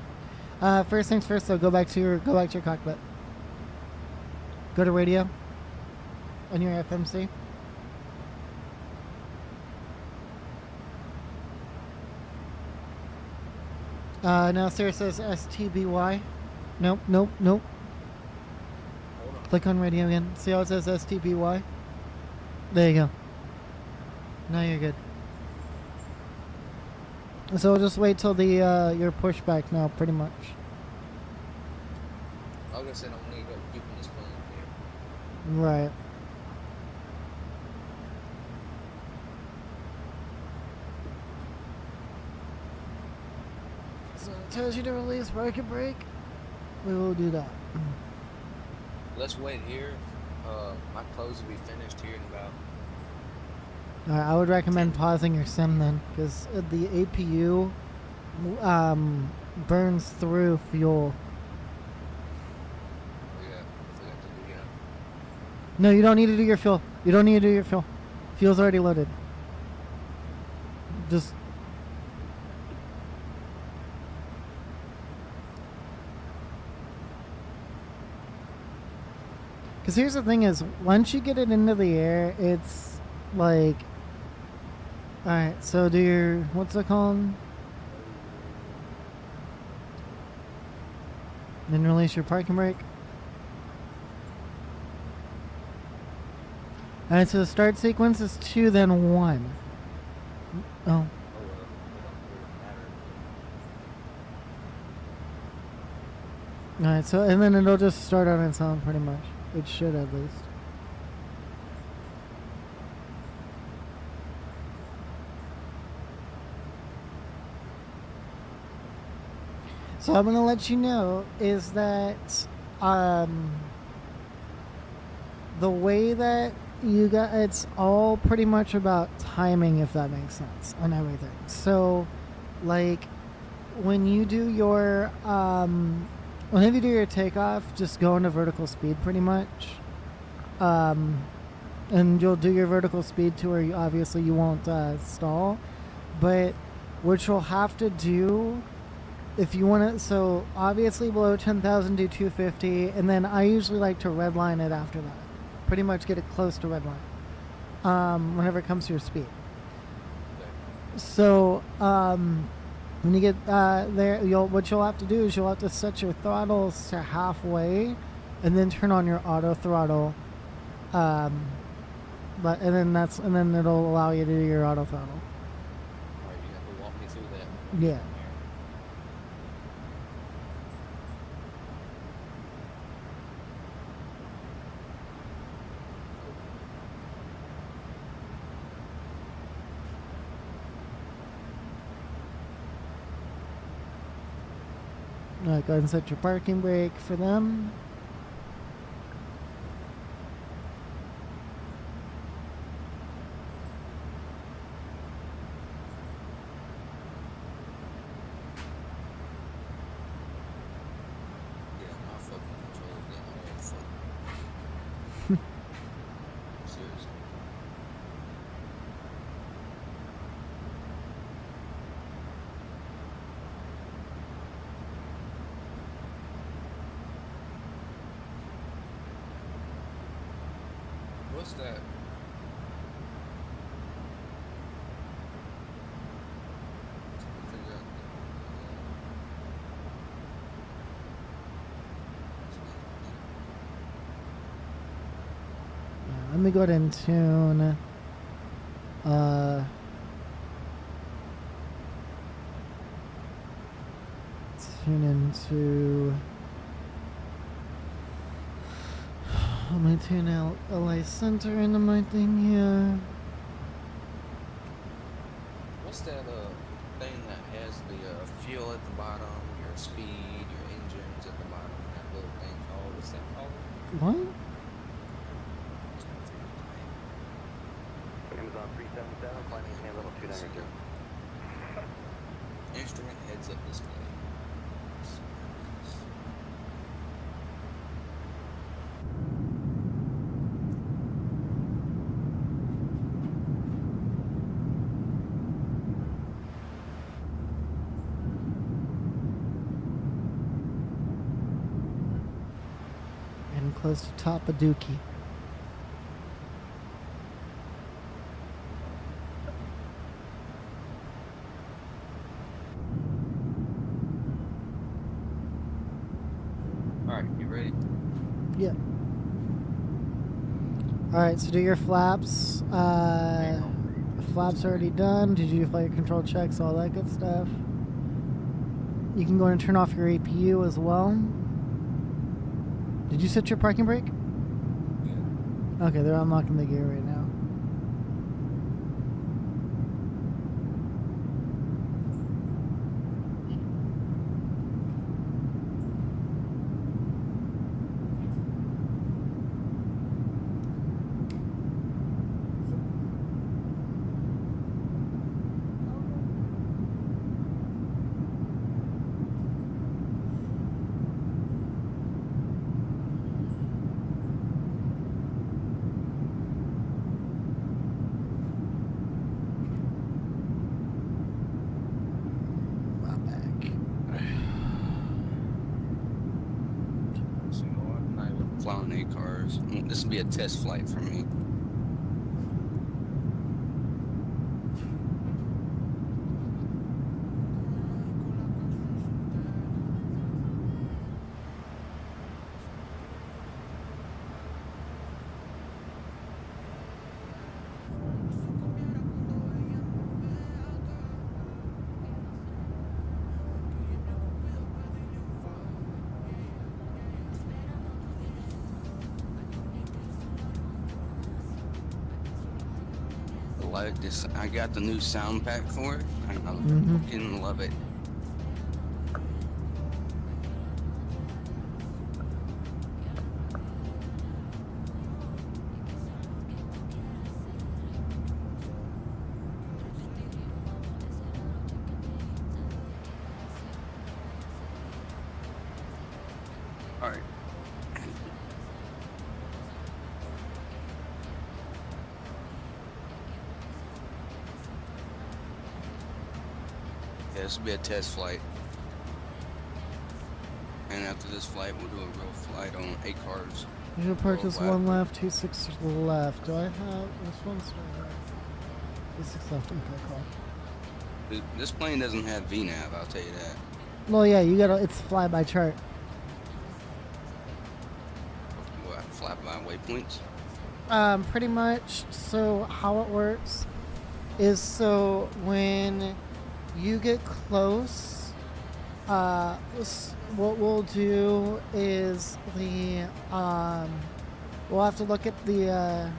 First things first, though. Go back to your cockpit. Go to radio. On your FMC. Now Sarah says STBY. Nope. Click on radio again. See how it says STBY? There you go. Now you're good. So we'll just wait till the your pushback now, pretty much. Like I said, I'm gonna go keeping this plane here. Right. So it tells you to release rocket brake. We will do that. Let's wait here. My clothes will be finished here in about. Alright, I would recommend pausing your sim then, because the APU burns through fuel. Yeah, I forgot to do that. No, you don't need to do your fuel. Fuel's already loaded. Just... Because here's the thing is, once you get it into the air, it's like... Alright, so do your... What's it called? Then release your parking brake. Alright, so the start sequence is 2, then 1. Oh. Alright, so, and then it'll just start on its own, pretty much. It should, at least. So I'm going to let you know is that the way that you got, it's all pretty much about timing, if that makes sense, on everything. So, like, when you do your, whenever you do your takeoff, just go into vertical speed pretty much. And you'll do your vertical speed to where you, obviously you won't stall. But what you'll have to do, if you want to, so obviously below 10,000 do 250, and then I usually like to redline it after that. Pretty much get it close to redline whenever it comes to your speed. So when you get there, what you'll have to do is you'll have to set your throttles to halfway, and then turn on your auto throttle. And then it'll allow you to do your auto throttle. Alright, you have to walk me through that. Yeah. Alright, go ahead and set your parking brake for them. Yeah, my fucking controls get all fucked. Seriously. What's that? Figure out. me go ahead and tune. Tune into. Let me tune out LA Center into my thing here. What's that thing that has the fuel at the bottom, your speed, your engines at the bottom, that little thing called? What's that called? What? Amazon 377, flying maintain level 292. Instrument heads up display. Getting close to top of Dookie. Alright, you ready? Yeah. Alright, so do your flaps. Flaps already done. Did you do flight control checks, all that good stuff? You can go and turn off your APU as well. Did you set your parking brake? Yeah. Okay, they're unlocking the gear right now. Flying 8 cars. This will be a test flight for me. Like this, I got the new sound pack for it. I fucking love it. All right. Yeah, this will be a test flight. And after this flight, we'll do a real flight on 8 cars. You should purchase 1 left, 26 to the left. Do I have this one? 26 left. Okay, cool. This plane doesn't have VNAV, I'll tell you that. Well, yeah, you gotta. It's fly by chart. What, fly by waypoints? Pretty much. So how it works is when you get close, what we'll do is we'll have to look at the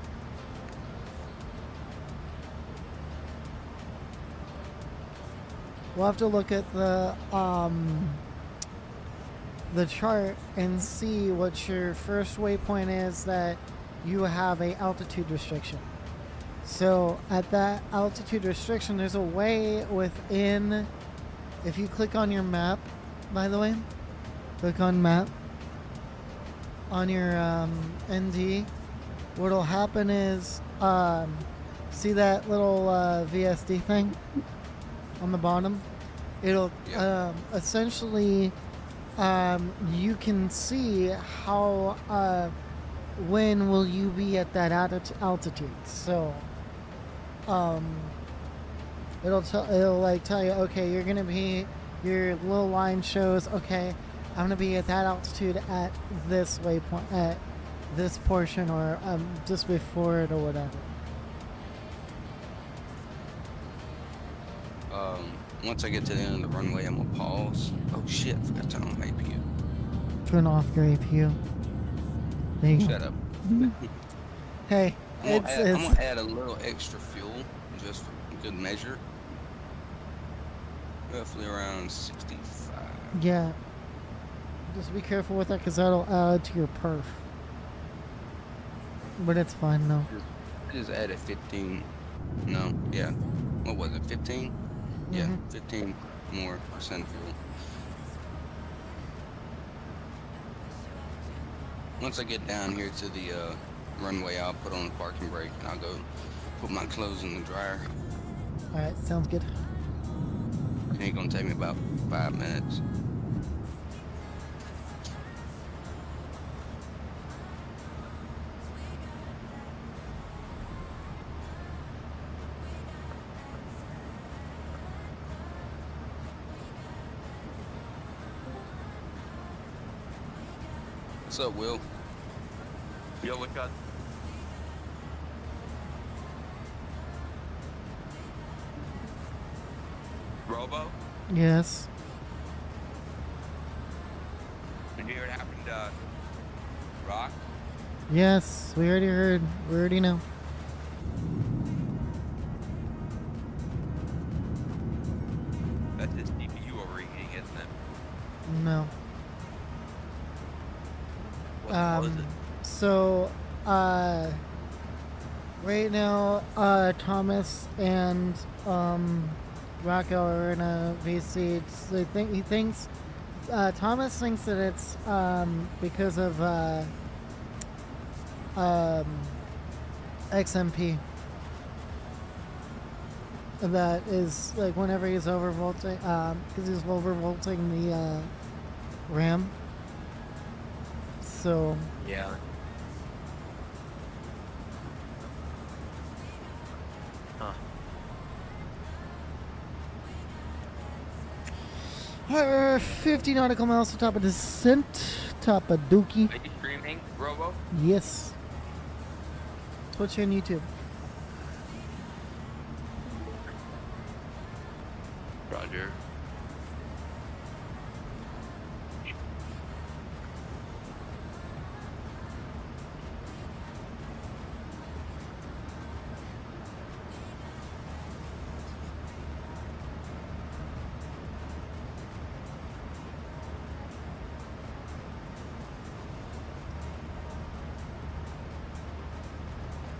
chart and see what your first waypoint is that you have a altitude restriction. So at that altitude restriction, there's a way within, if you click on your map, by the way, click on map on your ND, what'll happen is, see that little VSD thing on the bottom? It'll essentially, you can see how, when will you be at that altitude. So it'll like tell you, okay, you're gonna be, your little line shows, okay, I'm gonna be at that altitude at this waypoint, at this portion or just before it or whatever. Once I get to the end of the runway, I'm gonna pause. Oh shit, I forgot to turn on my APU. Turn off your APU. There you go. Shut up. Hey, I'm gonna add a little extra fuel just for good measure. Roughly around 65. Yeah. Just be careful with that because that'll add to your perf. But it's fine though. I just added 15. No, yeah. What was it? 15? Yeah, 15 more percent fuel. Once I get down here to the runway, I'll put on the parking brake and I'll go put my clothes in the dryer. Alright, sounds good. It ain't gonna take me about 5 minutes. What's up, Will? Yo, what got? Robo? Yes. Did you hear what happened to Rock? Yes, we already heard. We already know. That's his CPU overheating, isn't it? No. What was it? So, right now, Thomas and Rocco are in a VC. He thinks Thomas thinks that it's because of XMP. That is like whenever he's overvolting, because he's overvolting the RAM. So Yeah. Huh. 50 nautical miles to top of descent, top of Dookie. Are you streaming, Robo? Yes. Twitch and YouTube. Roger.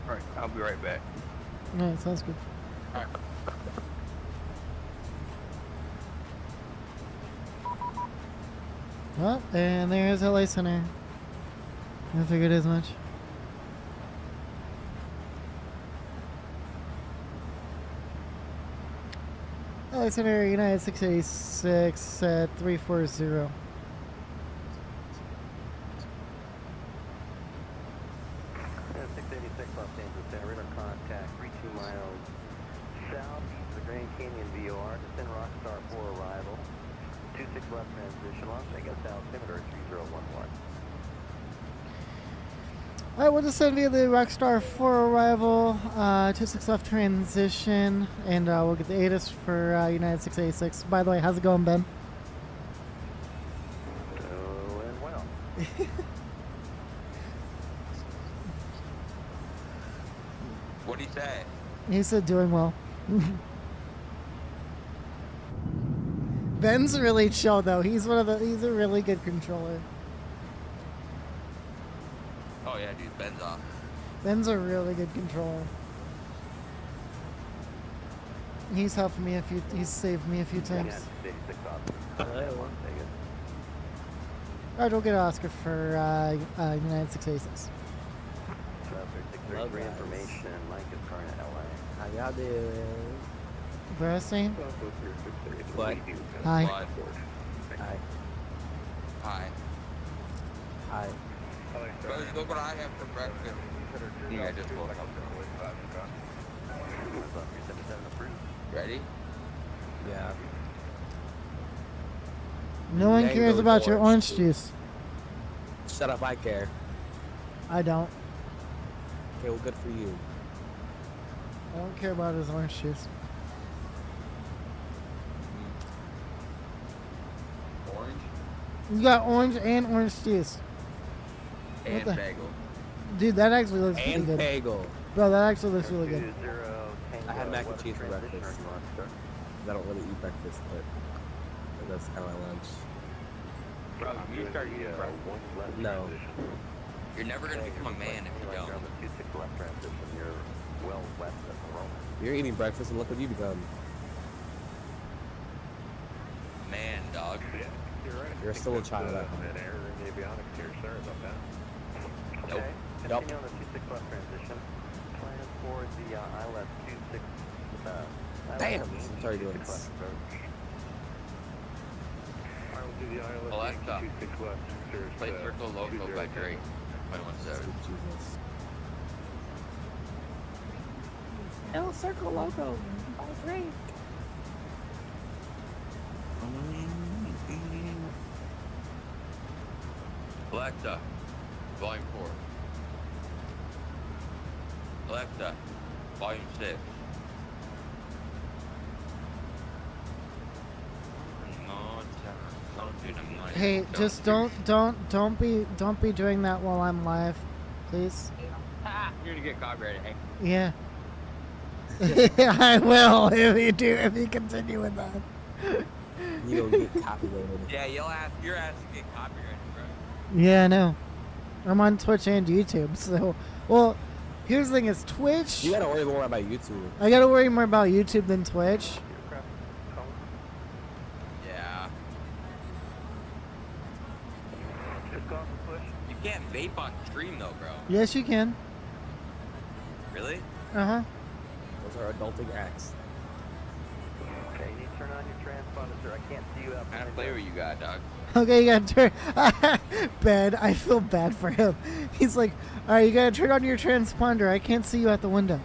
Alright, I'll be right back. Alright, sounds good. Alright. Well, and there's LA Center. I figured as much. LA Center, United 686 at 340. Yeah, 686 Los Angeles Center, radar contact, 32 miles southeast of the Grand Canyon VOR, descend Rockstar 4 arrival, 26 left transition, Las Vegas altimeter 3011. Alright, we'll descend via the Rockstar 4 arrival, 26 left transition, and we'll get the ATIS for United 686. By the way, how's it going, Ben? Doing well. What'd he say? He said doing well. Ben's really chill though. He's a really good controller. Oh yeah, dude, Ben's off. Ben's a really good controller. He's helped me he's saved me a few times. Yeah, 686 Las Vegas. Alright, we'll get an Oscar for United 686. Love information, Mike is current at LA. How y'all doing? Brastain? What? Hi. What? Hi. Hi. Hi. Brothers, look what I have for breakfast. Yeah, just woke up. Ready? Yeah. No one Mango cares about your George. orange juice. Shut up, I care. I don't. Okay, well, good for you. I don't care about his orange juice. Orange You got orange and orange juice. and the- bagel. Dude, that actually looks really And good. bagel. Bro, that actually looks really good. I had mac and cheese for breakfast. I don't really eat breakfast, but that's kind of my lunch. Bro, you start eating breakfast. No. You're never gonna become a man if you don't. You're eating breakfast, and look what you become. Man, dog. You're still a child at home. An error in the avionics here. Sorry about that. Nope. Nope. Continue on the 26 left transition. Plan for the ILS 26. Damn! Sorry, doing this. I will do the ILS Alexa, 26 left. There's, Play Circle Loco by 20. Drake. 21.7. Jesus. El Circle Loco. That was great. Alexa, volume 4. Alexa, volume 6. Hey, just don't be doing that while I'm live, please. You're gonna get copyrighted. Hey. Yeah. I will if you continue with that. You don't get copyrighted. Yeah, your ass to get copyrighted, bro. Yeah, I know. I'm on Twitch and YouTube, so well. Here's the thing: is Twitch. You gotta worry more about YouTube. I gotta worry more about YouTube than Twitch. Yeah. You can't vape on stream though, bro. Yes, you can. Really? Uh huh. Those are adulting acts. Okay, you need to turn on your transponder, sir. I can't see you out. What kind of flavor you got, dog? Okay, you gotta turn. Bad. I feel bad for him. He's like, all right, you gotta turn on your transponder. I can't see you at the window.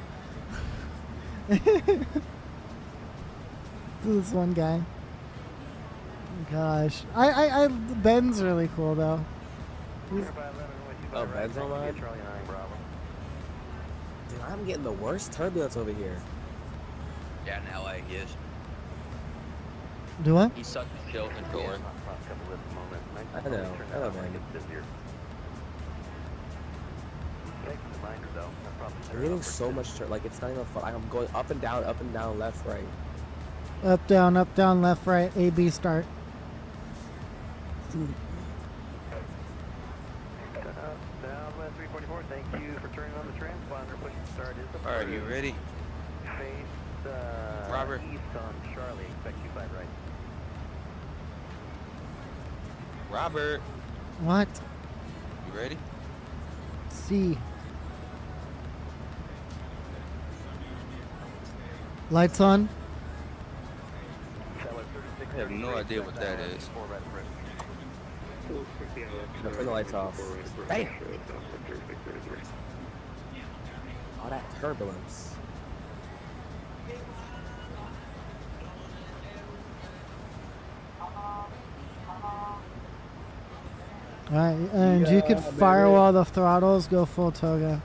This one guy. Gosh, I Ben's really cool though. He's, Oh, Ben's online? Dude, I'm getting the worst turbulence over here. Yeah, in LA, he is. do what? He sucks the chill controller. I know, man. I'm getting so much like it's not even fun. I'm going up and down, left, right. Up, down, left, right. A, B, start. Southwest 344, thank you for turning on the transponder. Push start is the Alright, you ready? Face Robert. east on Charlie. Expect you 5 right. Robert, What? you ready? C. Lights on. I have no idea what that is. No, turn the lights off. Bam! All that turbulence. Alright, and you could firewall the throttles, go full toga.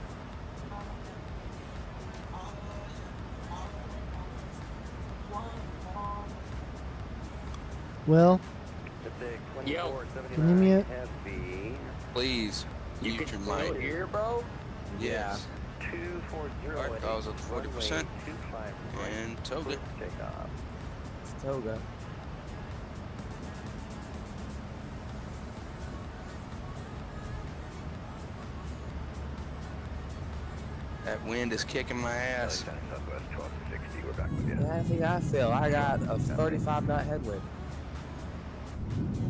Will, Yo, can you mute? please. Mute your mic. Here, bro. Yes. 240. Alright, I was at 40%. And toga. It's toga. That wind is kicking my ass. Yeah, I think I feel. I got a 35 knot headwind.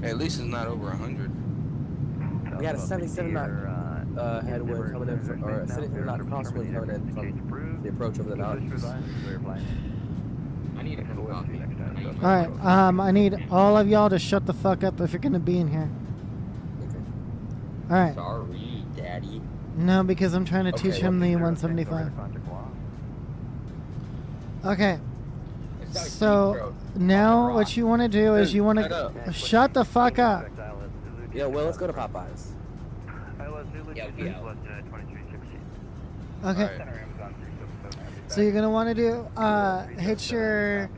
Hey, at least it's not over 100. We got a 77 knot headwind coming in from, or a 77 knot crosswind coming in from the approach over the mountains. I need a cup of coffee. Alright, I need all of y'all to shut the fuck up if you're gonna be in here. Alright. Sorry, Daddy. No, because I'm trying to Okay, teach him the 175. Okay. So now what you want to do is you want to shut the fuck up. Yeah, well, let's go to Popeyes. Okay. So you're gonna want to do hit your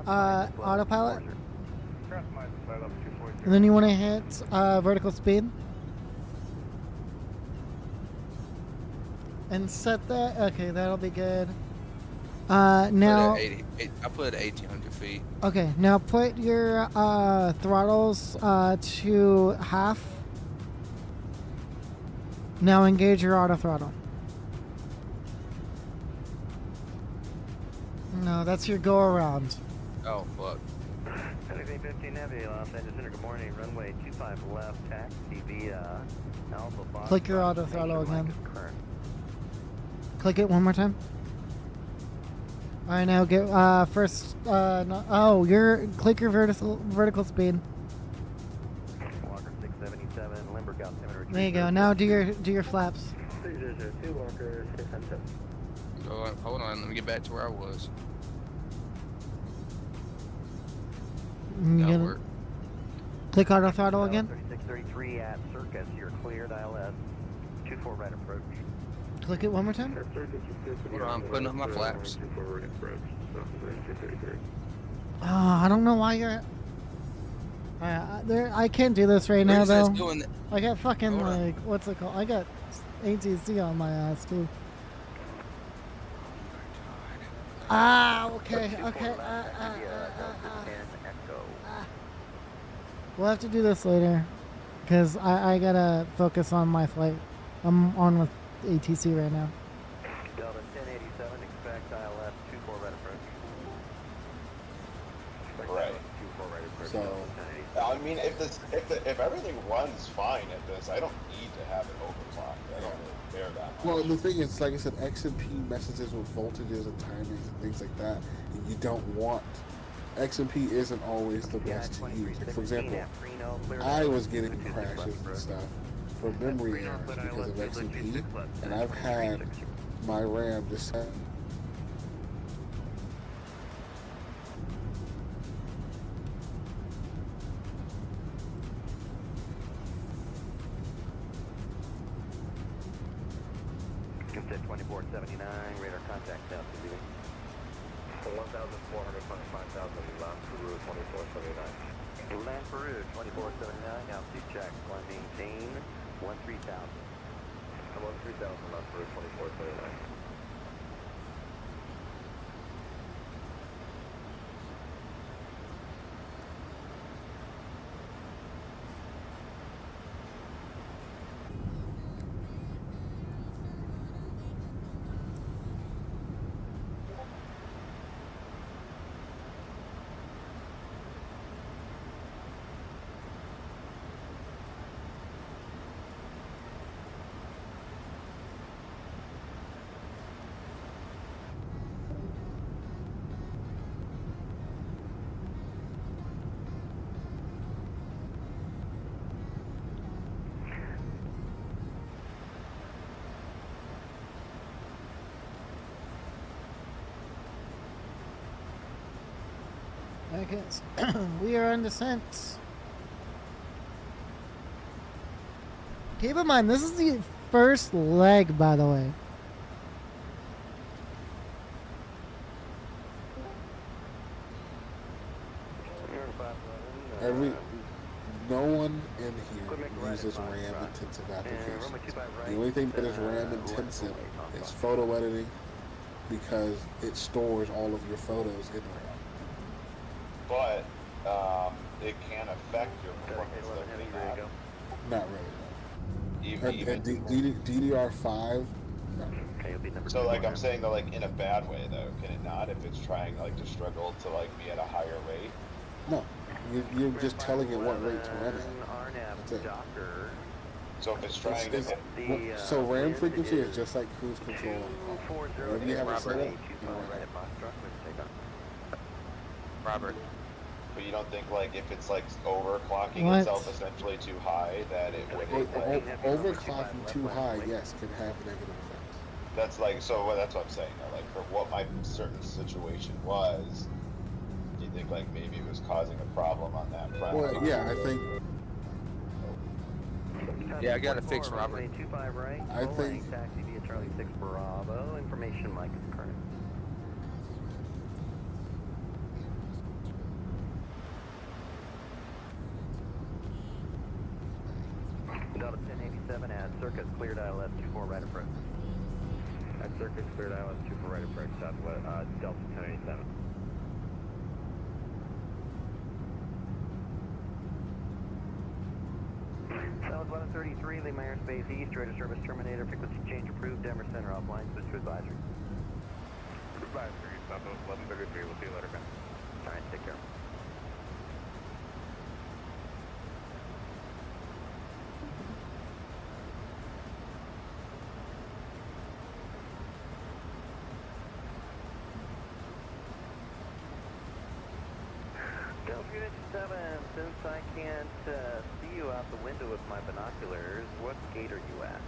autopilot, and then you want to hit vertical speed, and set that. Okay, that'll be good. Now. I put it at 1,800 feet. Okay, now put your throttles to half. Now engage your auto throttle. No, that's your go around. Oh, fuck. 15 Heavy, Los Angeles Center, good morning. Runway 25 left, taxi via Alpha Fox. Click your auto throttle again. Click it one more time. Alright, now get first. Click your vertical speed. Walker 677, Limburg altimeter. There you go. Now do your flaps. 602 Walker 677. Hold on, let me get back to where I was. That'll work. Click auto throttle again. 3633 at Circus. You're cleared. ILS 24 right approach. Click it one more time. Hold on, I'm putting up my flaps. Oh, I don't know why you're. I can't do this right now though. I got fucking like what's it called? I got ATC on my ass too. Okay. We'll have to do this later, because I gotta focus on my flight. I'm on with ATC right now. Delta 1087, expect ILS 24 right approach. Right. So, I mean, if everything runs fine at this, I don't need to have it overclocked. I don't really care that much. Well, the thing is, like I said, XMP messes with voltages and timings and things like that, and you don't want. XMP isn't always the best to use. Like, for example, I was getting crashes and stuff for memory errors because of XMP, and I've had my RAM just set. Consent 2479, radar contact south to leaving. 1,400, 5,000, land Peru 2479. Land Peru 2479, altitude check, climb maintain 13,000. I'm on 3,000, land Peru 2479. Okay, we are on descent. Keep in mind, this is the first leg, by the way. No one in here uses RAM-intensive applications. The only thing that is RAM-intensive is photo editing, because it stores all of your photos in RAM. But it can affect your performance. Not really. And DDR5. No. So like I'm saying that like in a bad way though, can it not? If it's trying like to struggle to like be at a higher rate. No, you're just telling it what rate to run at. That's it. So if it's trying to hit so RAM frequency is just like cruise control on the car. Wherever you have it set up, you run it. Robert. But you don't think like if it's like overclocking itself essentially too high that it would overclocking too high, yes, can have negative effects. That's like that's what I'm saying. Like for what my certain situation was, do you think like maybe it was causing a problem on that front? Well, yeah, I think. Yeah, I got to fix Robert. 25 right. I think Taxi via Charlie 6 Bravo. Information Mike is current. Delta 1087 at circuit cleared ILS 24 right approach. At circuit cleared ILS 24 right approach. Southwest Delta 1087. South 1133, Lima Airspace East, radar service terminator, frequency change approved, Denver Center offline, switch to advisory. Advisory, South 1133, we'll see you later, man. Alright, take care. Delta Unit 7, since I can't see you out the window with my binoculars, what gate are you at?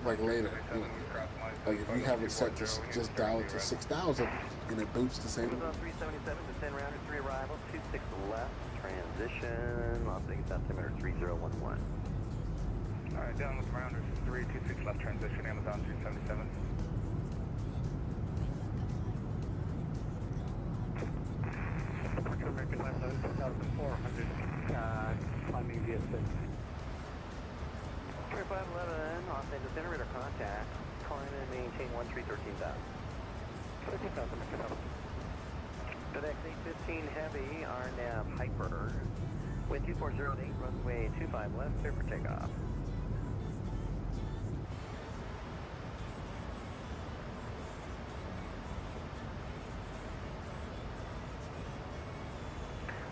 Like later, like if you have it set to just dial it to 6,000 and it boots the same. Amazon 377, descend rounder 3 arrival, 26 left, transition, Las Vegas altimeter 3011. Alright, down with rounders 326 left transition, Amazon 377. American West 7400, climbing via 6. 3511, Los Angeles generator contact, climb and maintain 1313,000. 13,000, FedEx 815 Heavy, RNAV Hyper, wind 2408, runway 25 left, clear for takeoff.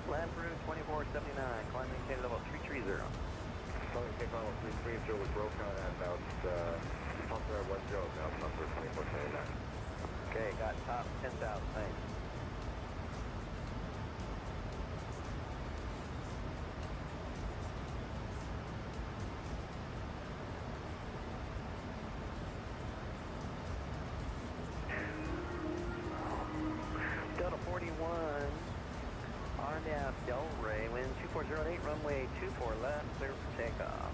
Land Peru 2479, climb maintain level 330. Calling takeoff 330 was broken out at about Corsair 10, now number 2479. Okay, got top 10,000, thanks. Delta 41, RNAV Del Rey, wind 2408, runway 24 left, clear for takeoff.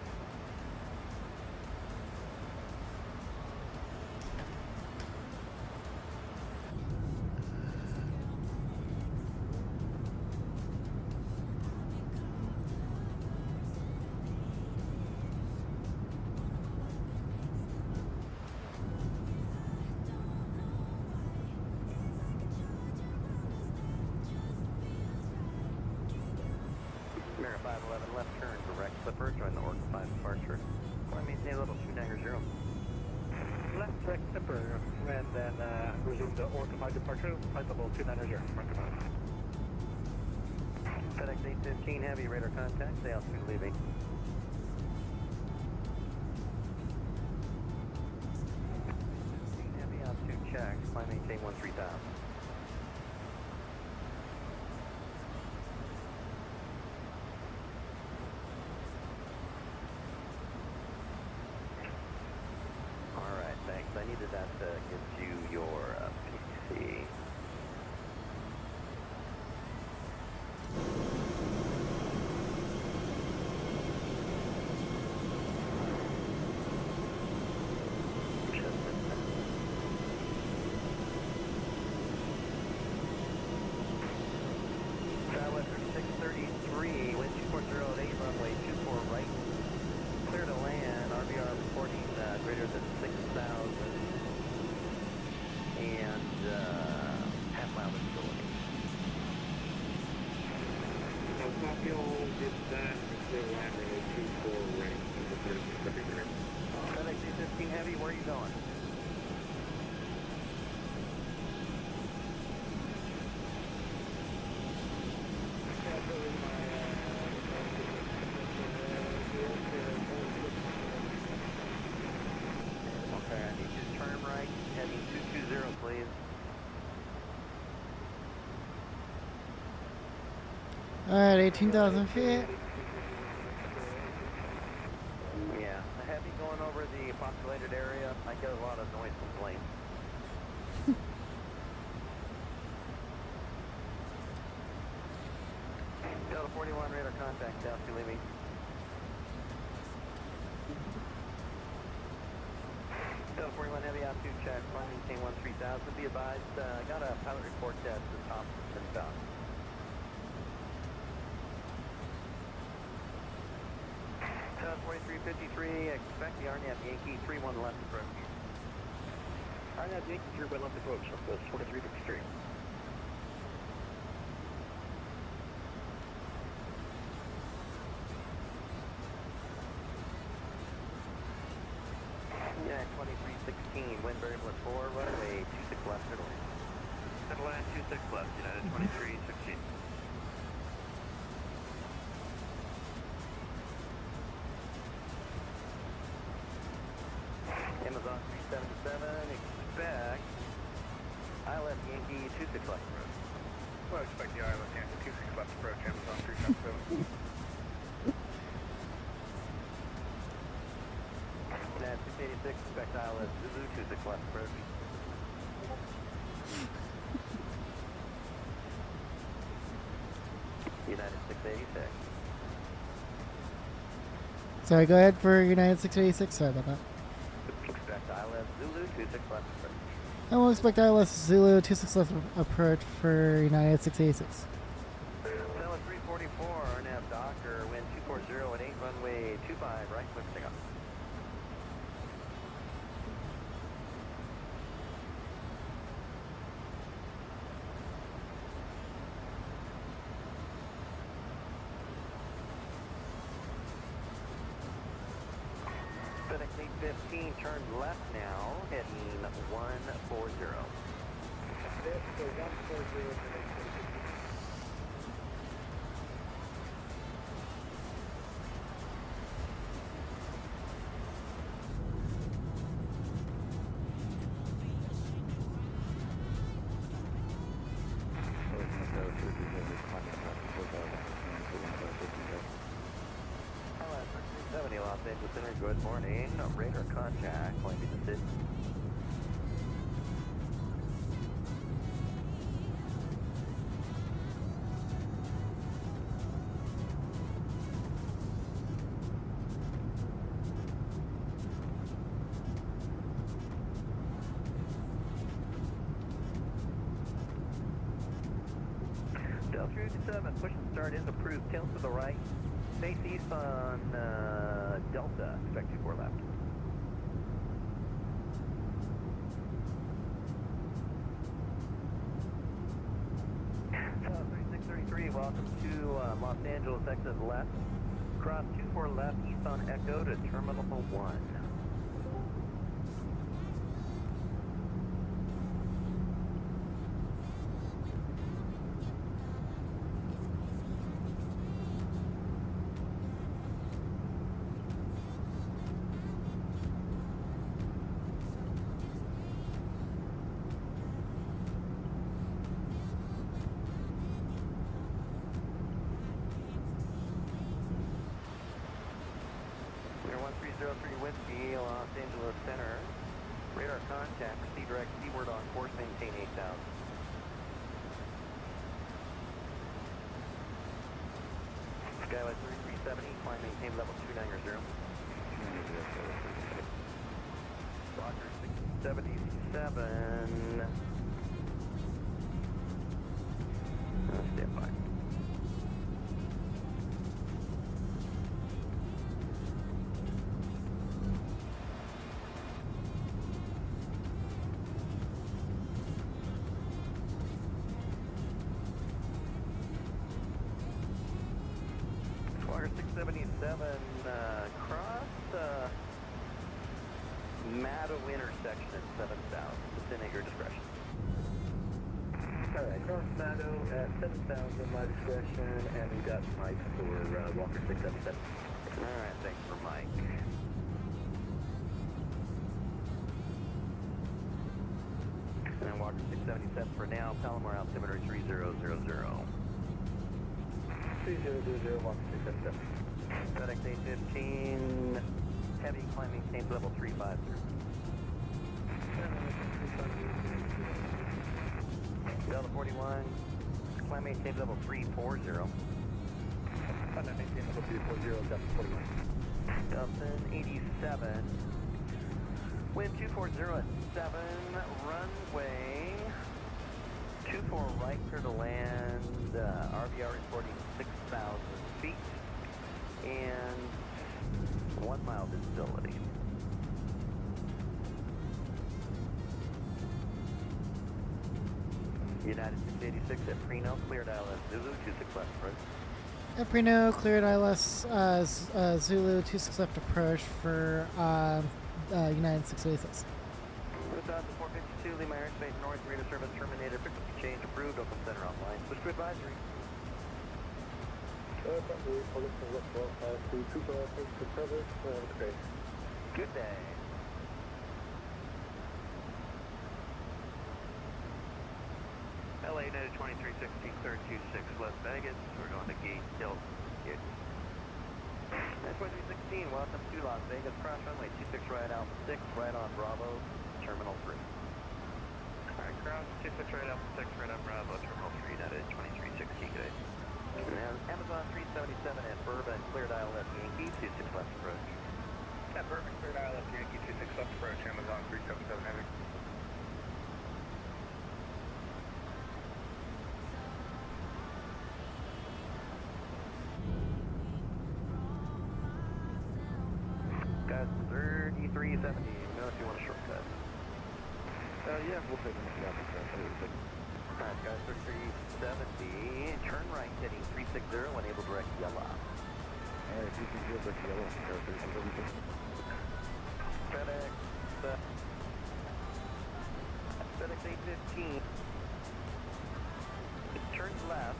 Mirror 511 left turn, direct slipper, join the Orca 5 departure. Climb maintain level 290. Left direct slipper, and then resume the Orca 5 departure, flight level 290. FedEx 815 Heavy, radar contact, stay altitude leaving. Heavy altitude check, climb maintain 13,000. Alright, thanks. I needed that to get you your PC. Southwestern 633, wind 2408, runway 24 right. Clear to land, RVR reporting greater than 6,000 and half-mile visibility. FedEx 815 Heavy, where are you going? Okay, I need you to turn right, heading 220, please. Alright, 18,000 feet. Yeah, the Heavy going over the populated area. I get a lot of noise complaints. Delta 41 radar contact, South leaving. Delta 41 heavy altitude check, climb maintain 13,000. Be advised, got a pilot report at the top and down. Delta 4353, expect the RNAV Yankee 31 left approach. RNAV Yankee 31 left approach, Southwest 4353. Yeah, 2316, wind variable at 4, runway 26 left, middle lane. Middle lane 26 left, United 2316. Amazon 377, expect ILS Yankee 26 left approach. Well, expect the ILS Yankee 26 left approach, Amazon 377. United 686, expect ILS Zulu 26 left approach. United 686. Sorry, go ahead for United 686. Sorry about that. Expect ILS Zulu 26 left approach. And we'll expect ILS Zulu 26 left approach for United 686. Cessna 344, nav Docker, wind 240 at 8, runway 25, right, clear for takeoff. FedEx 815, turn left now, heading 140. Los Angeles Center, good morning. Radar contact, going to be the city. Delta 37, push and start is approved. Tail to the right. Face east on Delta, expect 24 left. South 3633, welcome to Los Angeles, exit left. Cross 24 left, east on Echo to Terminal 1. Whiskey, Los Angeles Center. Radar contact, proceed direct seaward on course, maintain 8,000. Skyway 3370, climb maintain level 290. Roger 677. Stand by. Squawker 677, cross Maddow intersection at 7,000. It's in at your discretion. Alright, cross Maddow at 7,000, my discretion, and we've got Mike for Walker 677. Alright, thanks for Mike. And then Walker 677 for now, Palomar altimeter 3000. 3000, Walker 677. FedEx 815, heavy, climb maintains level 350. Delta 41, climb maintains level 340. Climb maintains level 340, Delta 41. Delta 87. Wind 240 at 7, runway 24 right, clear to land, RVR reporting 6,000 feet, and 1 mile visibility. United 686 at Preno, cleared ILS Zulu, 26 left approach. At Preno, cleared ILS Zulu, 26 left approach for United 686. With Dodge 452, Lima Airspace North, radar service terminated, frequency change approved, open center online. Switch to advisory. Good day. LA United 2316, third 26 Las Vegas. We're going to gate tilt. Good. 2316, welcome to Las Vegas. Cross runway 26 right Alpha 6, right on Bravo, Terminal 3. Alright, cross 26 right Alpha 6, right on Bravo, Terminal 3, United 2316, good. And Amazon 377 at Bourbon, cleared ILS Yankee, 26 left approach. At Bourbon, cleared ILS Yankee, 26 left approach, Amazon 377 heavy. Guys, 3370, let me know if you want a shortcut. Yeah, we'll take them down. Alright, guys, 3370, turn right, heading 360, enable direct yellow. Alright, 360, direct yellow. FedEx 815, turn left,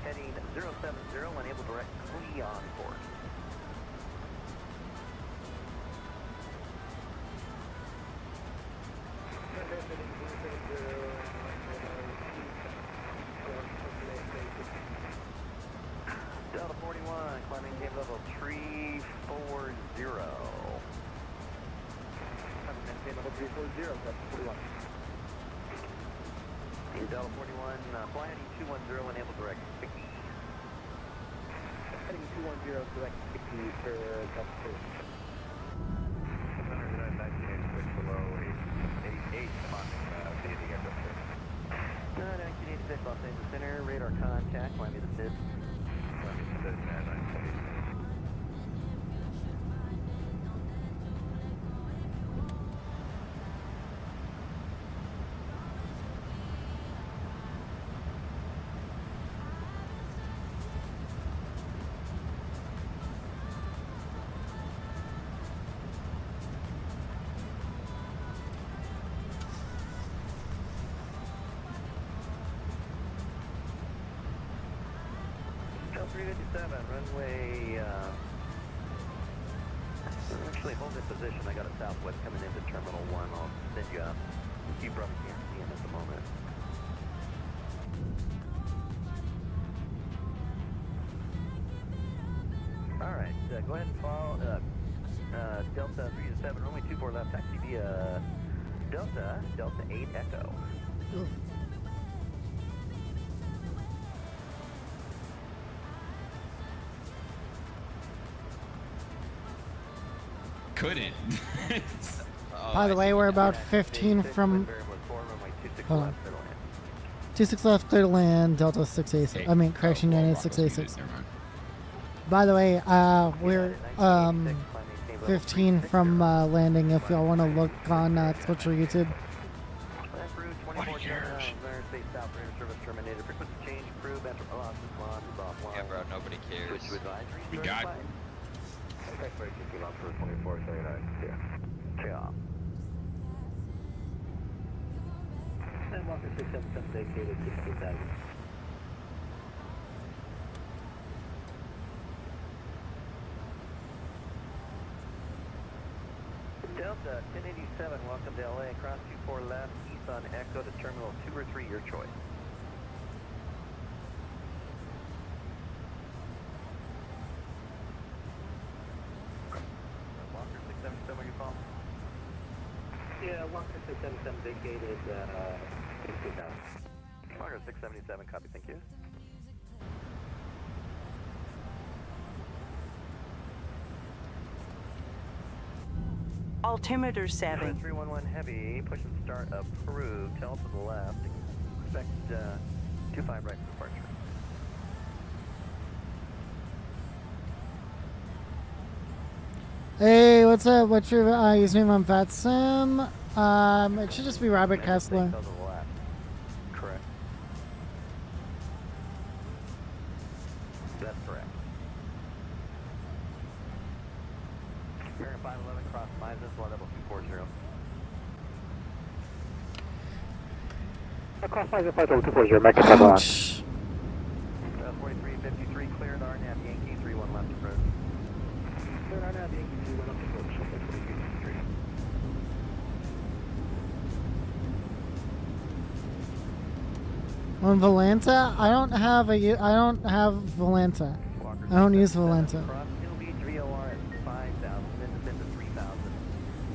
heading 070, enable direct Cleon course. Delta 41, climbing gate level 340. Climbing level 340, Delta 41. Delta 41, fly heading 210, enable direct 60. Heading 210, direct 60 for Delta 41. 1986 Los Angeles Center, radar contact, Miami the 5th. Miami the 5th, 996. Del 357, runway, actually hold this position. I got a southwest coming into Terminal 1. I'll send you up. You probably can't see him at the moment. Alright, go ahead and follow Delta 327, runway 24 left, taxi via Delta 8 Echo. Ooh. Couldn't. By the way, we're about 15 from. Hold on. 26 left, clear to land, Delta 686. I mean, correction, United 686. By the way, we're 15 from landing. If y'all want to look on Twitch or YouTube. Yeah, bro, nobody cares. We got. And Walker 677 vacated 60,000. Delta 1087, welcome to LA. Cross 24 left, east on Echo to Terminal 2 or 3, your choice. Yeah, Walker 677 vacated 16,000. Walker 677, copy, thank you. Altimeter setting. 311 heavy, push and start approved, tail to the left. Expect 25 right for departure. Hey, what's up? What's your username on VATSIM? It should just be Robert Kessler. Tail to the left. Correct. That's correct. American 511, cross Mises, flight level 240. Cross Mises, flight level 240, American 511. 4353, cleared RNAV Yankee 31 left approach. Cleared RNAV Yankee 31 left approach, 4353. On Volanta, I don't have Volanta. I don't use Volanta. Cross Hill Beach VOR at 5,000, then descend to 3,000.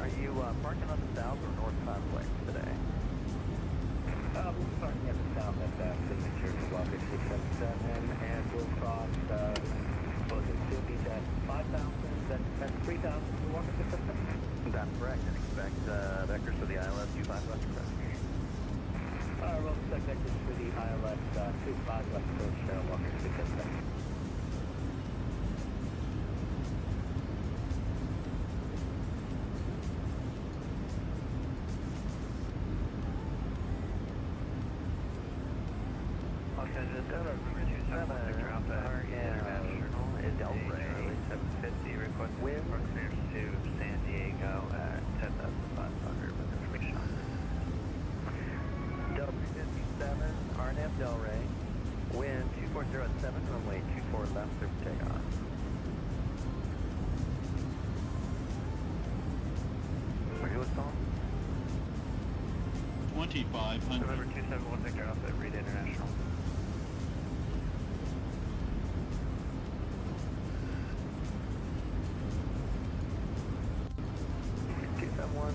Are you parking on the south or north conflict today? We'll be parking at the south at that signature to Walker 677, and we'll cross Hill Beach at 5,000, then 3,000 to Walker 677. That's correct, and expect vectors for the ILS 25 left approach. We'll expect vectors for the ILS 25 left approach, Walker 677. Left for takeoff. Are you what's on? 2500. November 271 Victor Alpha, Reed International.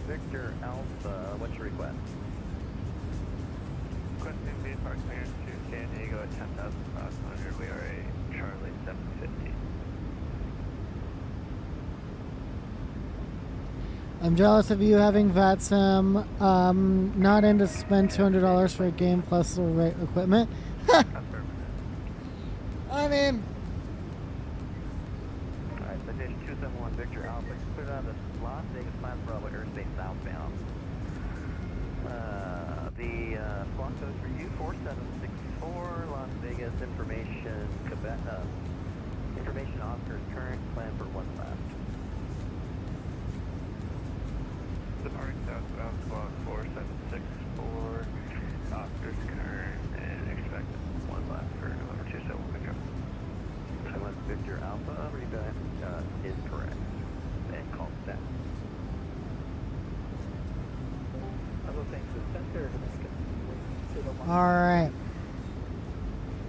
Victor Alpha, what's your request? Requesting VFR clearance to San Diego at 10,500. We are a Charlie 750. I'm jealous of you having VATSIM. Not in to spend $200 for a game plus the right equipment. I mean, alright, citation 271 Victor Alpha, cleared out of Las Vegas Plan Bravo Airspace southbound. The slot code for you 4764 Las Vegas information Quebec information Oscar's current plan for one left. Departing southbound squawk 4764 Oscar's current and expected one left for November 271 Victor. Victor Alpha rebound is correct. And call set. Other things to center. all right.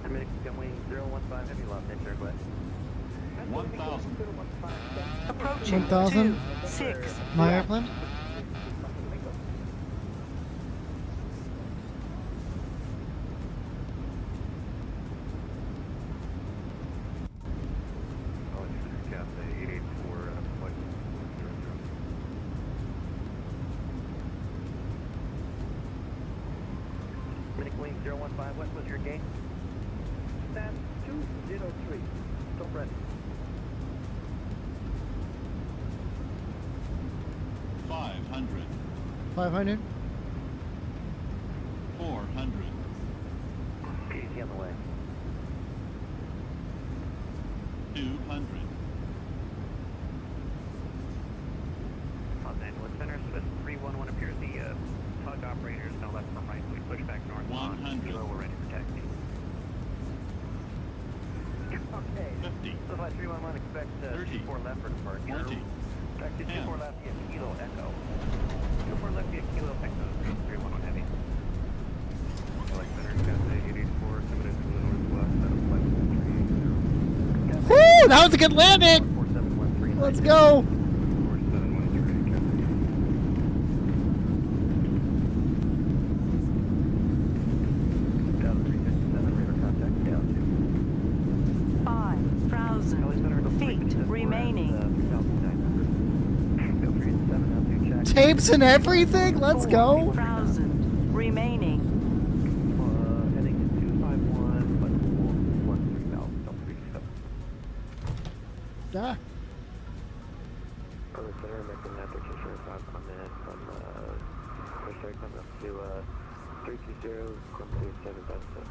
Dominican wing 015 heavy lost entry request. 1,000. Approaching 1,000. 26. My airplane. Wing 015, what was your gate? Stand 203. Still ready. 500. 500. 400. PDT on the way. 200. Los Angeles Center, Swiss 311 appears the tug operators no left from right. We push back north. 100. Kilo, we're ready for taxi. Okay. 50. So 5311 expect 30. 24 left for departure. 20. Expect 10. 24 left via Kilo Echo. 24 left via Kilo Echo. 311 heavy. Like Center, Cathay 884, coming into the northwest out of flight 380. Woo! That was a good landing. 4713. Let's go. 4713, Cathay. tapes and everything. Let's go. 1,000 remaining. Heading to 251, but 13 valve, don't reach up. Ah. On the center, making that petitioner 5 coming in from Corsair coming up to 320, come to 757.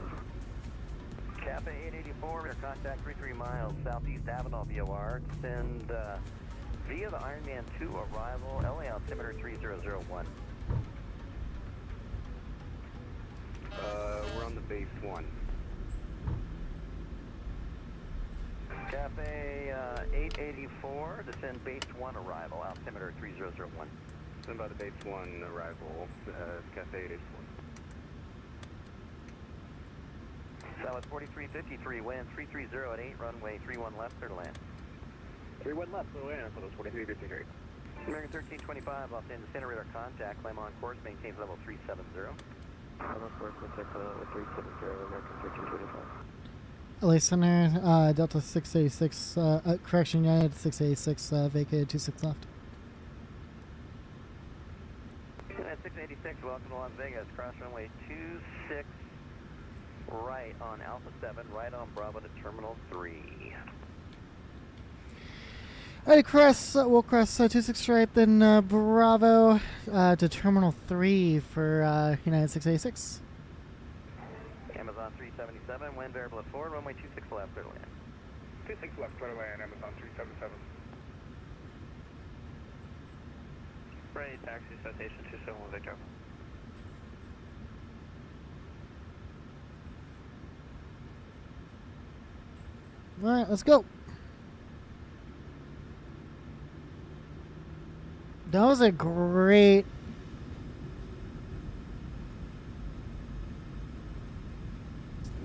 Kappa 884, we're contact 33 miles southeast Addons VOR. Send via the Ironman 2 arrival, LA altimeter 3001. We're on the base 1. Cafe 884, descend base 1 arrival, altimeter 3001. Send by the base 1 arrival, Cafe 884. Solid 4353, wind 330 at 8, runway 31 left, clear to land. 31 left, so in, so those 4353. American 1325, off the incinerator contact, climb on course, maintains level 370. I'm on course, contact level 370, American 1325. LA Center, Delta 686, correction, United 686, vacated 26 left. At 686, welcome to Las Vegas, cross runway 26 right on Alpha 7, right on Bravo to Terminal 3. Alright, we'll cross 26 right, then Bravo to Terminal 3 for United 686. Amazon 377, wind variable at 4, runway 26 left, clear to land. 26 left, clear to land, Amazon 377. Ready, taxi, citation 271, Victor. Alright, let's go. That was a great...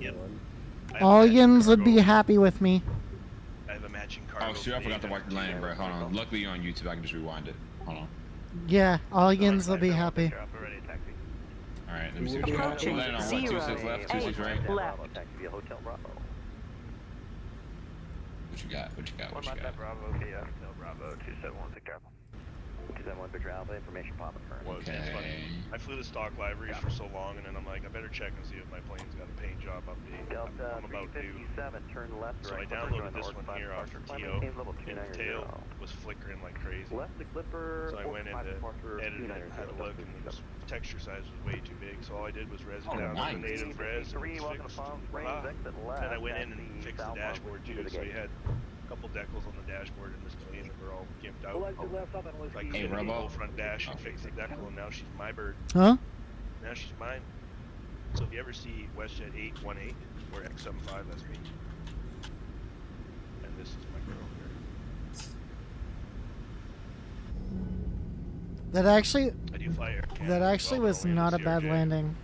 Yep. Audience would be happy with me. I have a matching cargo. Oh shoot, I forgot to wipe the landing, bro. Hold on. Luckily you're on YouTube, I can just rewind it. Hold on. Yeah, audience will be happy. Alright, let me see what you got. So landing on what, 26 left, 26 right? Left. Taxi via Hotel Bravo. What you got? What you got? What you got? Bravo, okay, Hotel Bravo 271, Victor Alpha. 271 Victor Alpha, information pop occurrence. It's funny. I flew the stock libraries for so long, and then I'm like, I better check and see if my plane's got a paint job update. Delta I'm about due. 357, turn left. So I downloaded this one here off for TO, and the tail was flickering like crazy. Left the clipper. So I went into edit it and had a look, and the texture size was way too big. So all I did was res it down to the native res, and it was fixed. Then I went in and fixed the dashboard too, so you had a couple decals on the dashboard in this plane that were all gimped out. Like Hey, the Robo. whole front dash, and fixed the decal, and now she's my bird. Huh? Now she's mine. So if you ever see WestJet 818 or X75, that's me. And this is my girl here. That actually... I do fly Air Canada. That actually was not a bad landing.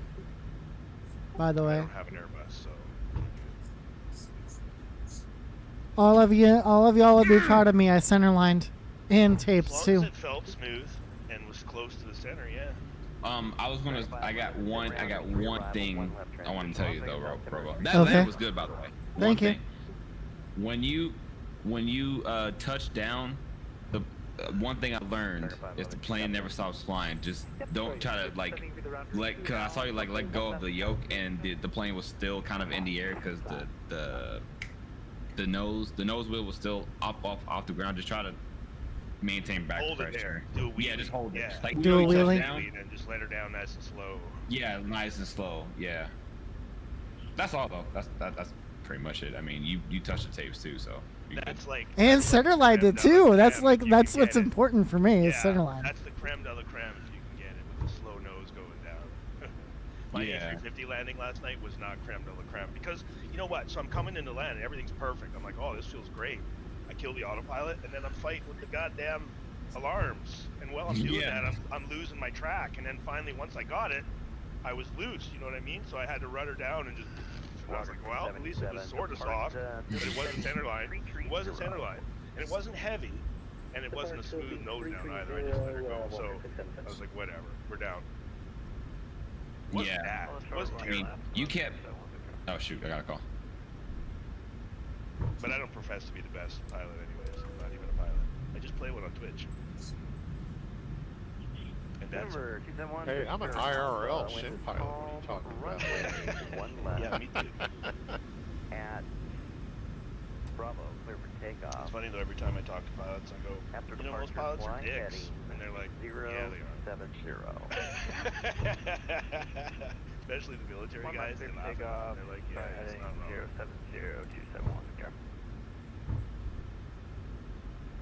By the I way. don't have an Airbus, so... All of y'all would be proud of me. I centerlined and tapes As long too. as it felt smooth and was close to the center, yeah. I got one thing I want to tell you though, Robo. That Okay. land was good, by the way. Thank you. When you touch down, the one thing I learned is the plane never stops flying. Just don't try to cause I saw you let go of the yoke and the plane was still kind of in the air because the nose wheel was still off the ground. Just try to maintain back Hold pressure. it there. Do a wheelie. Yeah, just hold it. Yeah. Like Do a really touch wheelie. down. And just let her down nice and slow. Yeah, nice and slow. Yeah. That's all though. That's pretty much it. I mean, you touch the tapes too, so. That's like. And centerline it too. That's what's important for me is Yeah, centerline. that's the creme de la creme if you can get it with the slow nose going down. My A350 landing last night was not creme de la creme because you know what? So I'm coming into land and everything's perfect. I'm like, oh, this feels great. I kill the autopilot and then I'm fighting with the goddamn alarms. And while I'm doing that, I'm losing my track. And then finally, once I got it, I was loose. You know what I mean? So I had to rudder down and just. I was like, well, at least it was sort of soft, but it wasn't centerline. It wasn't centerline, and it wasn't heavy, and it wasn't a smooth nose down either. I just let her go. So I was like, whatever, we're down. It wasn't bad. It wasn't I mean, you kept. Oh shoot, I got a call. But I don't profess to be the best pilot anyways. I'm not even a pilot. I just play one on Twitch. VATSIM. Hey, I'm an IRL sim pilot. What are you talking about? One left. Yeah, me too. At Bravo, clear for takeoff. It's funny though, every time I talk to pilots, I go, After you know, most departure, pilots are fly dicks. heading And they're like, 070. Especially the military One guys, left, they clear laugh for at takeoff. them. They're like, yeah, it's Heading not wrong. 070271, go.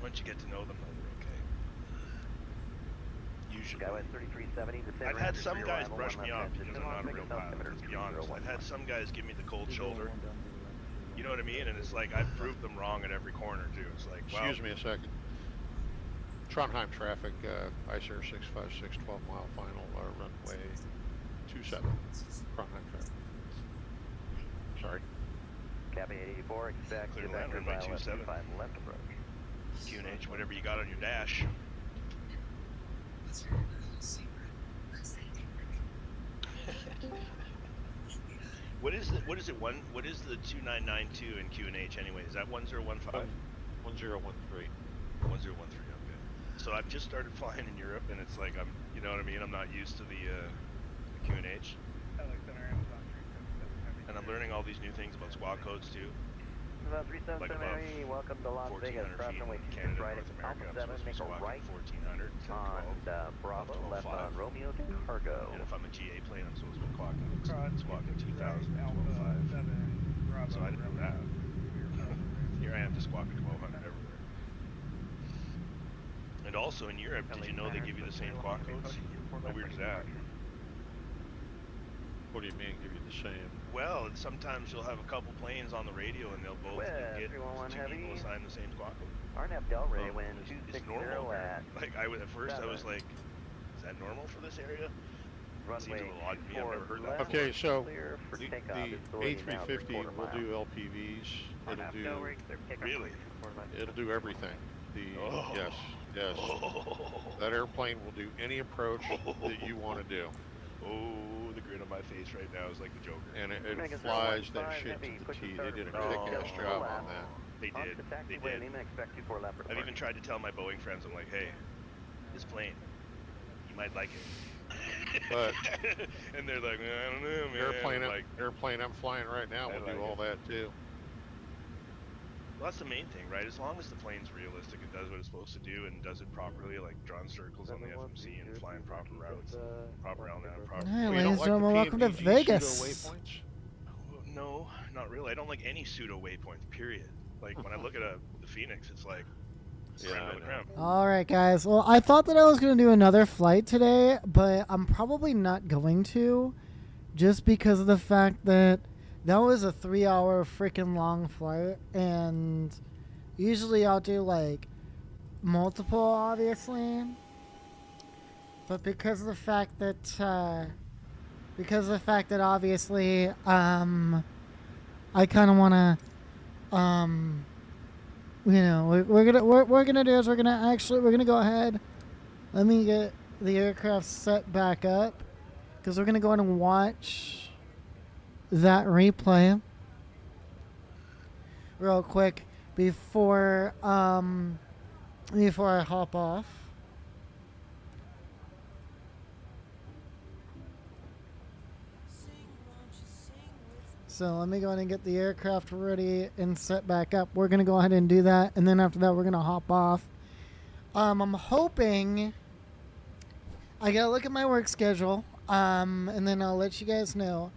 Once you get to know them, though, they're okay. Usually. Skyway 3370, descend I've had ramp some to guys rear brush arrival, me one off left because transition, I'm not a make real south pilot, altimeter let's be honest. 2015. I've had some guys give me the cold shoulder. You know what I mean? And it's like, I've proved them wrong at every corner, too. It's like, well... Excuse me a second. Trondheim traffic, Ice Air 656, 12-mile final, runway 27. Trondheim traffic. Sorry. Cabin 884, expect Clear to land, vector runway via left 27. 25 left approach. QNH, whatever you got on your dash. What is the 2992 in QNH anyway? Is that 1015? 1013. 1013, okay. So I've just started flying in Europe, and it's like you know what I mean? I'm not used to the QNH. And I'm learning all these new things about squawk codes too. About 377, welcome to Las Vegas, cross runway 26 right at Alpha 7, make a right 1400 on Bravo, left on Romeo to Cargo. And if I'm a GA plane, I'm supposed to be squawking 2000, 12.5. So I didn't know that. Here I am just squawking 1200 everywhere. And also in Europe, did you know they give you the same squawk codes? How weird is that? What do you mean, give you the same? Well, sometimes you'll have a couple planes on the radio and they'll both get two people assigned the same squawk code. Arnab Delray wind It's 260 normal. at Like at first I was like, is that normal for this area? Seems a runway little odd to me. I've never heard that. Okay, so clear for the takeoff. It's A350 will do LPVs. It'll do Really? It'll do everything. Yes. That airplane will do any approach that you want to do. Oh, the grin on my face right now is like the Joker. And it flies that shit to the T. They did a kick-ass job on that. They did. I've even tried to tell my Boeing friends, I'm like, hey, this plane, you might like it. But and they're like, I don't know, man. Airplane I'm flying right now will do all that too. Well, that's the main thing, right? As long as the plane's realistic and does what it's supposed to do and does it properly, like drawing circles on the FMC and flying proper routes, proper LNAV, proper... Hey, ladies and gentlemen, welcome to Vegas. No, not really. I don't like any pseudo waypoints, period. Like, when I look at the Phoenix, it's like... All right, guys. Well, I thought that I was going to do another flight today, but I'm probably not going to, just because of the fact that that was a 3-hour freaking long flight, and usually I'll do like multiple, obviously, but because of the fact that obviously I kind of want to you know, we're gonna go ahead. Let me get the aircraft set back up, because we're gonna go ahead and watch that replay real quick before I hop off. So let me go ahead and get the aircraft ready and set back up. We're going to go ahead and do that. And then after that, we're going to hop off. I'm hoping... I got to look at my work schedule. And then I'll let you guys know.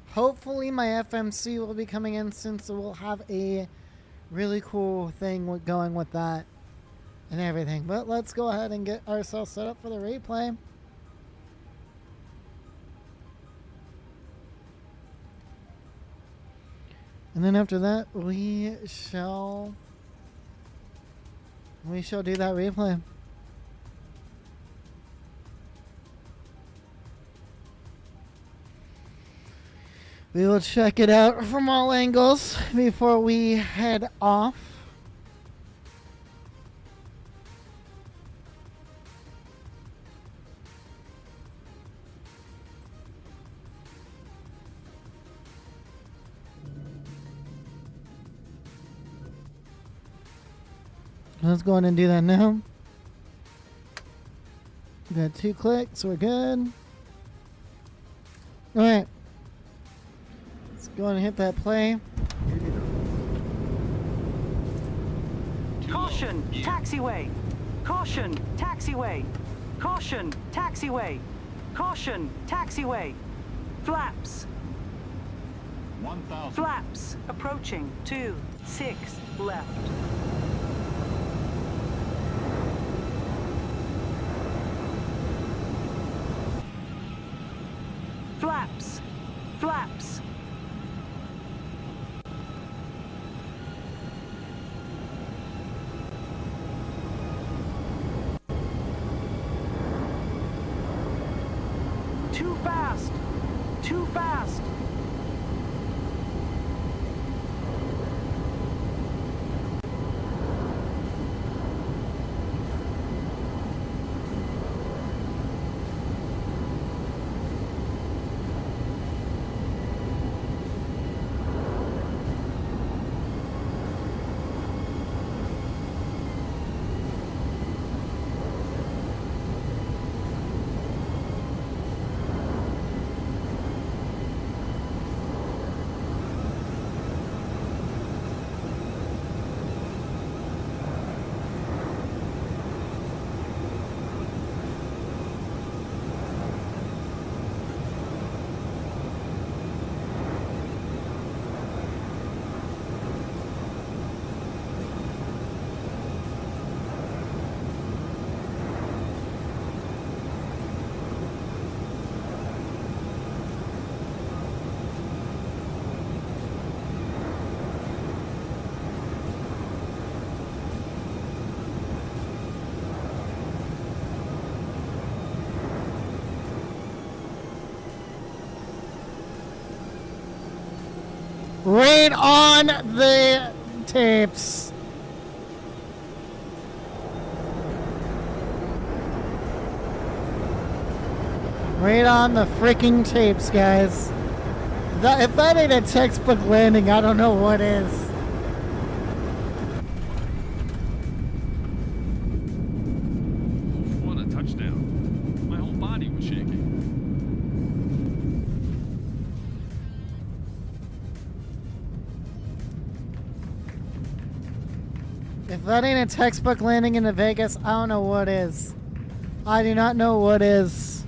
Hopefully my FMC will be coming in, since we'll have a really cool thing going with that and everything. But let's go ahead and get ourselves set up for the replay. And then after that, we shall do that replay. We will check it out from all angles before we head off. Let's go ahead and do that now. We got 2 clicks. We're good. All right. Let's go and hit that play. Caution, taxiway. Caution, taxiway. Caution, taxiway. Caution, taxiway. Flaps. 1,000. Flaps. Approaching. 26 left. Flaps. Flaps. Too fast. Too fast. Right on the tapes. Right on the freaking tapes, guys. If that ain't a textbook landing, I don't know what is. What a touchdown. My whole body was shaking. If that ain't a textbook landing into Vegas, I don't know what is. I do not know what is.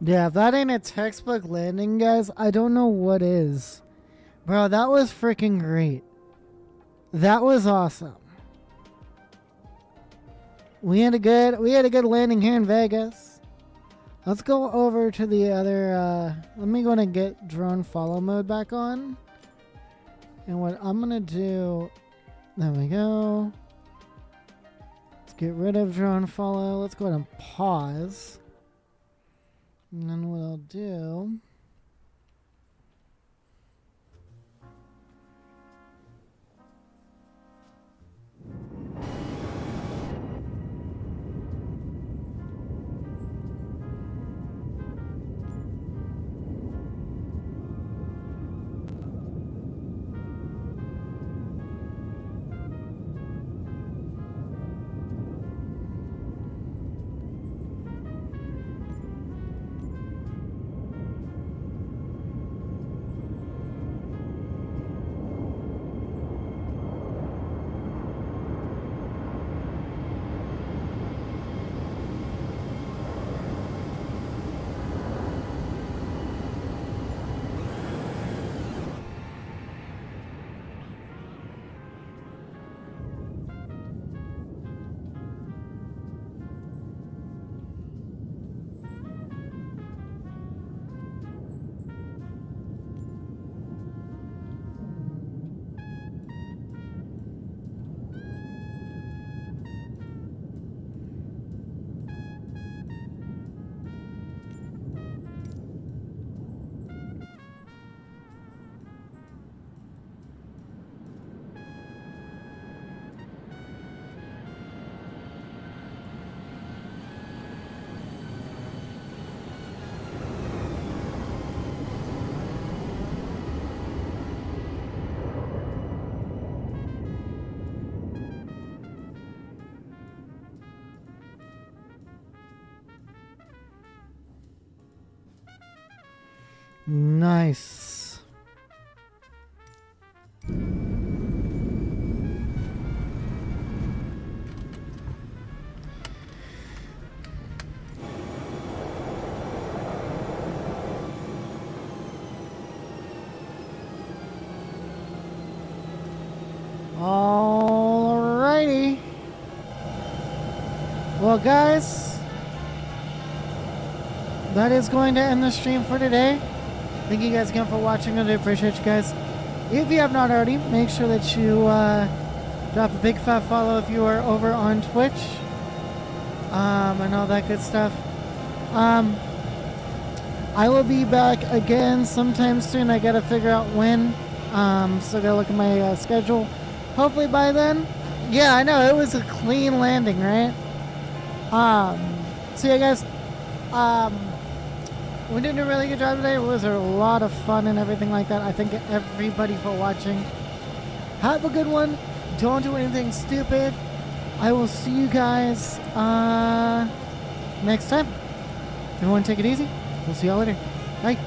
Yeah, if that ain't a textbook landing, guys, I don't know what is. Bro, that was freaking great. That was awesome. We had a good landing here in Vegas. Let's go over to the other let me go and get drone follow mode back on. And what I'm gonna do, there we go. Let's get rid of drone follow. Let's go ahead and pause. And then what I'll do, nice. Alrighty. Well, guys, that is going to end the stream for today. Thank you guys again for watching. I really appreciate you guys. If you have not already, make sure that you drop a big fat follow if you are over on Twitch. And all that good stuff. I will be back again sometime soon. I gotta figure out when. Still gotta look at my schedule. Hopefully by then. Yeah, I know, it was a clean landing, right? So yeah, guys. We did a really good job today. It was a lot of fun and everything like that. I thank everybody for watching. Have a good one. Don't do anything stupid. I will see you guys next time. Everyone take it easy. We'll see y'all later. Bye.